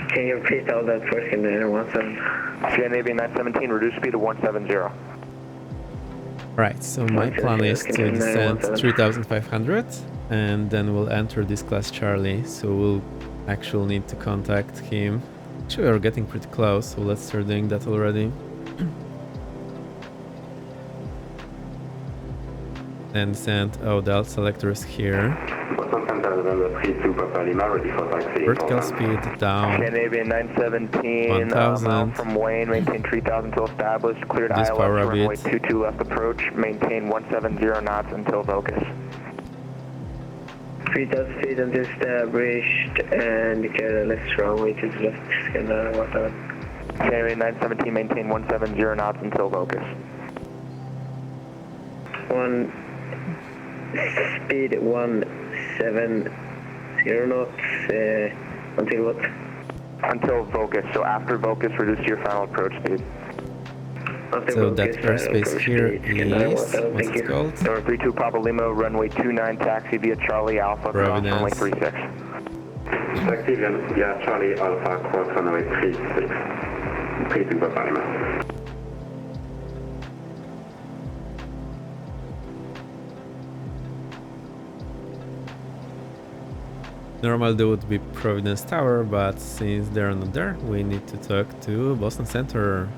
Can you repeat all that for Scandinavian 17? Scandinavian 917, reduce speed to 170. Right, so my plan is to descend 3500 and then we'll enter this class Charlie, so we'll actually need to contact him. Actually, we're getting pretty close, so let's start doing that already. And send, oh, the alt selector is here. Vertical speed down. Scandinavian 917, 1000. mile from Wayne, maintain 3000 until established. Cleared Reduce ILS, power a runway bit. 22 left approach. Maintain 170 knots until focus. 3000 feet until established and declare the left runway to the left, Scandinavian 17. Scandinavian 917, maintain 170 knots until focus. Speed 170 knots until what? Until focus, so after focus, reduce your final approach speed. So that airspace here is, what's it called? Number 32 Papa Lima, runway 29, taxi via Charlie Alpha, cross runway Providence. 36. Taxi via Charlie Alpha, cross runway 36. 32 Papa Lima. Normal there would be Providence Tower, but since they're not there, we need to talk to Boston Center.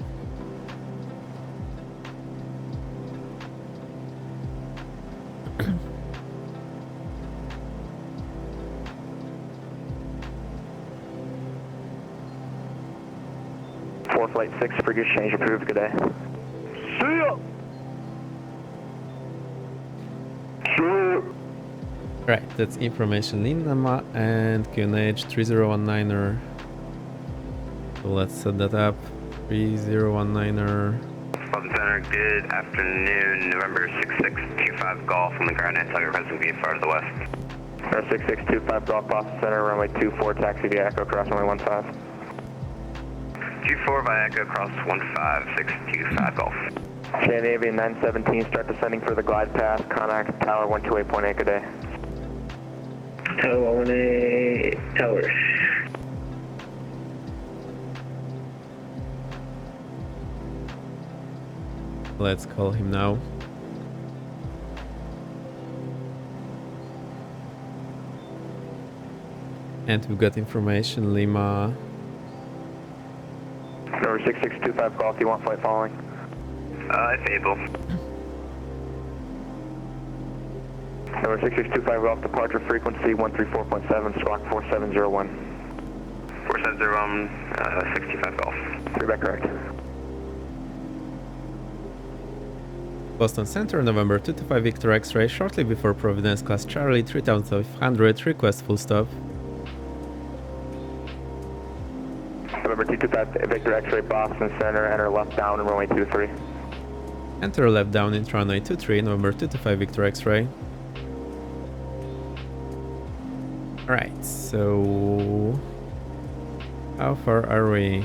Flight 6, frigate change approved, good day. See ya! Sure. Right, that's information Lindama and QNH 3019er. So let's set that up. 3019er. Boston Center, good afternoon. November 6625 Golf on the ground and target requesting VFR to the west. Number 6625 Golf, Boston Center, runway 24, taxi via Echo, cross runway 15. 24 by Echo, cross 15625 Golf. Scandinavian 917, start descending for the glide path, contact tower 128.8, good day. Tower 18 towers. Let's call him now. And we've got information Lima. Number 6625 Golf, do you want flight following? If able. Number 6625 Golf, departure frequency 134.7, squawk 4701. 4701, 65 Golf. You're back correct. Boston Center, November 225 Victor X-ray, shortly before Providence class Charlie, 3500, request full stop. November 225 Victor X-ray, Boston Center, enter left down in runway 23. Enter left down in runway 23, November 225 Victor X-ray. Alright, so how far are we?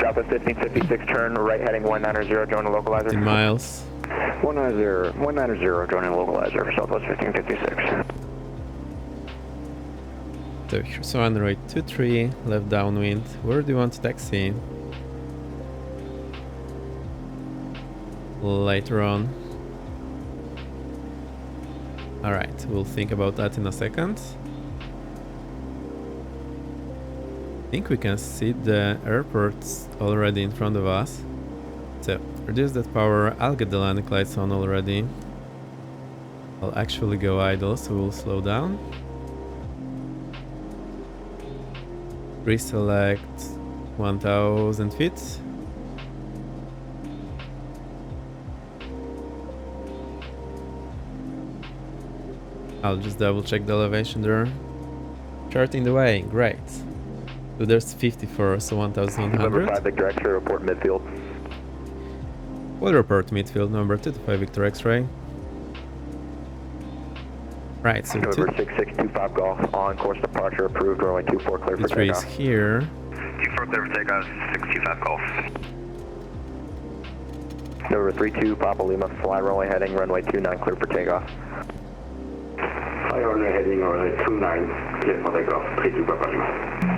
Southwest 1556, turn right heading 190, join the localizer. 15 miles. 190, join the localizer for Southwest 1556. So here's on right 23, left downwind. Where do you want to taxi? Later on. Alright, we'll think about that in a second. I think we can see the airports already in front of us. So, reduce that power, I'll get the landing lights on already. I'll actually go idle, so we'll slow down. Reselect 1000 feet. I'll just double check the elevation there. Charting the way, great. So there's 54, so 1100. Number 5 Victor X-ray, report midfield. We'll report midfield, number 225 Victor X-ray. Right, so November 6625 Golf, on course departure approved, runway 24 clear for 23 is takeoff. here. 24 clear for takeoff, 625 Golf. November 32 Papa Lima, fly runway heading, runway 29 clear for takeoff. Fly runway heading, runway 29, clear for takeoff, 32 Papa Lima.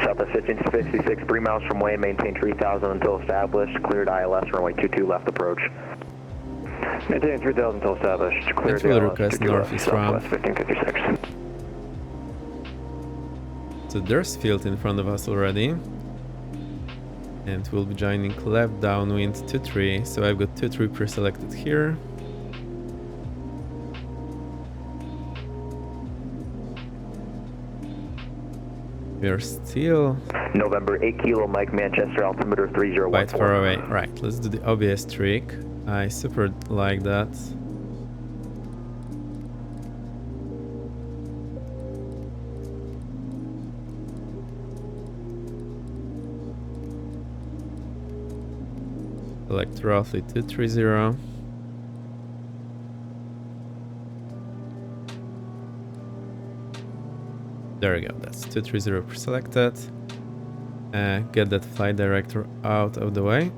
Southwest 1556, 3 miles from way, maintain 3000 until established, cleared ILS, runway 22 left approach. Maintain 3000 until established, cleared And we'll ILS, request 22 left, northeast ramp. Southwest 1556. So there's field in front of us already. And we'll be joining left downwind 23. So I've got 23 pre-selected here. We're still November 8 Kilo Mike Manchester altimeter 3014. quite far away. Right, let's do the obvious trick. I super like that. Select roughly 230. There we go, that's 230 pre-selected. Get that flight director out of the way.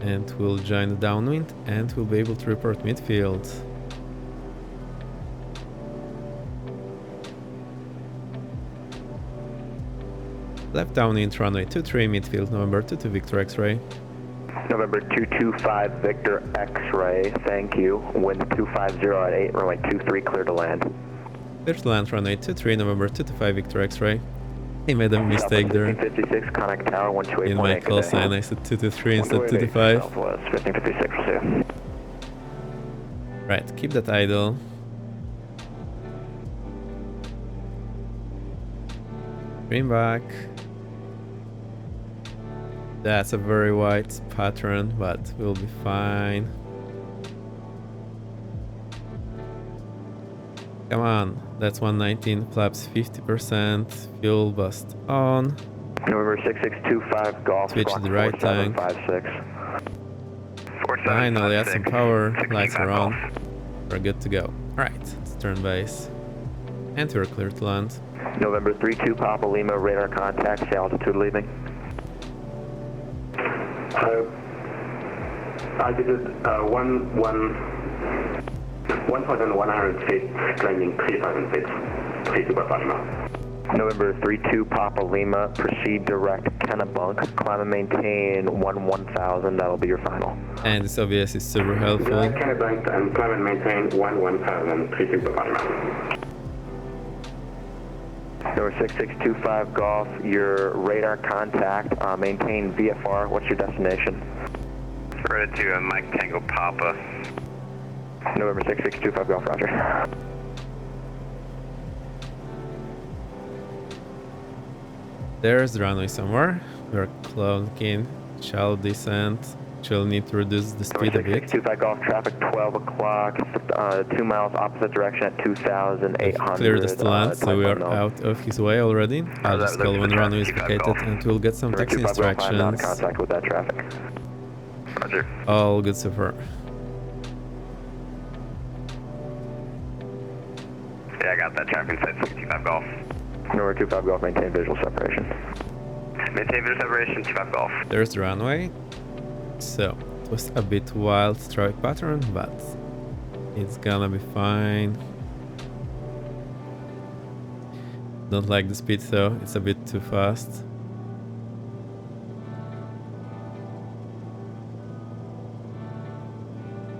And we'll join the downwind and we'll be able to report midfield. Left downwind runway 23 midfield, November 22 Victor X-ray. November 225 Victor X-ray, thank you. Wind 250 at 8, runway 23 clear to land. Clear to land runway 23, November 225 Victor X-ray. I made a mistake there. 1556, Connect Tower, 128.8. In my call sign I said 223 instead of 225. Southwest 1556, we'll see. Right, keep that idle. Bring back. That's a very wide pattern, but we'll be fine. Come on, that's 119, flaps 50%, fuel bust on. November 6625 Golf, Switch to the right tank. 4756. Finally, add some power, lights are on. We're good to go. Alright, let's turn base. And we're clear to land. November 32 Papa Lima, radar contact, say altitude leaving. Altitude 1,100 feet, climbing 3,000 feet, 32 Papa Lima. November 32 Papa Lima, proceed direct Kennebunk, climb and maintain 1000, that'll be your final. And this obvious is super helpful. Direct Kennebunk and climb and maintain 1000, 32 Papa Lima. Number 6625 Golf, your radar contact, maintain VFR, what's your destination? Ready to Mike Tango Papa. November 6625 Golf, roger. There's the runway somewhere. We're clocking, shallow descent. We'll need to reduce the speed a bit. 6625 Golf, traffic 12 o'clock, 2 miles opposite direction at 2,800. Clear the land, so we are out of his way already. I'll just call when the runway is vacated and we'll get some taxi instructions. Out of contact with that traffic. Roger. All good so far. Yeah, I got that traffic inside 65 Golf. Number 25 Golf, maintain visual separation. Maintain visual separation, 25 Golf. There's the runway. So, it was a bit wild strike pattern, but it's gonna be fine. Don't like the speed though, it's a bit too fast.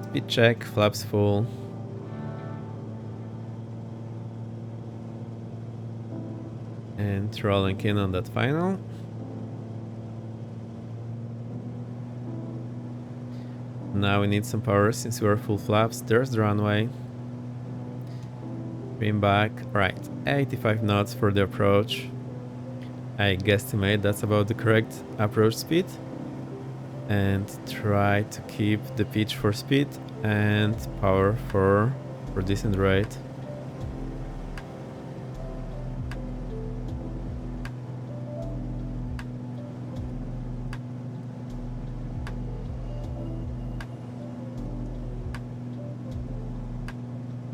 Speed check, flaps full. And rolling in on that final. Now we need some power since we are full flaps. There's the runway. Bring back. Right, 85 knots for the approach. I guesstimate that's about the correct approach speed. And try to keep the pitch for speed and power for descent rate.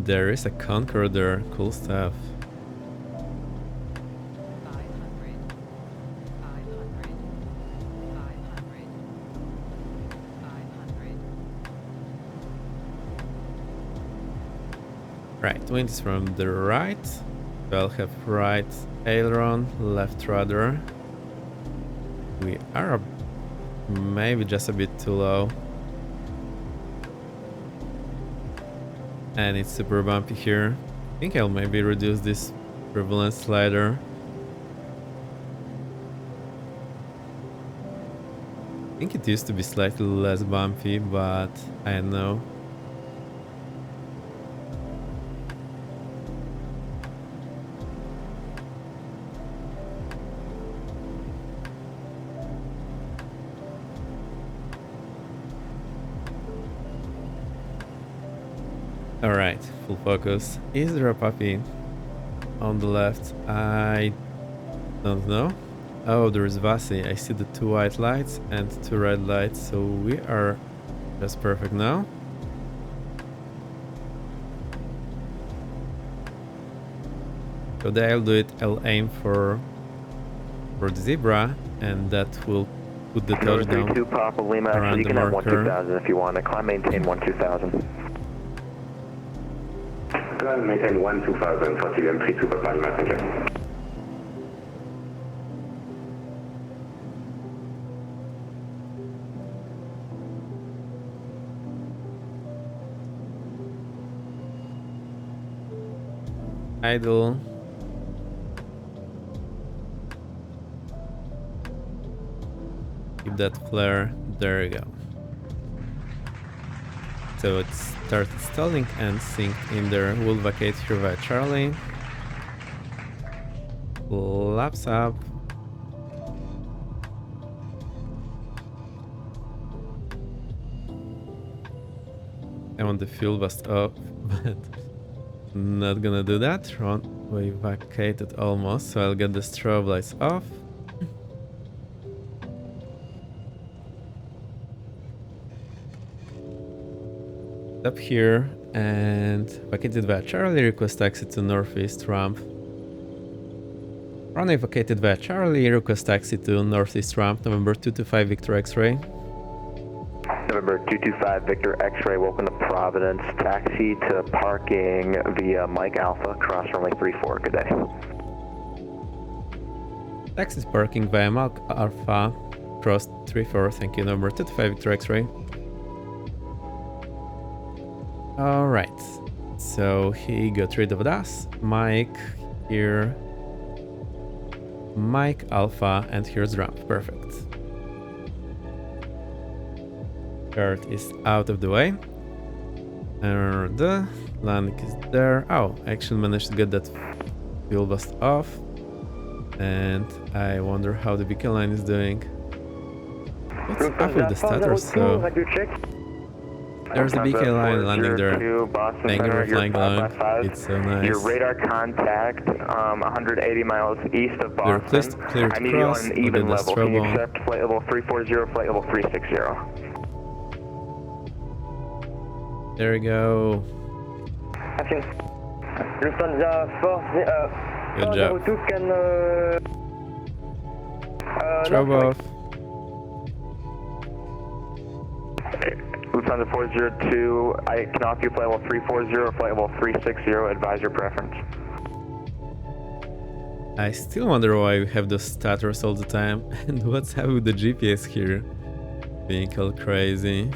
There is a Concorde there. Cool stuff. 500. 500. 500. 500. Right, wind is from the right. I'll have right aileron, left rudder. We are maybe just a bit too low. And it's super bumpy here. I think I'll maybe reduce this turbulence slider. I think it used to be slightly less bumpy, but I don't know. Alright, full focus. Is there a puppy on the left? I don't know. Oh, there's VATSIM. I see the 2 white lights and 2 red lights, so we are just perfect now. So there I'll do it. I'll aim for the zebra, and that will put the touchdown 32 Papa Lima. around Actually, you the can have marker. 12000 if you want to. Climb maintain 12000. Climb maintain 12000 for CM32 Papa Lima, thank you. Idle. Keep that flare. There you go. So it started stalling and synced in there. We'll vacate here via Charlie. Laps up. I want the fuel bust up, but not gonna do that. Runway vacated almost, so I'll get the strobe lights off. Up here and vacated via Charlie, request taxi to northeast ramp. Runway vacated via Charlie, request taxi to northeast ramp, November 225 Victor X-ray. November 225 Victor X-ray, welcome to Providence. Taxi to parking via Mike Alpha, cross runway 34. Good day. Taxi parking via Mike Alpha, cross 34. Thank you, November 225 Victor X-ray. Alright, so he got rid of us. Mike here. Mike Alpha, and here's ramp. Perfect. Kurt is out of the way. And the landing is there. Oh, I actually managed to get that fuel bust off. And I wonder how the BK line is doing. What's up with the status? So there's the BK line landing there. Thank you for flying along. It's so nice. Your radar contact 180 miles east of Boston. We're clear to I need you cross. on an Look even at the level. Can you strobe. accept flight level 340, flight level 360? There we go. Good job. Strobe off. Lufthansa 402, I can offer you flight level 340, flight level 360, advise your preference. I still wonder why we have those stutters all the time, and what's up with the GPS here? Being all crazy.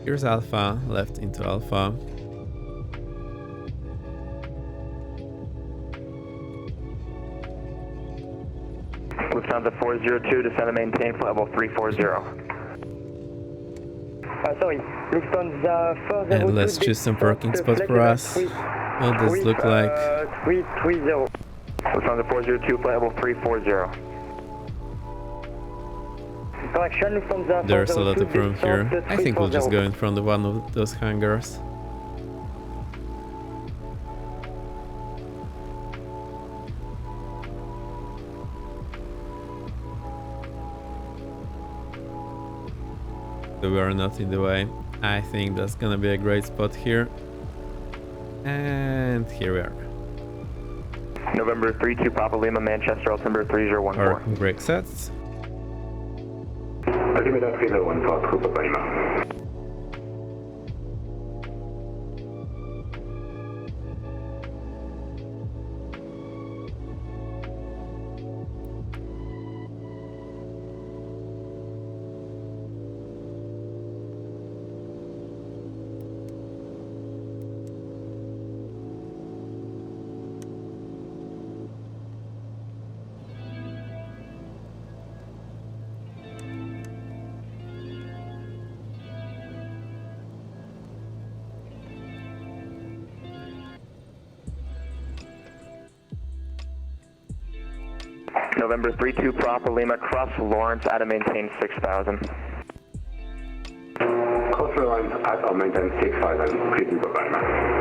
Here's Alpha, left into Alpha. Lufthansa 402, descend and maintain flight level 340. Sorry, Lufthansa 402. And let's choose some parking spots for us. What does it look like? 330. Lufthansa 402, flight level 340. Correction, Lufthansa 402. There's a lot of room here. I think we'll just go in front of one of those hangars. so we are not in the way. I think that's gonna be a great spot here. And here we are. November 32 Papa Lima, Manchester, altimeter 3014. Our brake sets. Altimeter 3014, Papa Lima. November 32 Papa Lima, cross Lawrence at a maintain 6000. Cross Lawrence at or maintain 6000, repeat Papa Lima.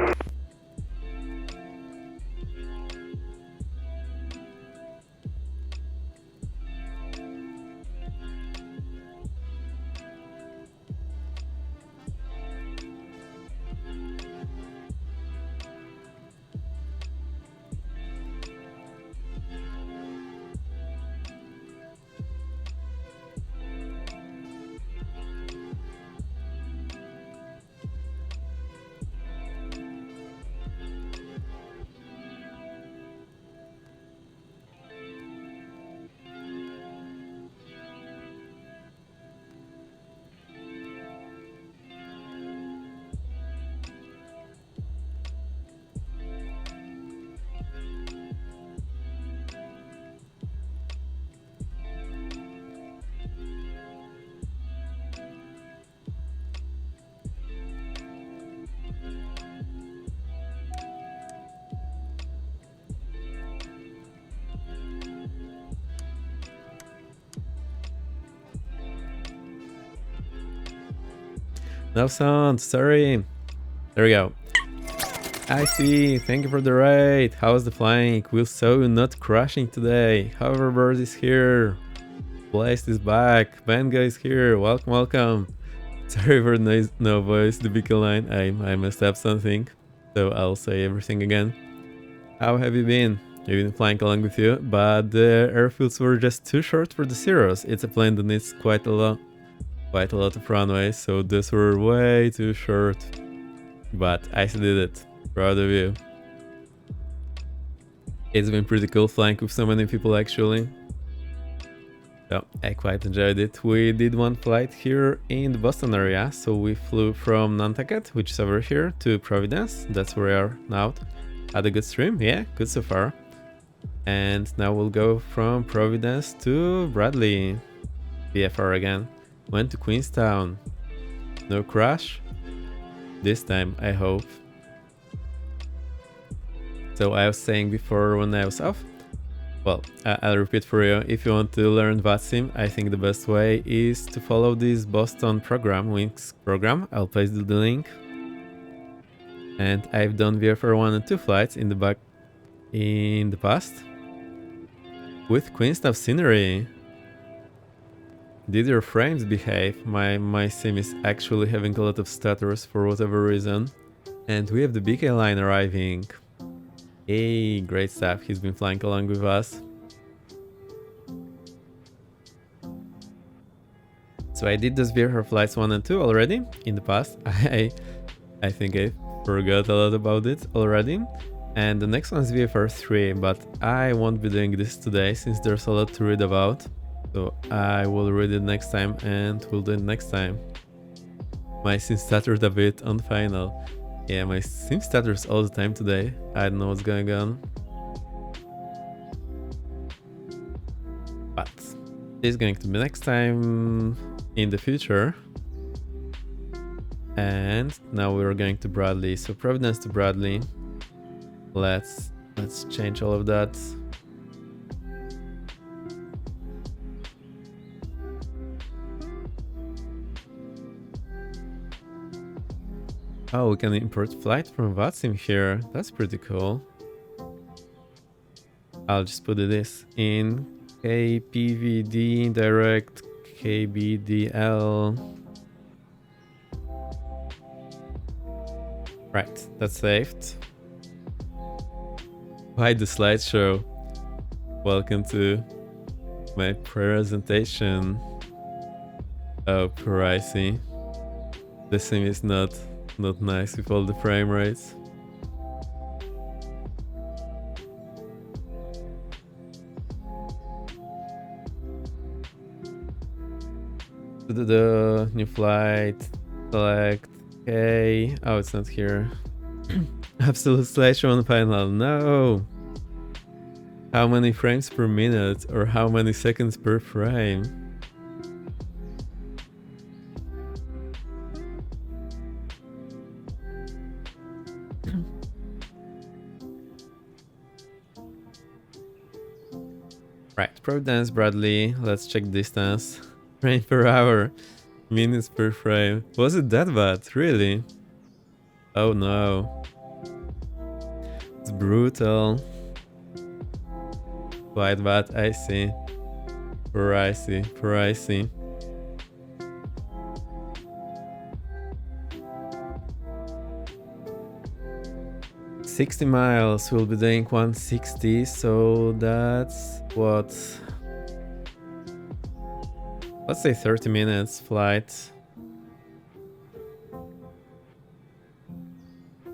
No sound, sorry. There we go. I see, thank you for the raid. How's the flying? We saw you not crashing today. Hoverboard is here. Blast is back. Benga is here. Welcome, welcome. Sorry for the no voice, the big line. I messed up something, so I'll say everything again. How have you been? I've been flying along with you, but the airfields were just too short for the Cirrus. It's a plane that needs quite a lot of runways, so these were way too short. But I did it. Proud of you. It's been pretty cool flying with so many people actually. So I quite enjoyed it. We did one flight here in the Boston area, so we flew from Nantucket, which is over here, to Providence. That's where we are now. Had a good stream, yeah, good so far. And now we'll go from Providence to Bradley. VFR again. Went to Queenstown. No crash. This time, I hope. So I was saying before when I was off, well, I'll repeat for you. If you want to learn VATSIM, I think the best way is to follow this Boston program, Wings program. I'll place the link. And I've done VFR 1 and 2 flights in the past with Queenstown scenery. Did your frames behave? My sim is actually having a lot of stutters for whatever reason. And we have the BK line arriving. Hey, great stuff. He's been flying along with us. So I did those VFR flights 1 and 2 already in the past. I think I forgot a lot about it already. And the next one is VFR 3, but I won't be doing this today since there's a lot to read about. So I will read it next time and we'll do it next time. My sim stuttered a bit on final. Yeah, my sim stutters all the time today. I don't know what's going on. But it's going to be next time in the future. And now we're going to Bradley. So Providence to Bradley. Let's change all of that. Oh, we can import flight from VATSIM here. That's pretty cool. I'll just put this in KPVD direct KBDL Right, that's saved. Why the slideshow? Welcome to my presentation. Oh, pricey. The sim is not nice with all the frame rates. The new flight, select K. Oh, it's not here. Absolute slideshow on final. No. How many frames per minute or how many seconds per frame? Right, Providence, Bradley. Let's check distance. Frame per hour, minutes per frame. Was it that bad? Really? Oh no. It's brutal. Quite bad, I see. Pricey. 60 miles, we'll be doing 160, so that's what? Let's say 30 minutes flight.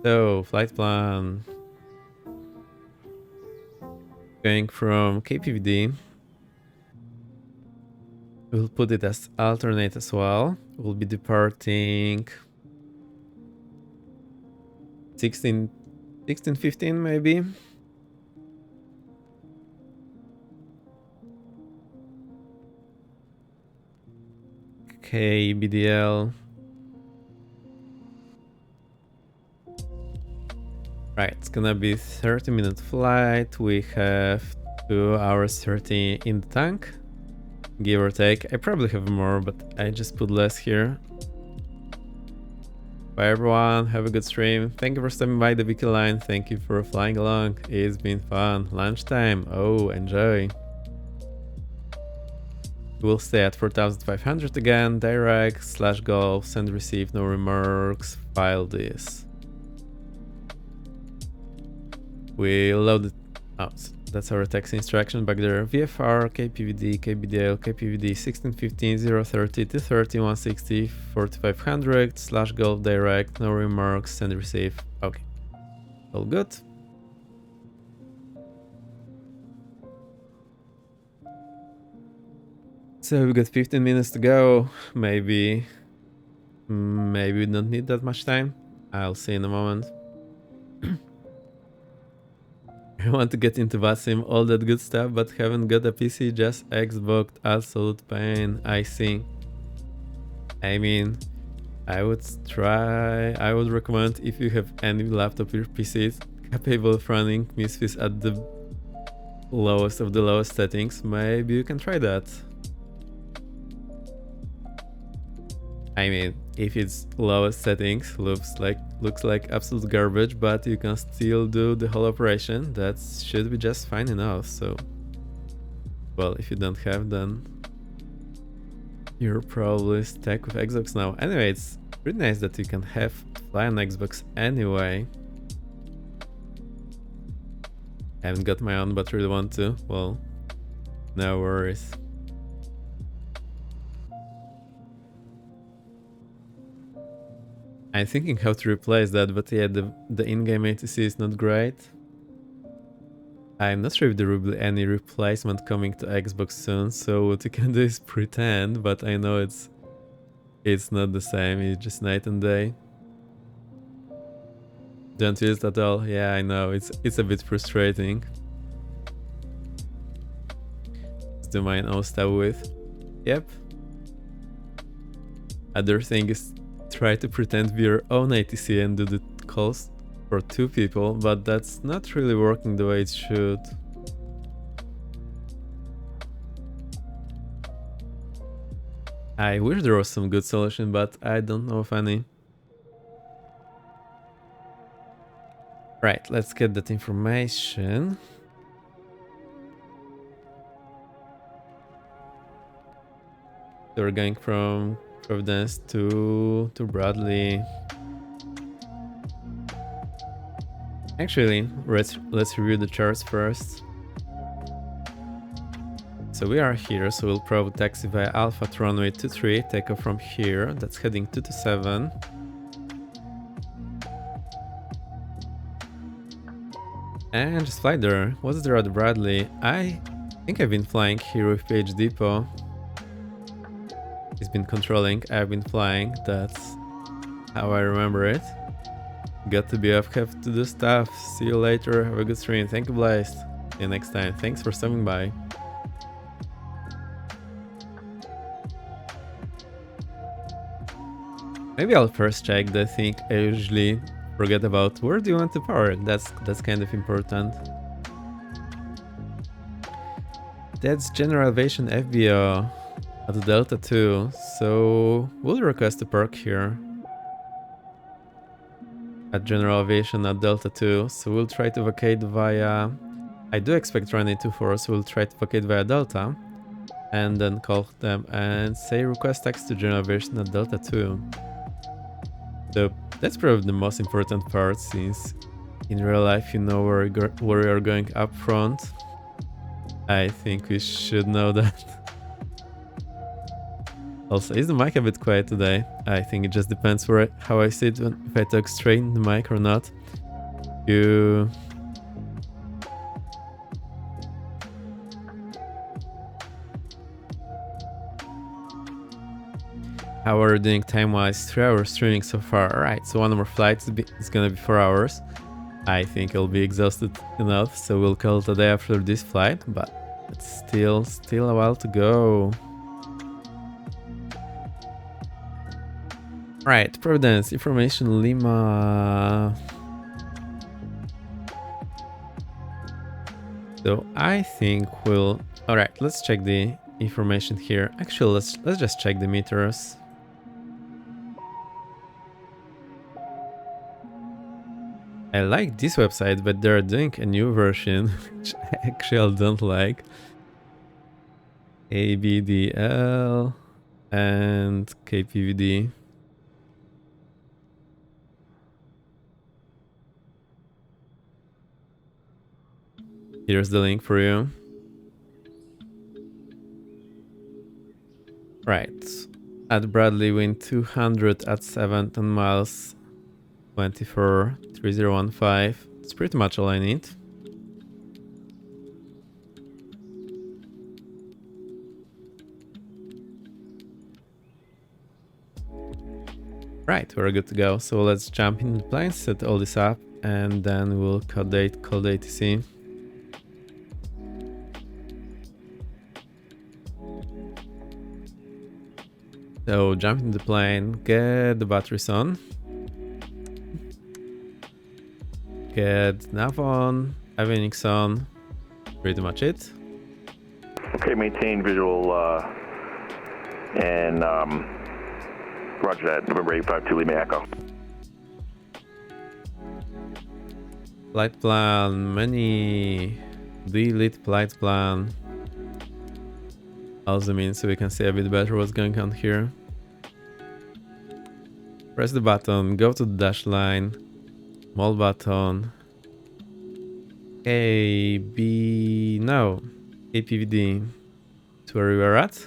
So, flight plan. Going from KPVD. We'll put it as alternate as well. We'll be departing 16:15 maybe. Okay, BDL. Right, it's gonna be 30-minute flight. We have 2 hours 30 in the tank, give or take. I probably have more, but I just put less here. Bye everyone, have a good stream. Thank you for stopping by the Wiki line. Thank you for flying along. It's been fun. Lunchtime. Oh, enjoy. We'll stay at 4,500 again. Direct /golf. Send receive. No remarks. File this. We loaded. Oh, that's our text instruction back there. VFR, KPVD, KBDL, KPVD 1615 030 230 160 4500 /golf direct. No remarks. Send receive. Okay. All good. So we got 15 minutes to go. Maybe we don't need that much time. I'll see in a moment. I want to get into VATSIM, all that good stuff, but haven't got a PC, just Xbox. Absolute pain. I see. I mean, I would recommend, if you have any laptop or PCs capable of running Misfits at the lowest of the lowest settings, maybe you can try that. I mean, if it's lowest settings, looks like absolute garbage, but you can still do the whole operation. That should be just fine enough. So, well, if you don't have, then you're probably stuck with Xbox now. Anyway, it's pretty nice that you can fly on Xbox anyway. I haven't got my own, but really want to. Well, no worries. I'm thinking how to replace that, but yeah, the in-game ATC is not great. I'm not sure if there will be any replacement coming to Xbox soon, so what you can do is pretend, but I know it's not the same, it's just night and day. Don't use it at all. Yeah, I know, it's a bit frustrating. Let's do my own stuff with. Yep. Other thing is try to pretend we're your own ATC and do the calls for 2 people, but that's not really working the way it should. I wish there was some good solution, but I don't know of any. Right, let's get that information. So we're going from Providence to Bradley. Actually, let's review the charts first. So we are here, so we'll probably taxi via Alpha to runway 23, take off from here, that's heading 227. And just fly there. What's the route, Bradley? I think I've been flying here with PH Depot. He's been controlling, I've been flying, that's how I remember it. Got to be off, have to do stuff. See you later, have a good stream. Thank you, Blast. See you next time. Thanks for stopping by. Maybe I'll first check the thing I usually forget about. Where do you want to power? That's kind of important. That's general elevation FBO at the Delta 2. So we'll request to park here at general aviation at Delta 2. So we'll try to vacate via... I do expect runway 24, so we'll try to vacate via Delta. And then call them and say request taxi to general aviation at Delta 2. So that's probably the most important part, since in real life you know where you're going up front. I think we should know that. Also, is the mic a bit quiet today? I think it just depends how I sit, if I talk straight in the mic or not. How are you doing time-wise? 3 hours streaming so far. Alright, so one more flight is gonna be 4 hours. I think I'll be exhausted enough, so we'll call it a day after this flight, but it's still a while to go. Right, Providence, information Lima. So I think we'll... Alright, let's check the information here. Actually, let's just check the meters. I like this website, but they're doing a new version, which I actually don't like. ABDL and KPVD. Here's the link for you. Right. At Bradley, wind 200 at 17 miles, 24, 3015. It's pretty much all I need. Right, we're good to go. So let's jump in the plane, set all this up, and then we'll call the ATC. So jump in the plane, get the batteries on, get nav on, avionics on, pretty much it. Okay, maintain visual and roger that, November 852 Lima Echo. Flight plan, many delete flight plan. Also means so we can see a bit better what's going on here. Press the button, go to the dash line, small button, APVD to where we were at.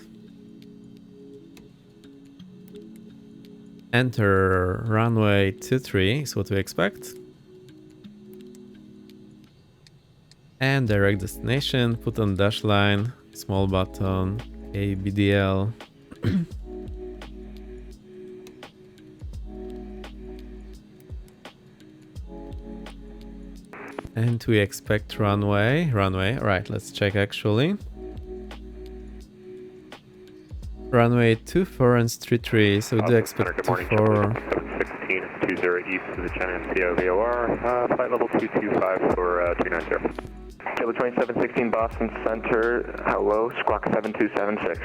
Enter runway 23 is what we expect. And direct destination, put on dash line, small button, ABDL. And we expect runway. Alright, let's check actually. Runway 24 and 33, so we do expect 24. 716, 20 east to the China MCO VOR, flight level 225 for 390. Kilo 2716 Boston Center, hello, squawk 7276.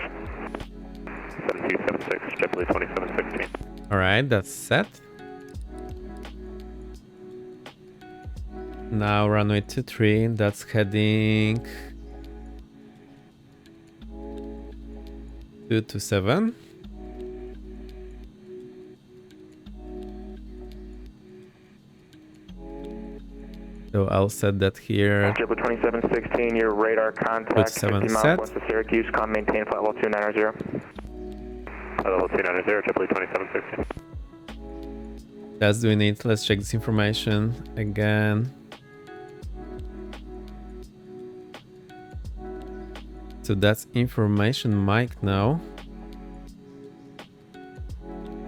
7276, JetBlue 2716. Alright, that's set. Now runway 23, that's heading 227. So I'll set that here. JetBlue 2716, your radar contact 50 miles set. west of Syracuse, come maintain flight level 290. Flight level 290, JetBlue 2716. That's doing it. Let's check this information again. So that's information mic now.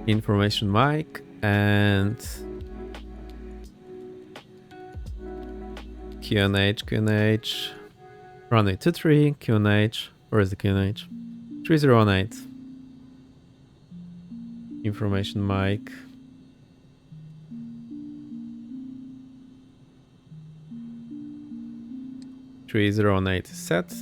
Information mic and QNH, runway 23, QNH, where is the QNH? 3018. Information mic. set.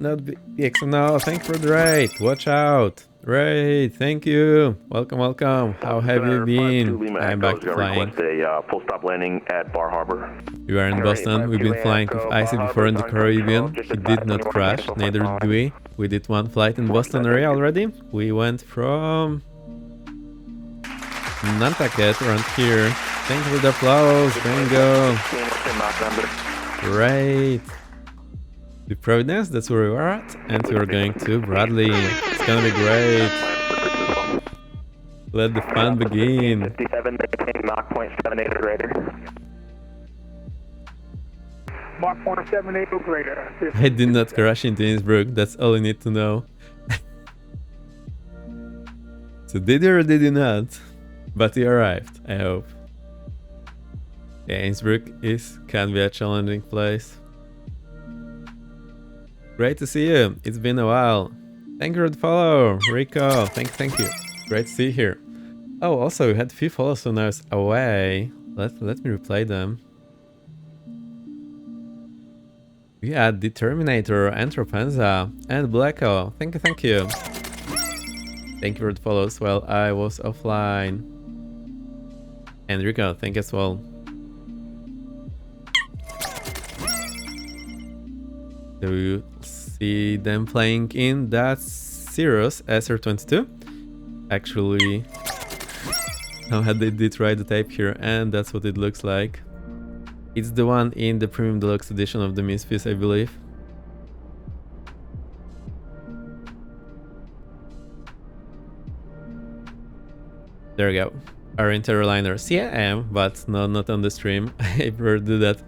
Not BXNO, thank you for the raid. Watch out. Raid, thank you. Welcome, welcome. How have you been? I'm back to flying. A full stop landing at Bar Harbor. We are in Boston. We've been flying with Icy before in the Caribbean. He did not crash, neither did we. We did one flight in Boston area already. We went from Nantucket around here. Thank you for the applause. Bingo. Great. To Providence, that's where we are at, and we are going to Bradley. It's gonna be great. Let the fun begin. 57, maintain Mach .78 or greater. Mach 0.78 or greater. I did not crash into Innsbruck, that's all you need to know. So did you or did you not? But you arrived, I hope. Yeah, Innsbruck can be a challenging place. Great to see you. It's been a while. Thank you for the follow, Rico. Thank you. Great to see you here. Oh, also we had a few follows when I was away. Let me replay them. We had the Terminator, Anthropenza, and Blacko. Thank you. Thank you for the follows while I was offline. And Rico, thank you as well. So you see them playing in that Cirrus SR22. Actually, they did write the tape here, and that's what it looks like. It's the one in the Premium Deluxe edition of the Misfits, I believe. There we go. Our interliners. Yeah, I am, but no, not on the stream. I prefer to do that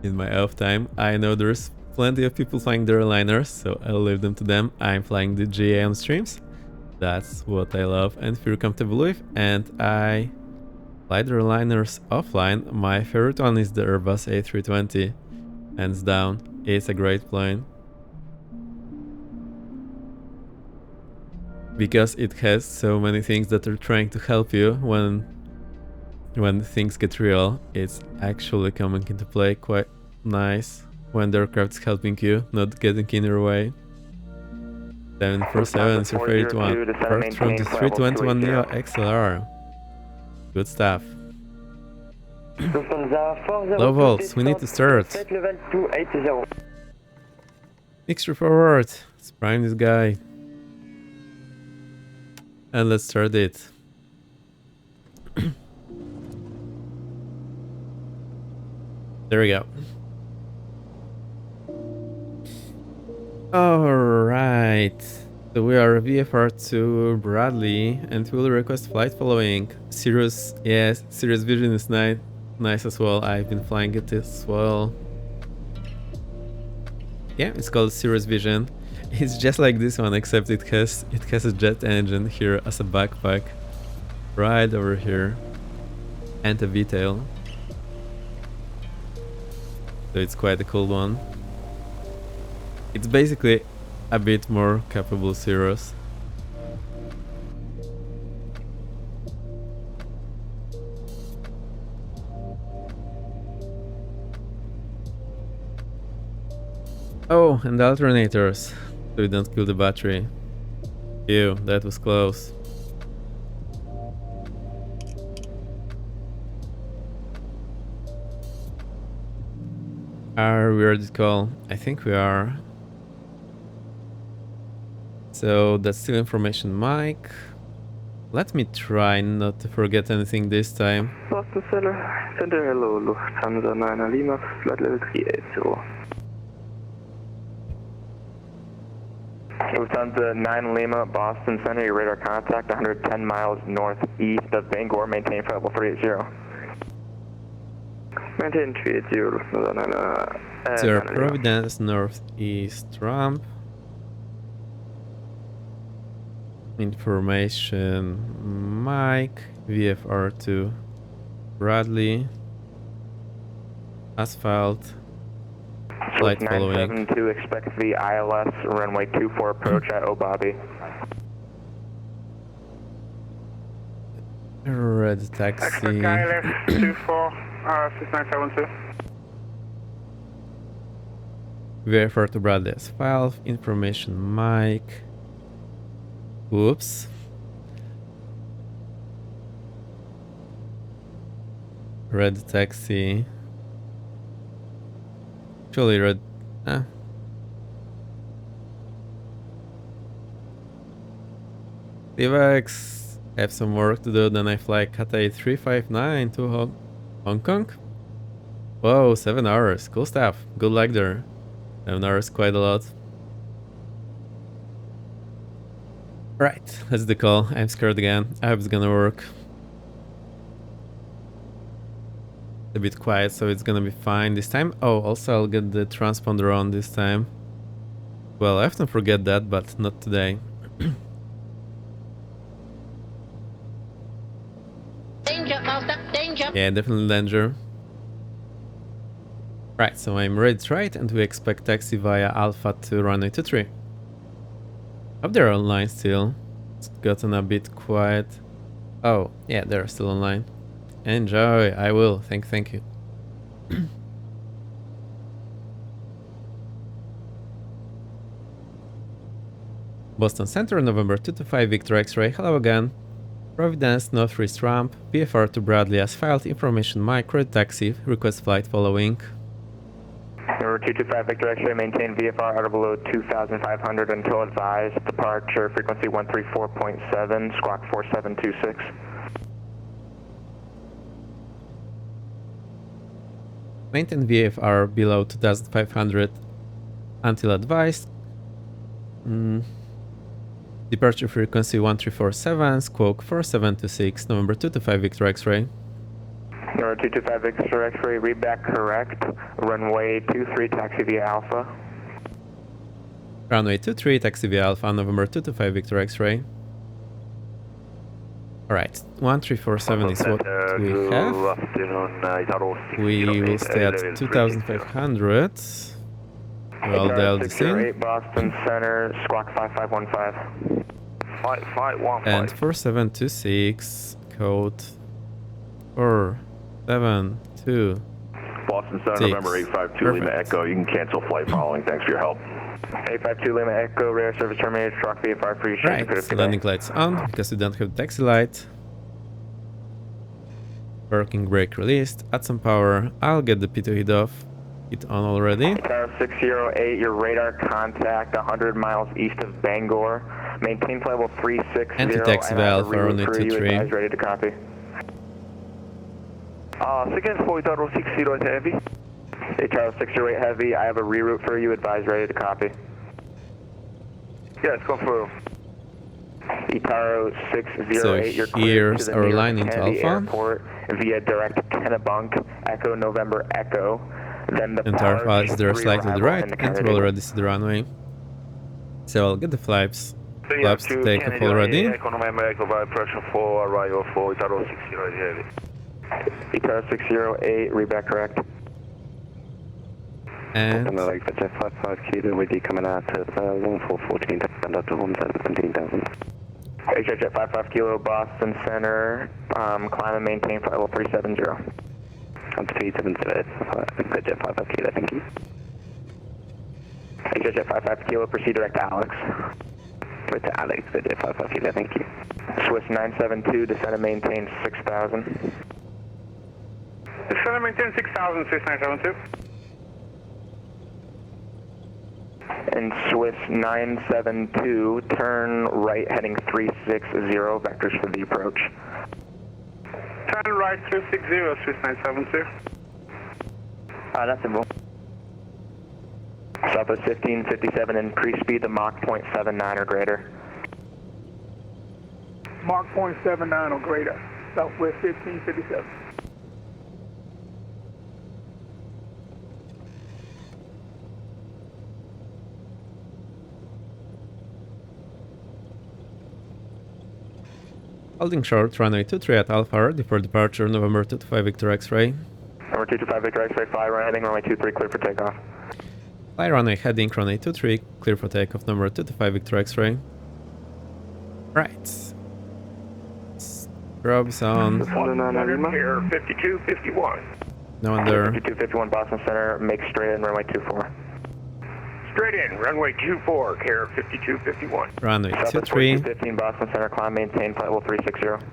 in my off time. I know there's plenty of people flying their liners, so I'll leave them to them. I'm flying the GA on streams. That's what I love and feel comfortable with, and I fly the liners offline. My favorite one is the Airbus A320, hands down. It's a great plane because it has so many things that are trying to help you when things get real. It's actually coming into play quite nice when the aircraft's helping you, not getting in your way. 747 is your favorite one. Apart from the 321 Neo XLR. Good stuff. Low volts, we need to start. Extra forward. Let's prime this guy. And let's start it. There we go. Alright, so we are VFR to Bradley and we'll request flight following. Cirrus, yes, Cirrus Vision is nice as well. I've been flying it as well. Yeah, it's called Cirrus Vision. It's just like this one, except it has a jet engine here as a backpack. Right over here. And a V-tail. So it's quite a cool one. It's basically a bit more capable Cirrus. Oh, and the alternators, so we don't kill the battery. Ew, that was close. Are we ready to call? I think we are. So that's still information mic. Let me try not to forget anything this time. Boston Center, hello, Lufthansa 9 Lima, flight level 380. Lufthansa 9 Lima, Boston Center, your radar contact 110 miles northeast of Bangor, maintain flight level 380. Maintain 380, Lufthansa 9 Sir Providence, northeast ramp. Information, Mike, VFR to Bradley, asphalt, flight following. 972, expect the ILS runway 24 approach at Obabi. Red taxi. ILS 24, 6972. VFR to Bradley, asphalt, information, Mike. Whoops. Red taxi. Actually, red. Tivax, have some work to do. Then I fly Cathay 359 to Hong Kong. Whoa, 7 hours. Cool stuff. Good luck there. 7 hours, quite a lot. Right, that's the call. I'm scared again. I hope it's gonna work. A bit quiet, so it's gonna be fine this time. Oh, also I'll get the transponder on this time. Well, I often forget that, but not today. Danger, master, danger! Yeah, definitely danger. Right, so I'm ready to ride, and we expect taxi via Alpha to runway 23. Hope they're online still. It's gotten a bit quiet. Oh, yeah, they're still online. Enjoy, I will. Thank you. Boston Center, November 225, Victor X-ray. Hello again. Providence, Northeast ramp. VFR to Bradley, asphalt. Information, micro taxi. Request flight following. Number 225 Victor X-ray, maintain VFR out of below 2,500 until advised. Departure frequency 134.7, squawk 4726. Maintain VFR below 2,500 until advised. Departure frequency 1347, squawk 4726, November 225 Victor X-ray. Number 225 Victor X-ray, read back correct. Runway 23, taxi via Alpha. Runway 23, taxi via Alpha, November 225 Victor X-ray. Alright, 1347 is what we have. We will stay at 2,500. Well, dial this in. Boston Center, squawk 5515. And 4726, code 472. Boston Center, November 852 Lima Echo. You can cancel flight following. Thanks for your help. 852 Lima Echo, radar service terminated, truck VFR free. Right, so landing lights on, because we don't have taxi light. Working brake released, add some power. I'll get the P2 heat off. It on already. Tower 608, your radar contact 100 miles east of Bangor. Maintain flight level 360. Anti-taxi valve for only 23. Ready to copy. Second for Tower 608 heavy. Hey, Tower 608 heavy, I have a reroute for you. Advise ready to copy. Yes, confirm. Tower 608, so you're clear here's to the our nearest line into Kennedy Alpha. Airport via direct Kennebunk, Echo November Echo. Then the and Alpha is there slightly to the right, and we'll already see the runway. So I'll get the flaps to take off already. Echo November Echo by pressure for arrival for Tower 608 heavy. Tower 608, read back correct. And like for Jet 55 Kilo, we'll be coming out to 1414 and up to 17,000. Jet 55 Kilo, Boston Center, climb and maintain flight level 370. Up to 370, Jet 55 Kilo, thank you. Jet 55 Kilo, proceed direct to Alex. Direct to Alex, Jet 55 Kilo, thank you. Swiss 972, descend and maintain 6,000. Descend and maintain 6,000, Swiss 972. And Swiss 972, turn right heading 360, vectors for the approach. Turn right 360, Swiss 972. Ah, là c'est bon. Southwest 1557, increase speed to Mach 0.79 or greater. Mark 0.79 or greater. Southwest 1557. Holding short, runway 23 at Alpha, ready for departure, November 25 Victor X-ray. Number 225 Victor X-ray, fly right heading, runway 23, clear for takeoff. Fly runway heading, runway 23, clear for takeoff, number 225 Victor X-ray. Right. Probes on. Here, 5251. No one there. 5251 Boston Center, make straight in, runway 24. Straight in, runway 24, care 5251. Runway Southwest 23. 4215 Boston Center, climb, maintain, flight level 360.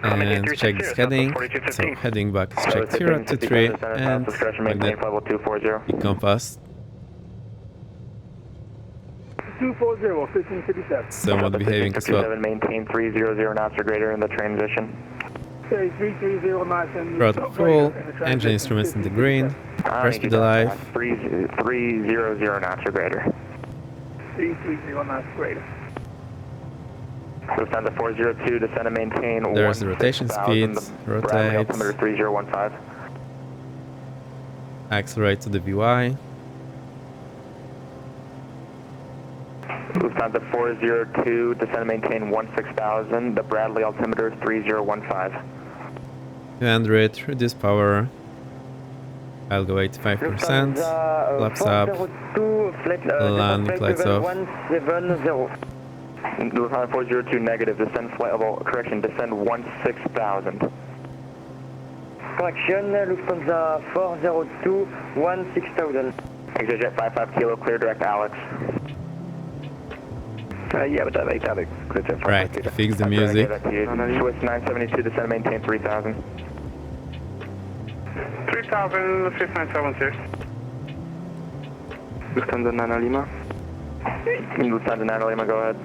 And check this heading. So heading back is checked here at 23 and maintain flight level 240. big compass. 240, 1557. Somewhat behaving as well. Maintain 300 knots or greater in the transition. Okay, 330 knots in Throttle full, engine instruments in the green, airspeed alive. 300 knots or greater. 330 knots greater. So it's down to 402, descend and maintain. There's the rotation speed, rotate, altimeter 3015. accelerate to the VY. Lufthansa 402, descend and maintain 16,000, the Bradley altimeter 3015. 200, reduce power. I'll go 85%. Flaps up. Land, lights off. Lufthansa 402 negative, descend flight level, correction, descend 16,000. Correction, Lufthansa 402, 16,000. ExitJet 55 kilo, clear direct Alex. Yeah, but that makes Alex. Right, fix the music. Swiss 972, descend and maintain 3,000. 3000, Swiss 976. Lufthansa 9 Lima. Lufthansa 9 Lima, go ahead.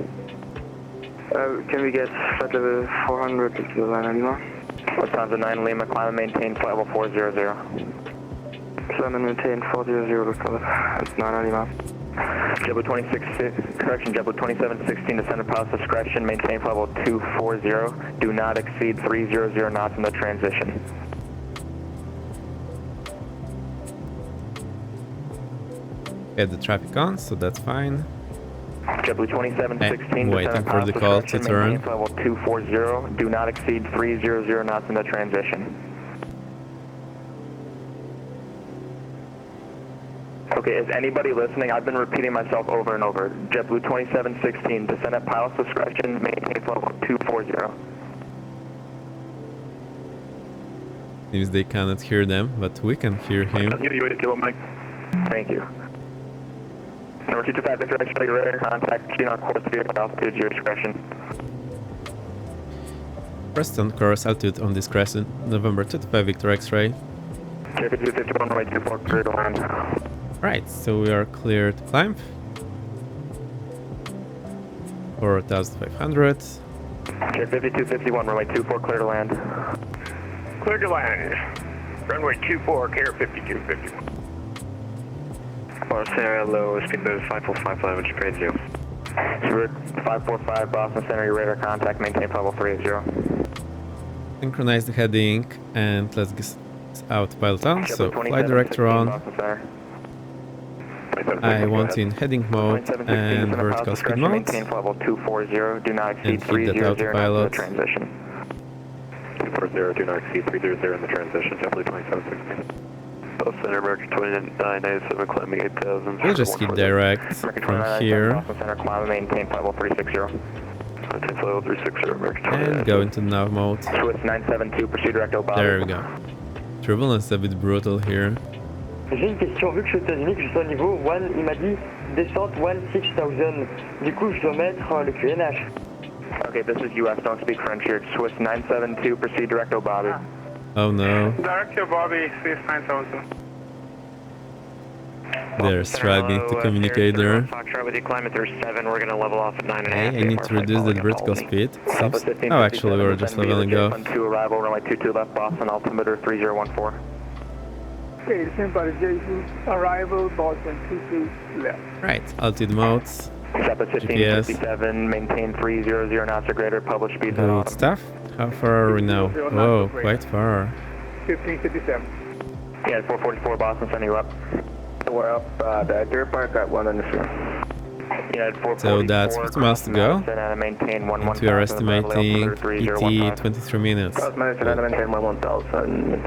Can we get flight level 400 to 9 Lima? Lufthansa 9 Lima, climb and maintain flight level 400. Climb and maintain 400, Lufthansa. It's 9 Lima. JetBlue 26, correction, JetBlue 2716, descend at pilot's discretion, maintain flight level 240, do not exceed 300 knots in the transition. Get the traffic on, so that's fine. JetBlue 2716, waiting for the call to turn. Maintain flight level 240, do not exceed 300 knots in the transition. Okay, is anybody listening? I've been repeating myself over and over. JetBlue 2716, descend at pilot's discretion, maintain flight level 240. Seems they cannot hear them, but we can hear him. Thank you. Number 225 Victor X-ray, radar contact, key on course vehicle altitude, your discretion. Preston course altitude on this crescent, November 25 Victor X-ray. Check 5251, runway 24, clear to land. Right, so we are clear to climb. 4,500. Check 5251, runway 24, clear to land. Clear to land. Runway 24, care 5251. Sierra low, speed boost 5455, which is grade 0. Spirit 545, Boston Center, your radar contact, maintain level 30. Synchronize the heading and let's get out pilot on. So flight director on. I want in heading mode and vertical speed mode. Maintain level 240, do not exceed And keep that autopilot. transition. 240, do not exceed 300 in the transition, JetBlue 2716. Center, American 2997, climbing 8000. We'll just keep direct from here Boston Center, climb, maintain level 360. Maintain level 360, American 2997. and go into nav mode. Swiss 972, pursue direct Obama. There we go. Turbulence is a bit brutal here. J'ai une question, vu que je suis aux États-Unis, que je suis au niveau 1, il m'a dit descente 16,000. Du coup, je dois mettre le QNH. Okay, this is US, don't speak French here. Swiss 972, proceed direct Bobby. Oh no. Direct your Bobby, Swiss 972. They're struggling to communicate there. Foxtrot with you, climbing through 7, we're going to level off at 9.5. Hey, I need to reduce that vertical speed. It seems... Oh, actually, we're just leveling off. 2 arrival, runway 22 left, Boston, altimeter 3014. Okay, Simple Jason, arrival, Boston 22 left. Right, altitude modes. Southwest 1557, maintain 300 knots or greater, published speeds on Good autumn. stuff. How far are we now? Oh, quite far. 1557. Yeah, 444 Boston, sending you up. We're up the Deer Park at 1 on the floor. So that's 50 miles to go. Maintain And we are estimating ET 23 minutes. Maintain 1,000,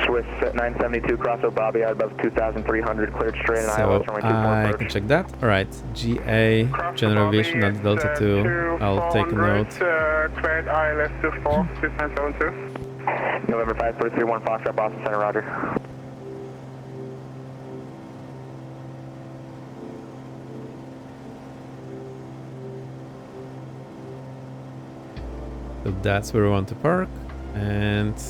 Swiss at 972, cross Bobby out above 2,300, cleared straight and So I can check that. Alright, GA, general aviation at Delta 2. I'll take a note. Cleared ILS 24, 6972. November 5331, Foxtrot, Boston Center, roger. So that's where we want to park, and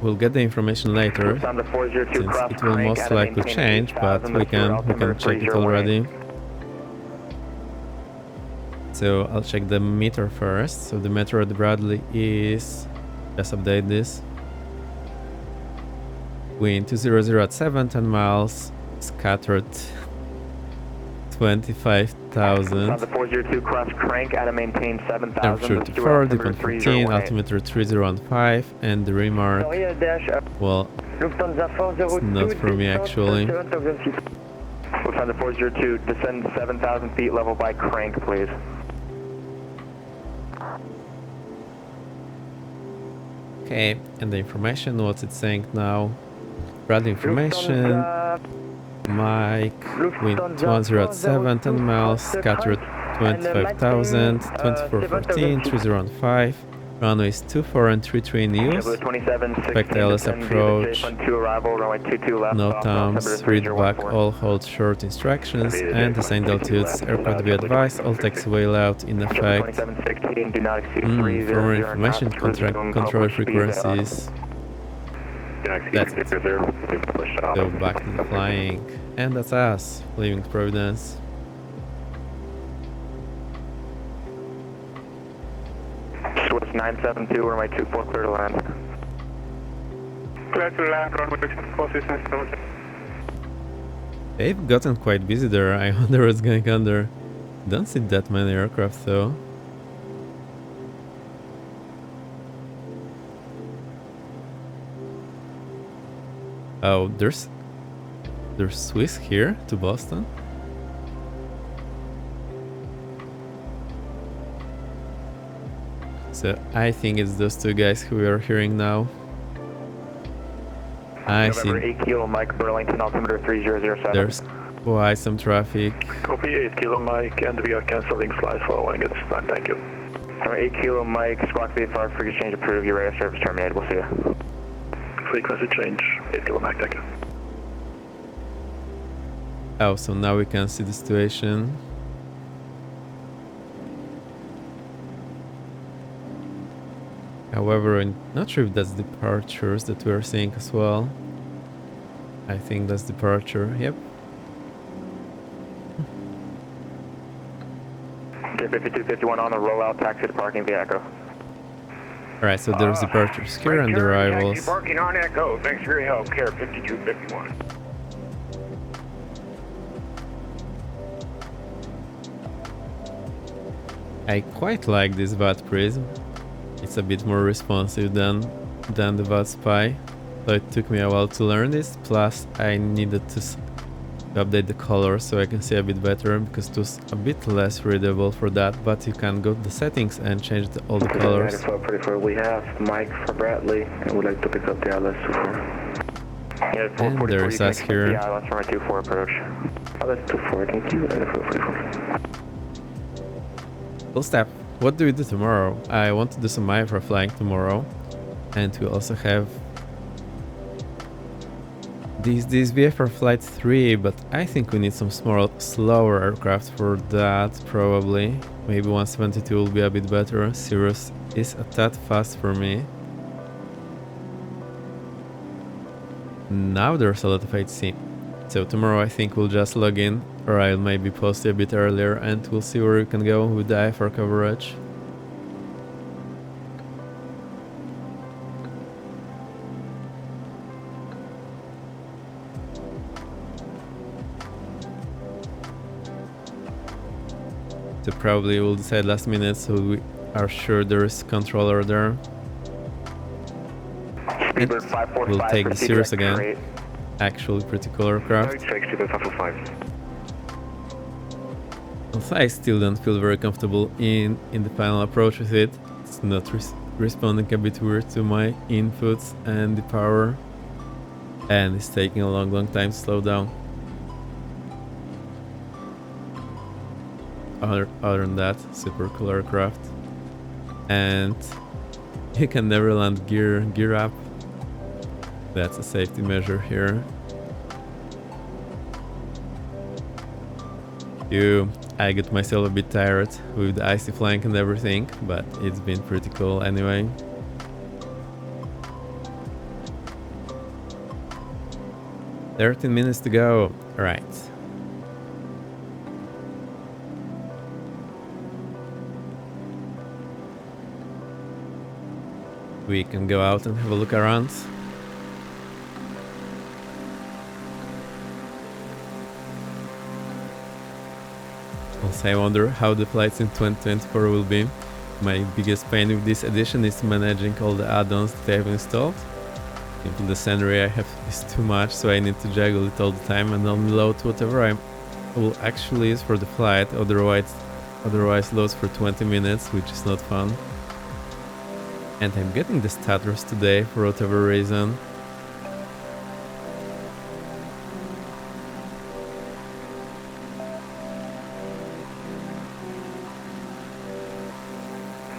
we'll get the information later, since it will most likely change, but we can check it already. So I'll check the meter first. So the meter at Bradley is, let's update this. Wind 200 at 7, 10 miles, scattered 25,000. On the 402 cross crank at a maintain 7,000. Temperature 24, deep on 14, altimeter 3015, and the remark, well, it's not for me actually. Lufthansa 402, descend 7,000 feet, level by crank, please. Okay, and the information, what's it saying now? Bradley information. Mike, wind 10 at 7, 10 miles, scattered 25,000, 2414, 3015, runways 24 and 33 in use, expect LS approach, no times, read back all hold short instructions, and assign altitudes, aircraft be advised, all taxiway layout in effect. For more information, control frequencies. That's it. Go back to the flying. And that's us, leaving Providence. Swiss 972, runway 24, clear to land. Clear to land, runway 24, 697. They've gotten quite busy there. I wonder what's going on there. Don't see that many aircraft though. Oh, there's Swiss here to Boston. So I think it's those two guys who we are hearing now. I see. November 8 Kilo Mike, Burlington, altimeter 3007. There's quite some traffic. Copy 8 Kilo Mike, and we are cancelling flights following at this time, thank you. 8 Kilo Mike, squawk VFR, frequency change approved, your radar service terminated, we'll see you. Frequency change, 8 Kilo Mike, thank you. Oh, so now we can see the situation. However, I'm not sure if that's departures that we're seeing as well. I think that's departure, yep. J5251 on the rollout, taxi to parking via Echo. Alright, so there's departures here and the arrivals. Parking on Echo, thanks for your help, Care 5251. I quite like this VAT Prism. It's a bit more responsive than the VAT Spy. So it took me a while to learn this, plus I needed to update the color so I can see a bit better, because it was a bit less readable for that, but you can go to the settings and change all the colors. We have Mike for Bradley, and we'd like to pick up the ILS-24. And there's us here. ILS-24 approach. ILS-24, thank you, and 444. Cool step. What do we do tomorrow? I want to do some VFR flying tomorrow, and we also have these VFR flight 3, but I think we need some slower aircraft for that, probably. Maybe 172 will be a bit better. Cirrus is a tad fast for me. now there's a lot of VATSIM. So tomorrow I think we'll just log in, or I'll maybe post it a bit earlier, and we'll see where we can go with the IFR coverage. So probably we'll decide last minute, so we are sure there is controller there. And we'll take the Cirrus again. Actually pretty cool aircraft. Also, I still don't feel very comfortable in the final approach with it. It's not responding a bit weird to my inputs and the power. And it's taking a long time to slow down. Other than that, super cool aircraft. And you can never land gear up. That's a safety measure here. I got myself a bit tired with the icy flank and everything, but it's been pretty cool anyway. $13 minutes to go. Alright. We can go out and have a look around. Also, I wonder how the flights in 2024 will be. My biggest pain with this edition is managing all the add-ons that I have installed. Simply the scenery I have is too much, so I need to juggle it all the time and only load whatever I will actually use for the flight, otherwise loads for 20 minutes, which is not fun. And I'm getting the stutters today for whatever reason.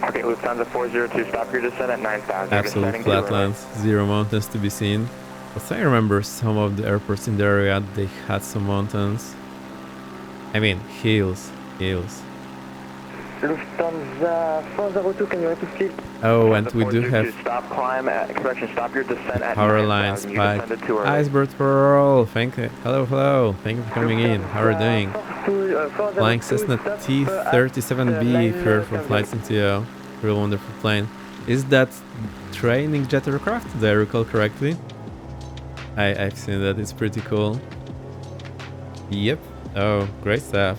Okay, Lufthansa 402, stop your descent at 9,000. Absolute flatlands, zero mountains to be seen. But I remember some of the airports in the area, they had some mountains. I mean, hills. Lufthansa 402, can you repeat please? Oh, and we do have stop climb at correction, stop your descent at power line spike. Iceberg Pearl, thank you. Hello, thank you for coming in. How are you doing? Flying Cessna T-37B here for flights into a real wonderful plane. Is that training jet aircraft? Did I recall correctly? I've seen that, it's pretty cool. Yep. Oh, great stuff.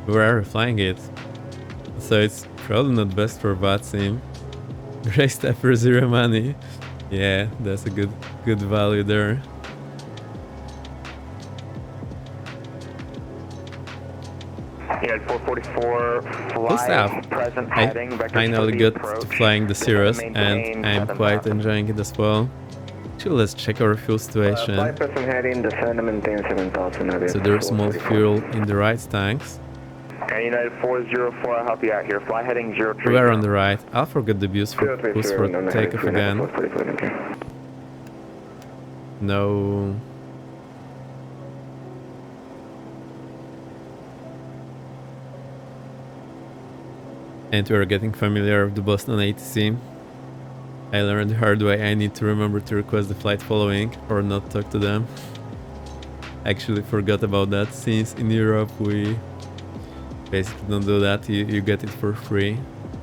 Where are we flying it? So it's probably not best for VATSIM. Great stuff for zero money. Yeah, that's a good value there. Unit 444, Cool stuff. I finally got to flying the Cirrus and I'm quite enjoying it as well. Actually, let's check our fuel situation. So there's more fuel in the right tanks. And United 404, I'll help you out here. Fly heading 03. We're on the right. I'll forget the boost for takeoff again. No. And we're getting familiar with the Boston ATC. I learned the hard way I need to remember to request the flight following or not talk to them. Actually forgot about that, since in Europe we basically don't do that, you get it for free,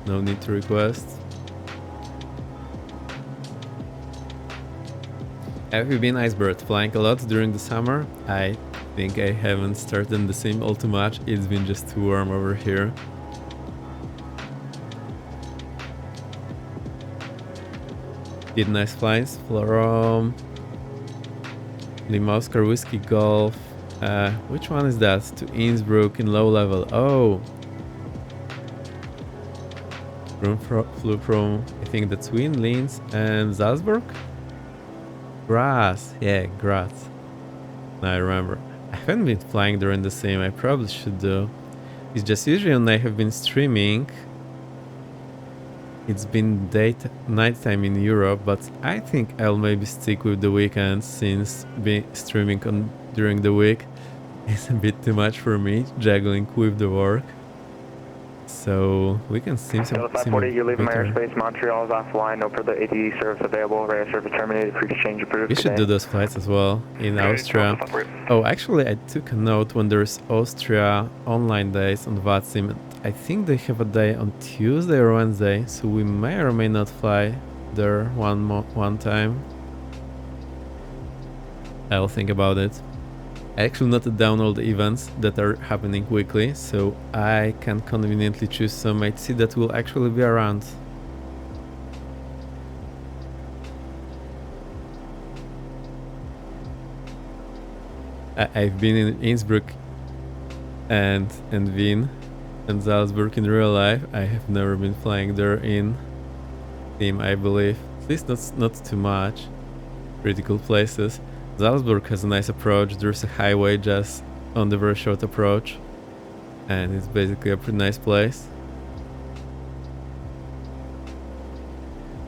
no need to request. Have you been Icebird flying a lot during the summer? I think I haven't started the sim all too much, it's been just too warm over here. Did nice flights from Limousker Whiskey Golf. Which one is that? To Innsbruck in low level. Oh, flew from I think that's Wien, Linz, and Salzburg. Graz, yeah, Graz. Now I remember. I haven't been flying during the sim. I probably should do. It's just usually when I have been streaming. It's been nighttime in Europe, but I think I'll maybe stick with the weekends, since streaming during the week is a bit too much for me, juggling with the work. so we can seem some. Delta 540, you're leaving my airspace. Montreal is offline. No further ATE service available. Radar service terminated. Pre-exchange approved. We should do those flights as well in Austria. Oh, actually, I took a note when there's Austria online days on VATSIM. I think they have a day on Tuesday or Wednesday, so we may or may not fly there one time. I'll think about it. I actually noted down all the events that are happening weekly, so I can conveniently choose some ATC that will actually be around. I've been in Innsbruck and Wien and Salzburg in real life. I have never been flying there in team, I believe. At least not too much. Critical places. Salzburg has a nice approach. There's a highway just on the very short approach, and it's basically a pretty nice place.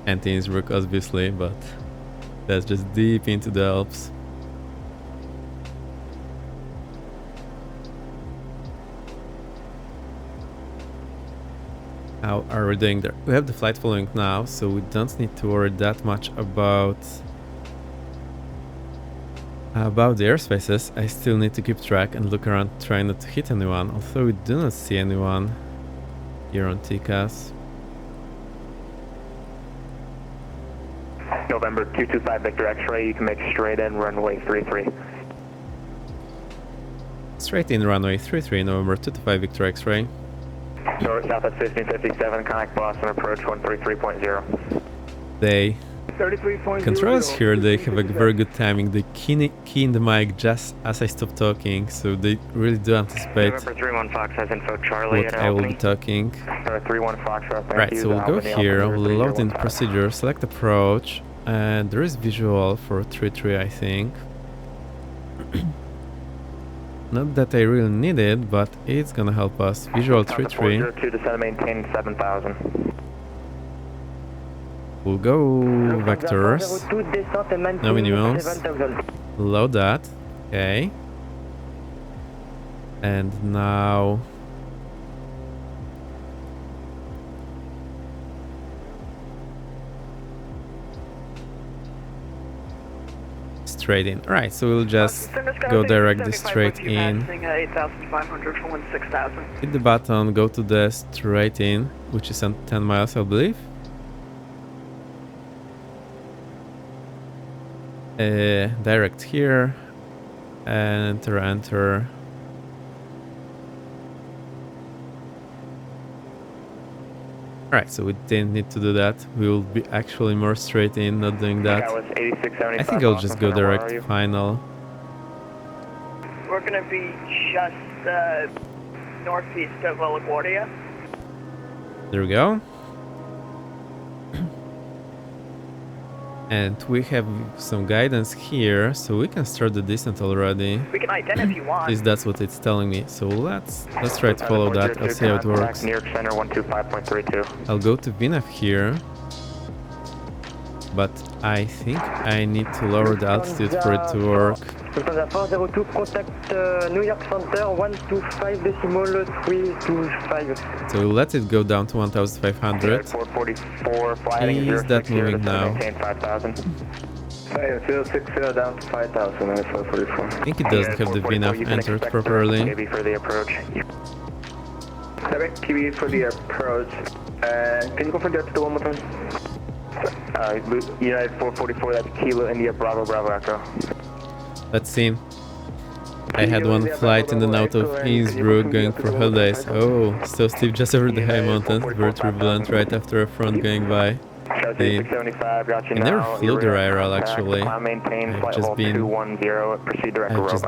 And Innsbruck, obviously, but that's just deep into the Alps. How are we doing there? We have the flight following now, so we don't need to worry that much about the airspaces. I still need to keep track and look around, trying not to hit anyone, although we do not see anyone here on TCAS. November 225 Victor X-ray, you can make straight in runway 33. Straight in runway 33, November 225 Victor X-ray. North south at 1557, connect Boston, approach 133.0. They controllers here, they have a very good timing. They key in the mic just as I stop talking, so they really do anticipate November 31 Fox has info Charlie what I will be talking. 31 Fox, right, so we'll go here, we'll load in the procedure, select approach, and there is visual for 33, I think. Not that I really need it, but it's gonna help us. Visual 33. To descend maintain 7000. We'll go vectors. No minimums. Load that. Okay. And now straight in. Alright, so we'll just go directly straight in. 8,500 for 16,000. Hit the button, go to the straight in, which is on 10 miles, I believe. Direct here, and enter. Alright, so we didn't need to do that. We will be actually more straight in, not doing that. I think I'll just go direct final. We're gonna be just northeast of LaGuardia. There we go. And we have some guidance here, so we can start the descent already. We can ident if you want. At least that's what it's telling me. So let's try to follow that. I'll see how it works. New York Center 125.32. I'll go to VNAV here, but I think I need to lower the altitude for it to work. Lufthansa 402, contact New York Center 125.325. So we'll let it go down to 1,500. 444, flying Is that moving now? 5,000. 060 down to 5,000 and 444. I think it doesn't have the VNAV entered properly. QB for the approach. Direct QB for the approach. Can you confirm the altitude one more time? United 444, that's Kilo India Bravo Bravo Echo. Let's see. I had one flight in and out of Innsbruck going for holidays. Oh, so steep just over the high mountains, very turbulent right after a front going by. I never flew the IRL actually. I've just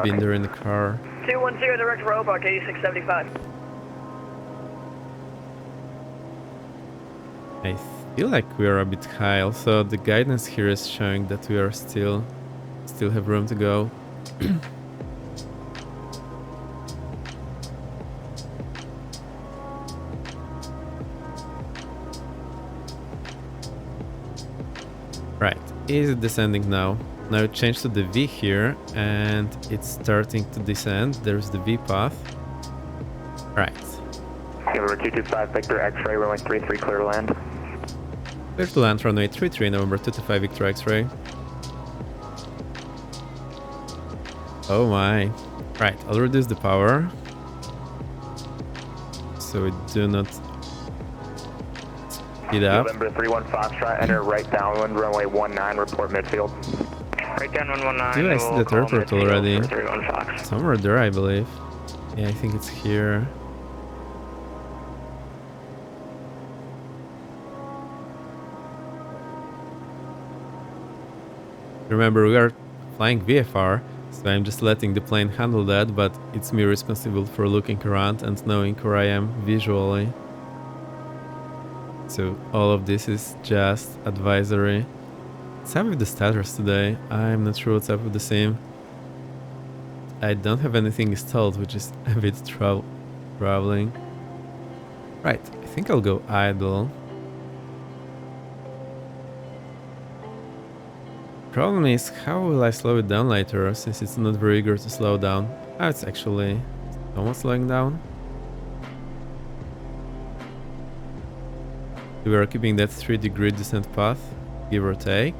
been there in the car. 210 direct Roebuck 8675. I feel like we are a bit high. Also, the guidance here is showing that we are still have room to go. Right, is it descending now? Now it changed to the V here, and it's starting to descend. There's the V path. Right. November 225 Victor X-ray, runway 33, clear to land. Clear to land, runway 33, November 225 Victor X-ray. Oh my. Right, I'll reduce the power. So we do not speed up. November 31 Foxtrot, enter right downwind, runway 19, report midfield. Right downwind 19. Do I see that airport already? 31 Fox. Somewhere there, I believe. Yeah, I think it's here. Remember, we are flying VFR, so I'm just letting the plane handle that, but it's me responsible for looking around and knowing where I am visually. So all of this is just advisory. What's up with the status today? I'm not sure what's up with the sim. I don't have anything installed, which is a bit troubling. Right, I think I'll go idle. Problem is, how will I slow it down later, since it's not very eager to slow down? Ah, it's actually almost slowing down. We are keeping that 3-degree descent path, give or take.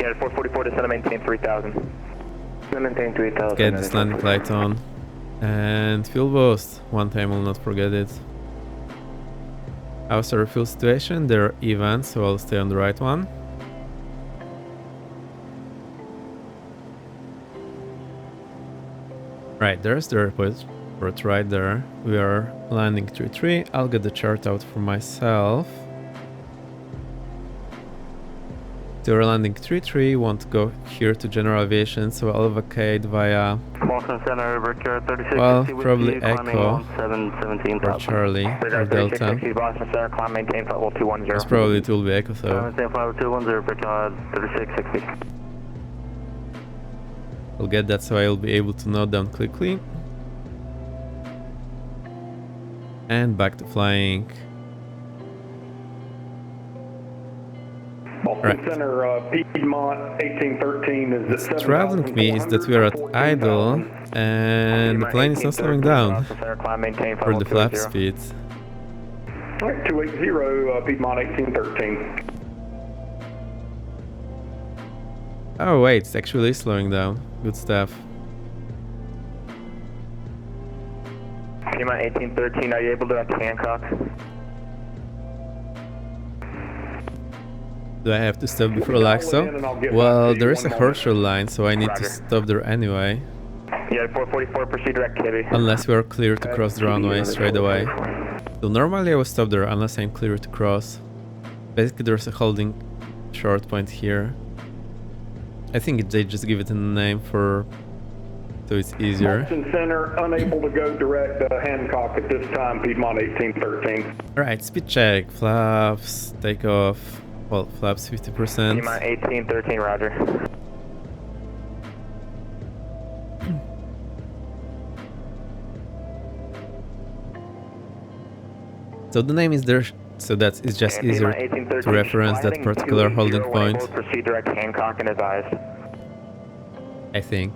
Yeah, 444 descend to maintain 3000. Maintain 3000. Get this landing light on. And fuel boost. One time I'll not forget it. How's our fuel situation? They're even, so I'll stay on the right one. Right, there's the airport right there. We are landing 3-3. I'll get the chart out for myself. So we're landing 3-3, want to go here to general aviation, so I'll vacate via, well, probably Echo or Charlie or Delta. Most probably it will be Echo though. I'll get that so I'll be able to note down quickly. And back to flying. Right. Center, Piedmont 1813 is what's troubling me is that we are at idle and the plane is not slowing down for the flap speeds. Alright, 280, Piedmont 1813. Oh wait, it's actually slowing down. Good stuff. Piedmont 1813, are you able to enter Hancock? Do I have to stop before Laxo? Well, there is a horseshoe line, so I need to stop there anyway. Yeah, 444, proceed direct Kibby. Unless we are clear to cross the runway straight away. So normally I will stop there unless I'm clear to cross. Basically there's a holding short point here. I think they just give it a name for... so it's easier. Boston Center, unable to go direct Hancock at this time, Piedmont 1813. Alright, speed check, flaps, takeoff. Well, flaps 50%. Piedmont 1813, roger. So the name is there, so that is just easier to reference that particular holding point. Proceed direct Hancock and advised. I think.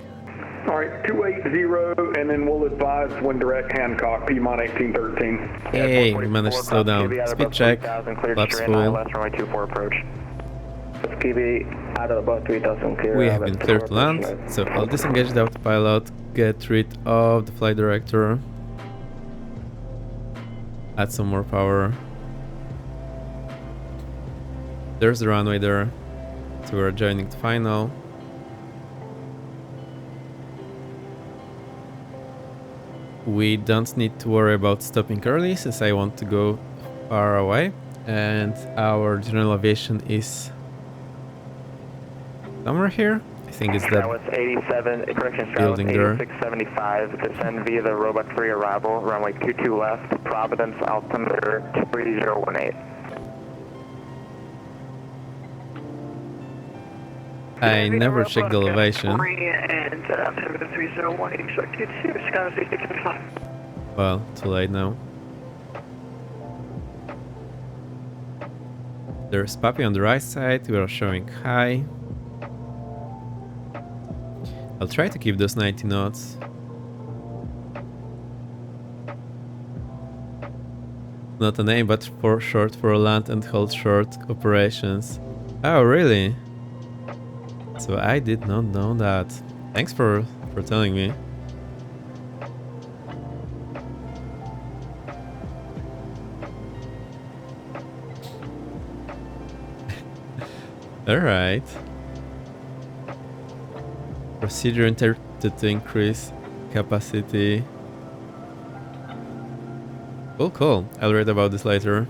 Alright, 280, and then we'll advise when direct Hancock, Piedmont 1813. Hey, we managed to slow down. Speed check, flaps full. We have been cleared to land, so I'll disengage the autopilot, get rid of the flight director, add some more power. There's the runway there, so we're joining the final. We don't need to worry about stopping early since I want to go far away, and our general aviation is somewhere here. I think it's that was 87, correction, building there. 8675, descend via the robot free arrival, runway 22 left, Providence, altimeter 3018. I never checked the elevation. And altimeter 301, expected to Sky 655. Well, too late now. There's Papi on the right side, we are showing high. I'll try to keep those 90 knots. not a name, but for short for land and hold short operations. Oh, really? So I did not know that. Thanks for telling me. All right. Procedure interpreted to increase capacity. Cool. I'll read about this later.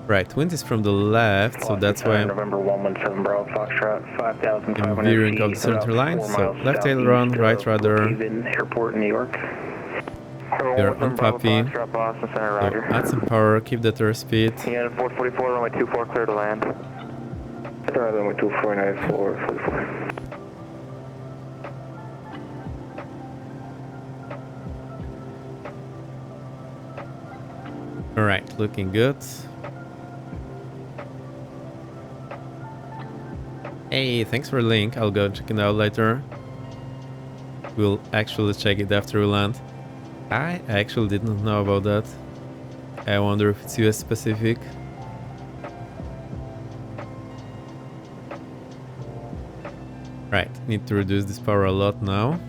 Right, wind is from the left, so that's why November 117 Bravo Foxtrot, 5,500 I'm veering feet, off the center about line. 4 So miles left tail run, southeast right of rudder. Brookhaven Airport in New York. You're on Puppy. Boston Center, So Roger. add some power, keep that airspeed. Yeah, 444, runway 24, clear to land. Runway 24, 94, 44. Alright, looking good. Hey, thanks for the link. I'll go check it out later. We'll actually check it after we land. I actually did not know about that. I wonder if it's US specific. Right, need to reduce this power a lot now.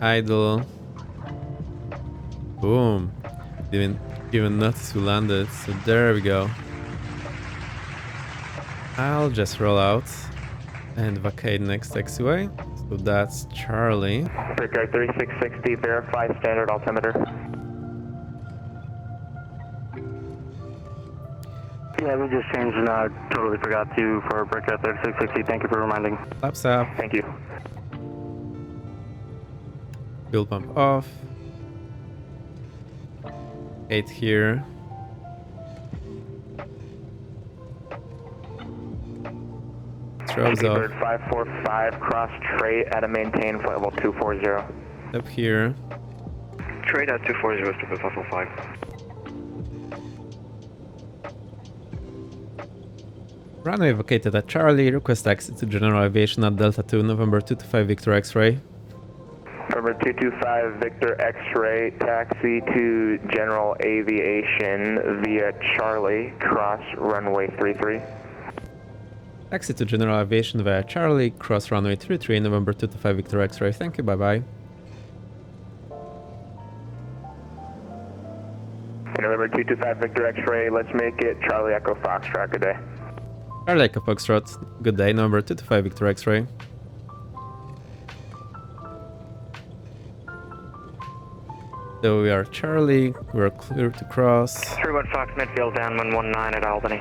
Idle. Boom. Didn't even notice we landed, so there we go. I'll just roll out and vacate next taxiway. So that's Charlie. Brickyard 3660, verify standard altimeter. Yeah, we just changed and I totally forgot to for Brickyard 3660. Thank you for reminding. Flaps up. Thank you. Fuel pump off. 8 here. Throbs off. Bird 545, cross trait at a maintain flight level 240. Up here. Trade at 240 is to 545. Runway vacated at Charlie. Request taxi to General Aviation at Delta 2, November 225 Victor X-Ray. November 225 Victor X-Ray, taxi to General Aviation via Charlie, cross runway 33. Taxi to General Aviation via Charlie, cross runway 33, November 225 Victor X-Ray. Thank you, bye-bye. November 225 Victor X-Ray, let's make it Charlie Echo Foxtrot, good day. Charlie Echo Foxtrot, good day, November 225 Victor X-Ray. So we are Charlie, we're clear to cross. 31 Fox midfield down 119 at Albany.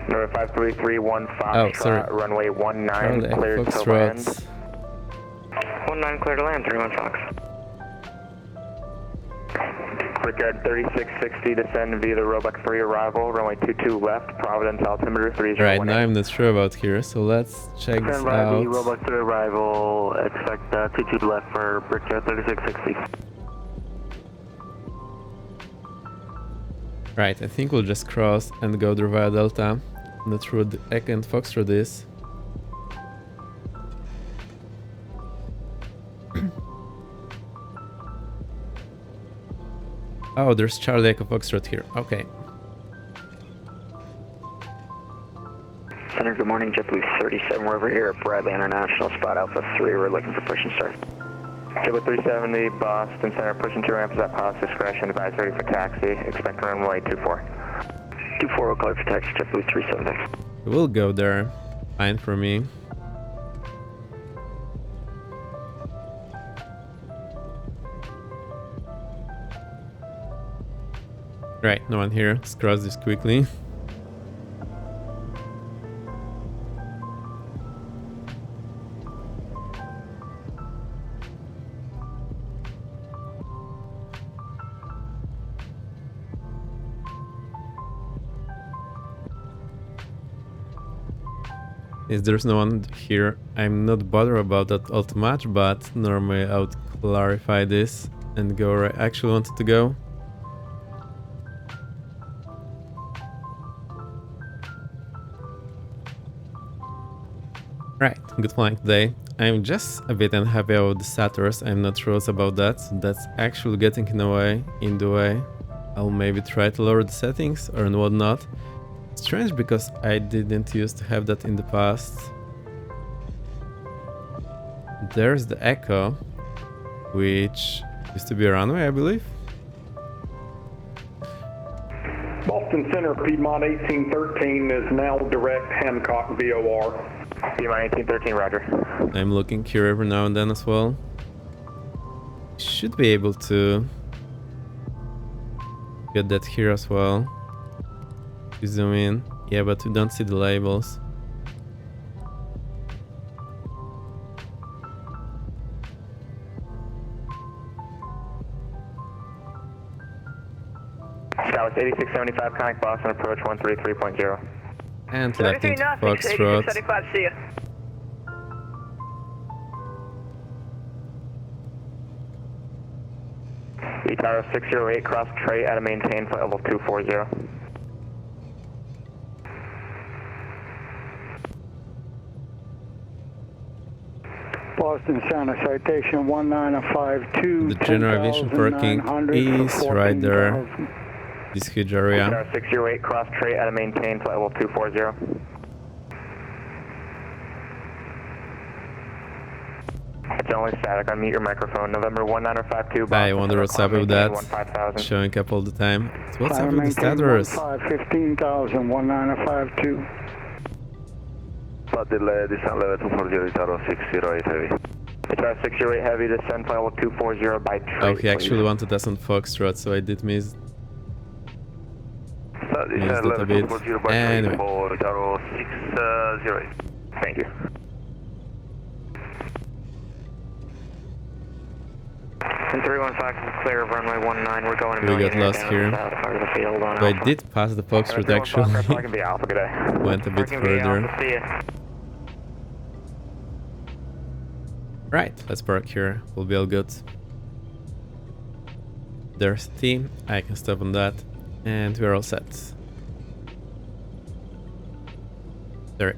Number 5331 Foxtrot, runway 19, Charlie cleared Echo to land. Foxtrot. 19 clear to land, 31 Fox. Brickyard 3660, descend via the Roebuck 3 arrival, runway 22 left, Providence altimeter 3018. Right, now I'm not sure about here, so let's check this out. Roebuck 3 arrival, expect 22 left for Brickyard 3660. Right, I think we'll just cross and go there via Delta. Not sure what the Echo and Foxtrot is. Oh, there's Charlie Echo Foxtrot here. Okay. Center, good morning. JetBlue 37. We're over here at Bradley International, spot Alpha 3. We're looking for push and start. JetBlue 370, Boston Center, pushing 2 ramps at pilot's discretion, advise ready for taxi, expect runway 24. 24 will call for taxi, JetBlue 37. We'll go there. Fine for me. Right, no one here. Let's cross this quickly. If there's no one here, I'm not bothered about that all too much, but normally I would clarify this and go where I actually wanted to go. Right, good flying today. I'm just a bit unhappy about the stutters. I'm not sure about that. That's actually getting in the way. I'll maybe try to lower the settings or whatnot. Strange because I didn't used to have that in the past. There's the echo, which used to be a runway, I believe. Boston Center, Piedmont 1813 is now direct Hancock VOR. Piedmont 1813, roger. I'm looking here every now and then as well. Should be able to get that here as well. You zoom in. Yeah, but we don't see the labels. Skywards 8675, connect Boston, approach 133.0. And left into 33 Foxtrot. 8675, see ya. Tower 608, cross tray at a maintain flight level 240. Boston Center, citation 1952. The general aviation parking is right there. This huge area. Tower 608, cross tray at a maintain flight level 240. It's only static. Unmute your microphone. November 1952. I wonder what's up with that. Showing up all the time. So what's up with the stutters? 15,000, 1952. Flight delay, descent level 240, Tower 608 heavy. Tower 608 heavy, descent flight level 240 by tray. Oh, he actually wanted us on Foxtrot, so I did miss that a bit. Anyway. Tower 608. Thank you. 315 clear of runway 19. We're going to we got lost here. So I did pass the Foxtrot actually. Went a bit further. Right, let's park here. We'll be all good. There's T. I can stop on that. And we're all set. There.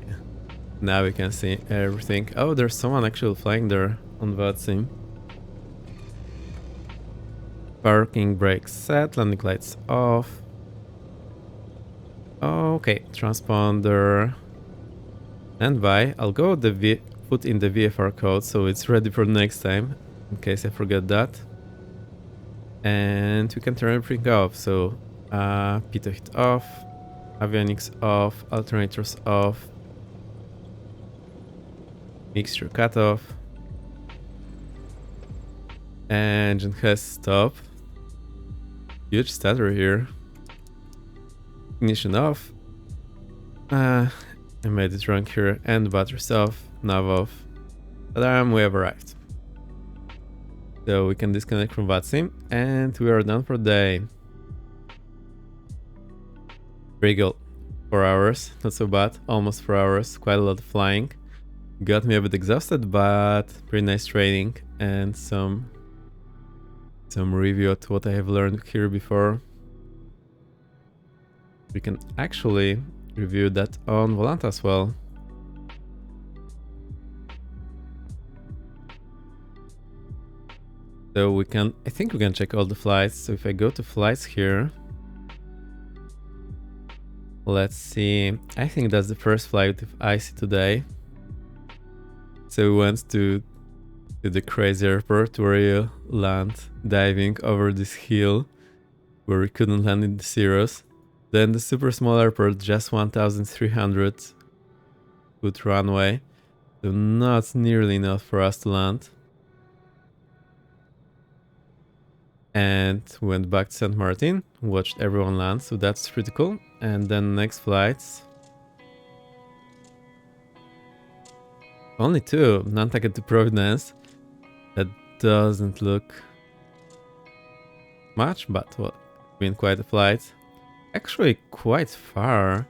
Now we can see everything. Oh, there's someone actually flying there on VATSIM. Parking brakes set, landing lights off. Okay, transponder. And by. I'll go with put in the VFR code so it's ready for next time, in case I forget that. And we can turn everything off. So pitot heat off, avionics off, alternators off, mixture cut off, engine has stopped. Huge stutter here. Ignition off. I made it wrong here. And batteries off. Nav off. Alarm, we have arrived. So we can disconnect from VATSIM and we are done for the day. Pretty good. 4 hours, not so bad. Almost 4 hours, quite a lot of flying. Got me a bit exhausted, but pretty nice training and some review of what I have learned here before. We can actually review that on Volanta as well. So I think we can check all the flights. So if I go to flights here, let's see. I think that's the first flight with IC today. So we went to the crazy airport where you land diving over this hill where we couldn't land in the Cirrus. Then the super small airport, just 1,300 foot runway. So not nearly enough for us to land. And we went back to St. Martin, watched everyone land, so that's pretty cool. And then next flights. Only 2, Nantucket to Providence. That doesn't look much, but well, been quite a flight. Actually quite far.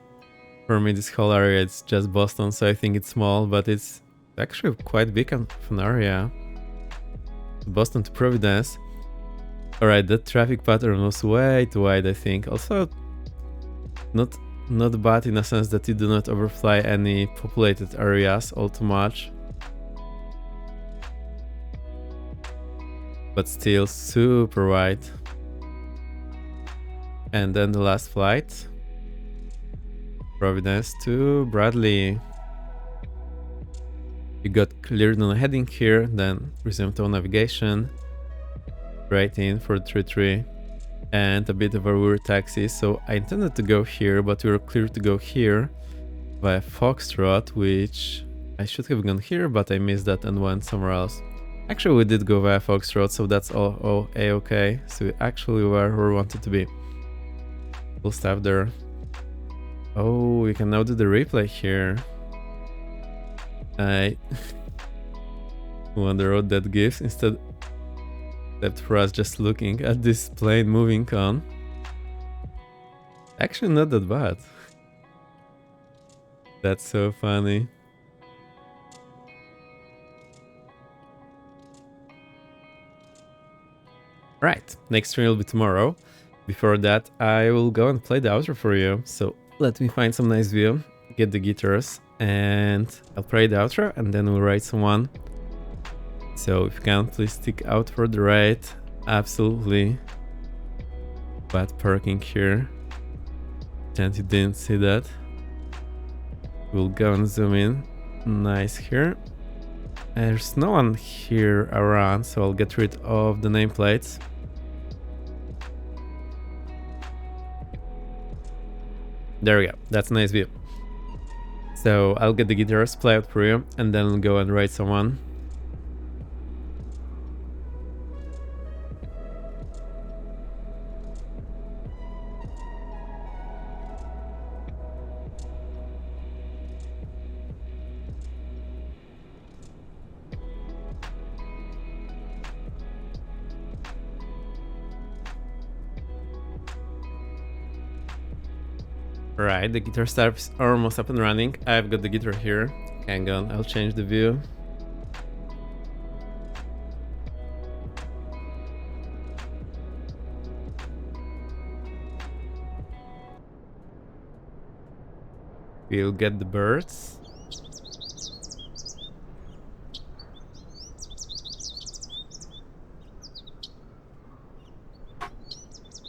For me this whole area it's just Boston, so I think it's small, but it's actually quite big of an area. Boston to Providence. Alright, that traffic pattern was way too wide, I think. Also, not not bad in a sense that you do not overfly any populated areas all too much. But still super wide. And then the last flight. Providence to Bradley. You got cleared on a heading here, then resume tow navigation. Right in for 3-3. And a bit of a weird taxi, so I intended to go here, but we were clear to go here via Foxtrot, which I should have gone here, but I missed that and went somewhere else. Actually, we did go via Foxtrot, so that's all a-okay. So we actually were where we wanted to be. Full stop there. Oh, we can now do the replay here. I wonder what that gives instead for us just looking at this plane moving on. Actually not that bad. That's so funny. Right, next stream will be tomorrow. Before that, I will go and play the outro for you. So let me find some nice view, get the guitars, and I'll play the outro and then we'll write someone. So if you can, please stick out for the ride. Absolutely bad parking here. And you didn't see that. We'll go and zoom in. Nice here. There's no one here around, so I'll get rid of the nameplates. There we go. That's a nice view. So I'll get the guitars, play out for you, and then I'll go and write someone. Right, the guitar starts almost up and running. I've got the guitar here. Hang on, I'll change the view. We'll get the birds.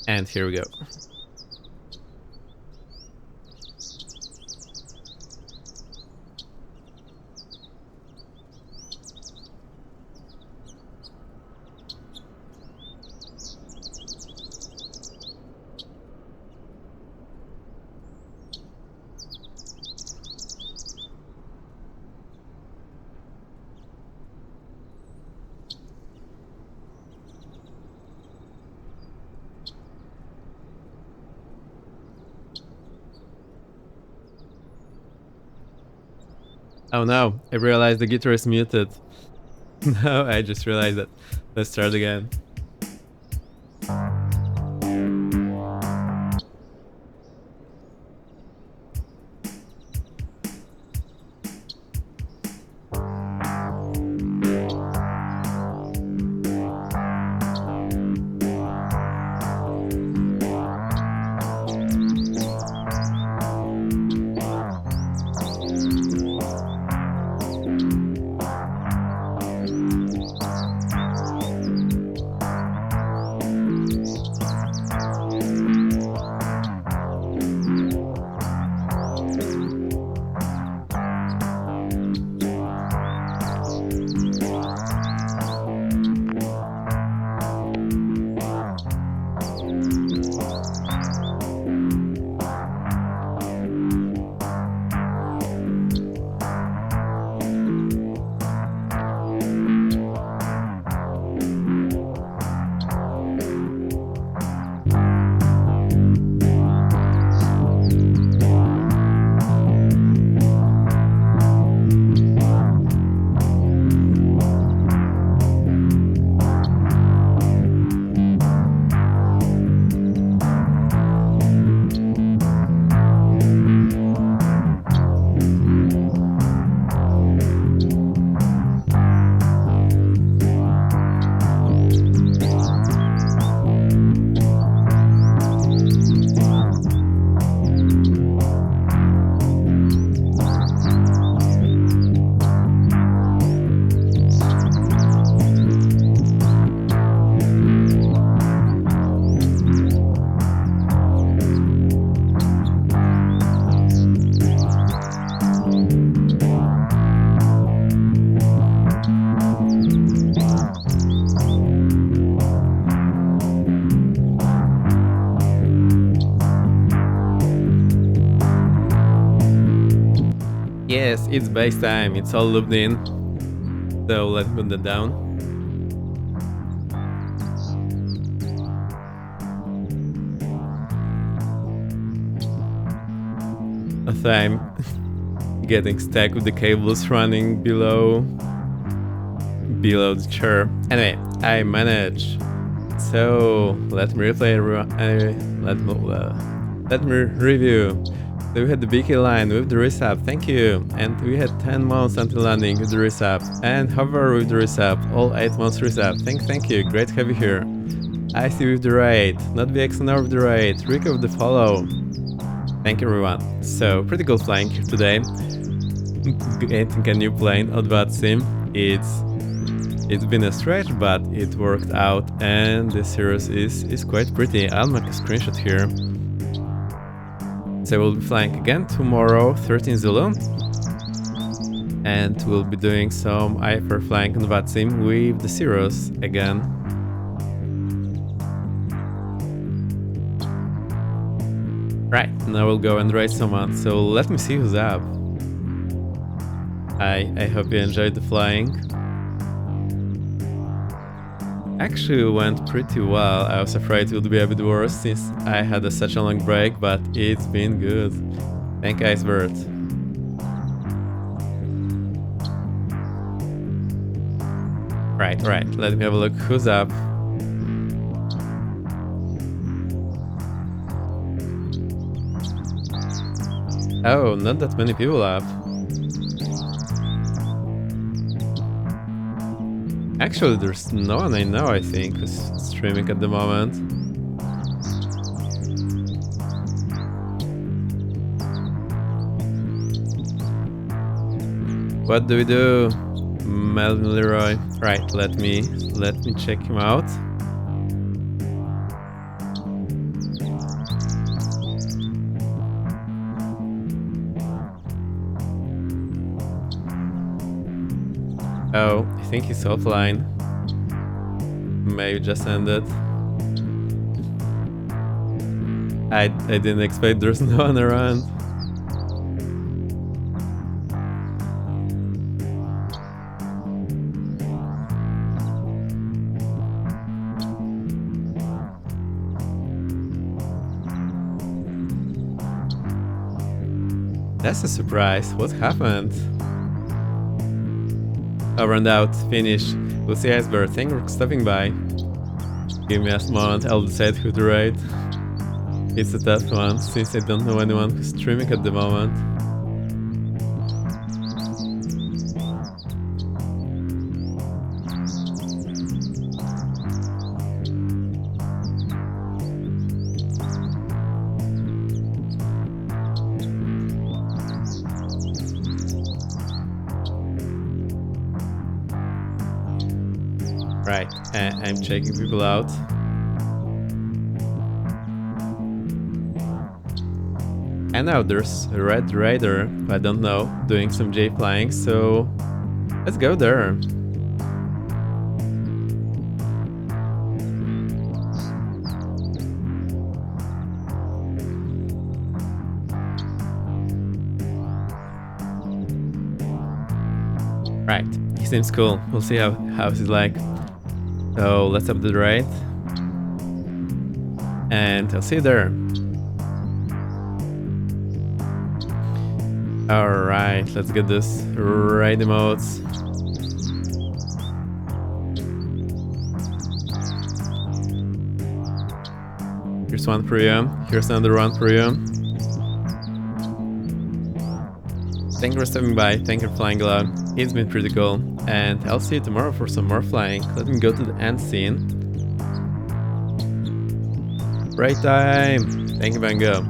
And here we go. Oh no, I realized the guitar is muted. No, I just realized that. Let's start again. Yes, it's base time, it's all looped in. So let's put that down. As I'm getting stuck with the cables running below the chair. Anyway, I managed. So let me replay. Let me review. So we had the BK line with the resub, thank you, and we had 10 months until landing with the resub, and hover with the resub, all 8 months resub, thank you, great to have you here. IC with the raid, not VXNR with the raid, Rico with the follow. Thank you everyone. So pretty good flying here today. Getting a new plane on VATSIM. It's been a stretch, but it worked out, and the Cirrus is quite pretty. I'll make a screenshot here. So we'll be flying again tomorrow, 13 Zulu, and we'll be doing some IFR flying on VATSIM with the Cirrus again. Right, now we'll go and race someone, so let me see who's up. I hope you enjoyed the flying. Actually went pretty well. I was afraid it would be a bit worse since I had such a long break, but it's been good. Thank you, Icebird. Right, let me have a look who's up. Oh, not that many people up. Actually, there's no one I know, I think, who's streaming at the moment. What do we do? Melvin Leroy. Right, let me check him out. Oh, I think he's offline. Maybe just ended. I didn't expect there's no one around. That's a surprise. What happened? Over and out, finish. We'll see Iceberg. Thank you for stopping by. Give me a moment, I'll decide who to rate. It's a tough one, since I don't know anyone who's streaming at the moment. Right, I'm checking people out. And now there's a Red Raider, I don't know, doing some J flying, so let's go there. Right, he seems cool. We'll see how he's like. So let's up the raid, and I'll see you there. Alright, let's get this raid emotes. Here's one for you, here's another one for you. Thank you for stopping by, thank you for flying along, it's been pretty cool. And I'll see you tomorrow for some more flying. Let me go to the end scene. Break time! Thank you, Bango.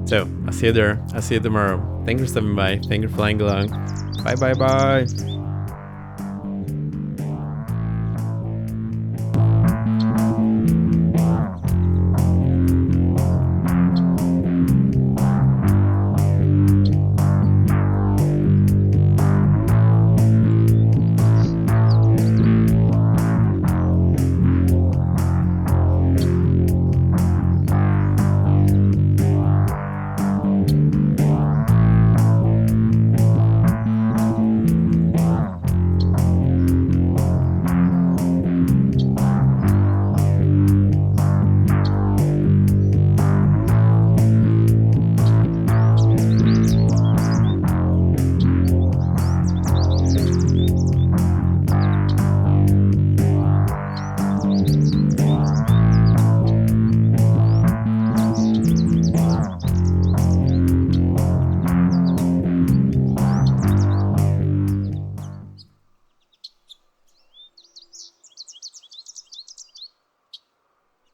So, I'll see you there. I'll see you tomorrow. Thank you for stopping by. Thank you for flying along. Bye.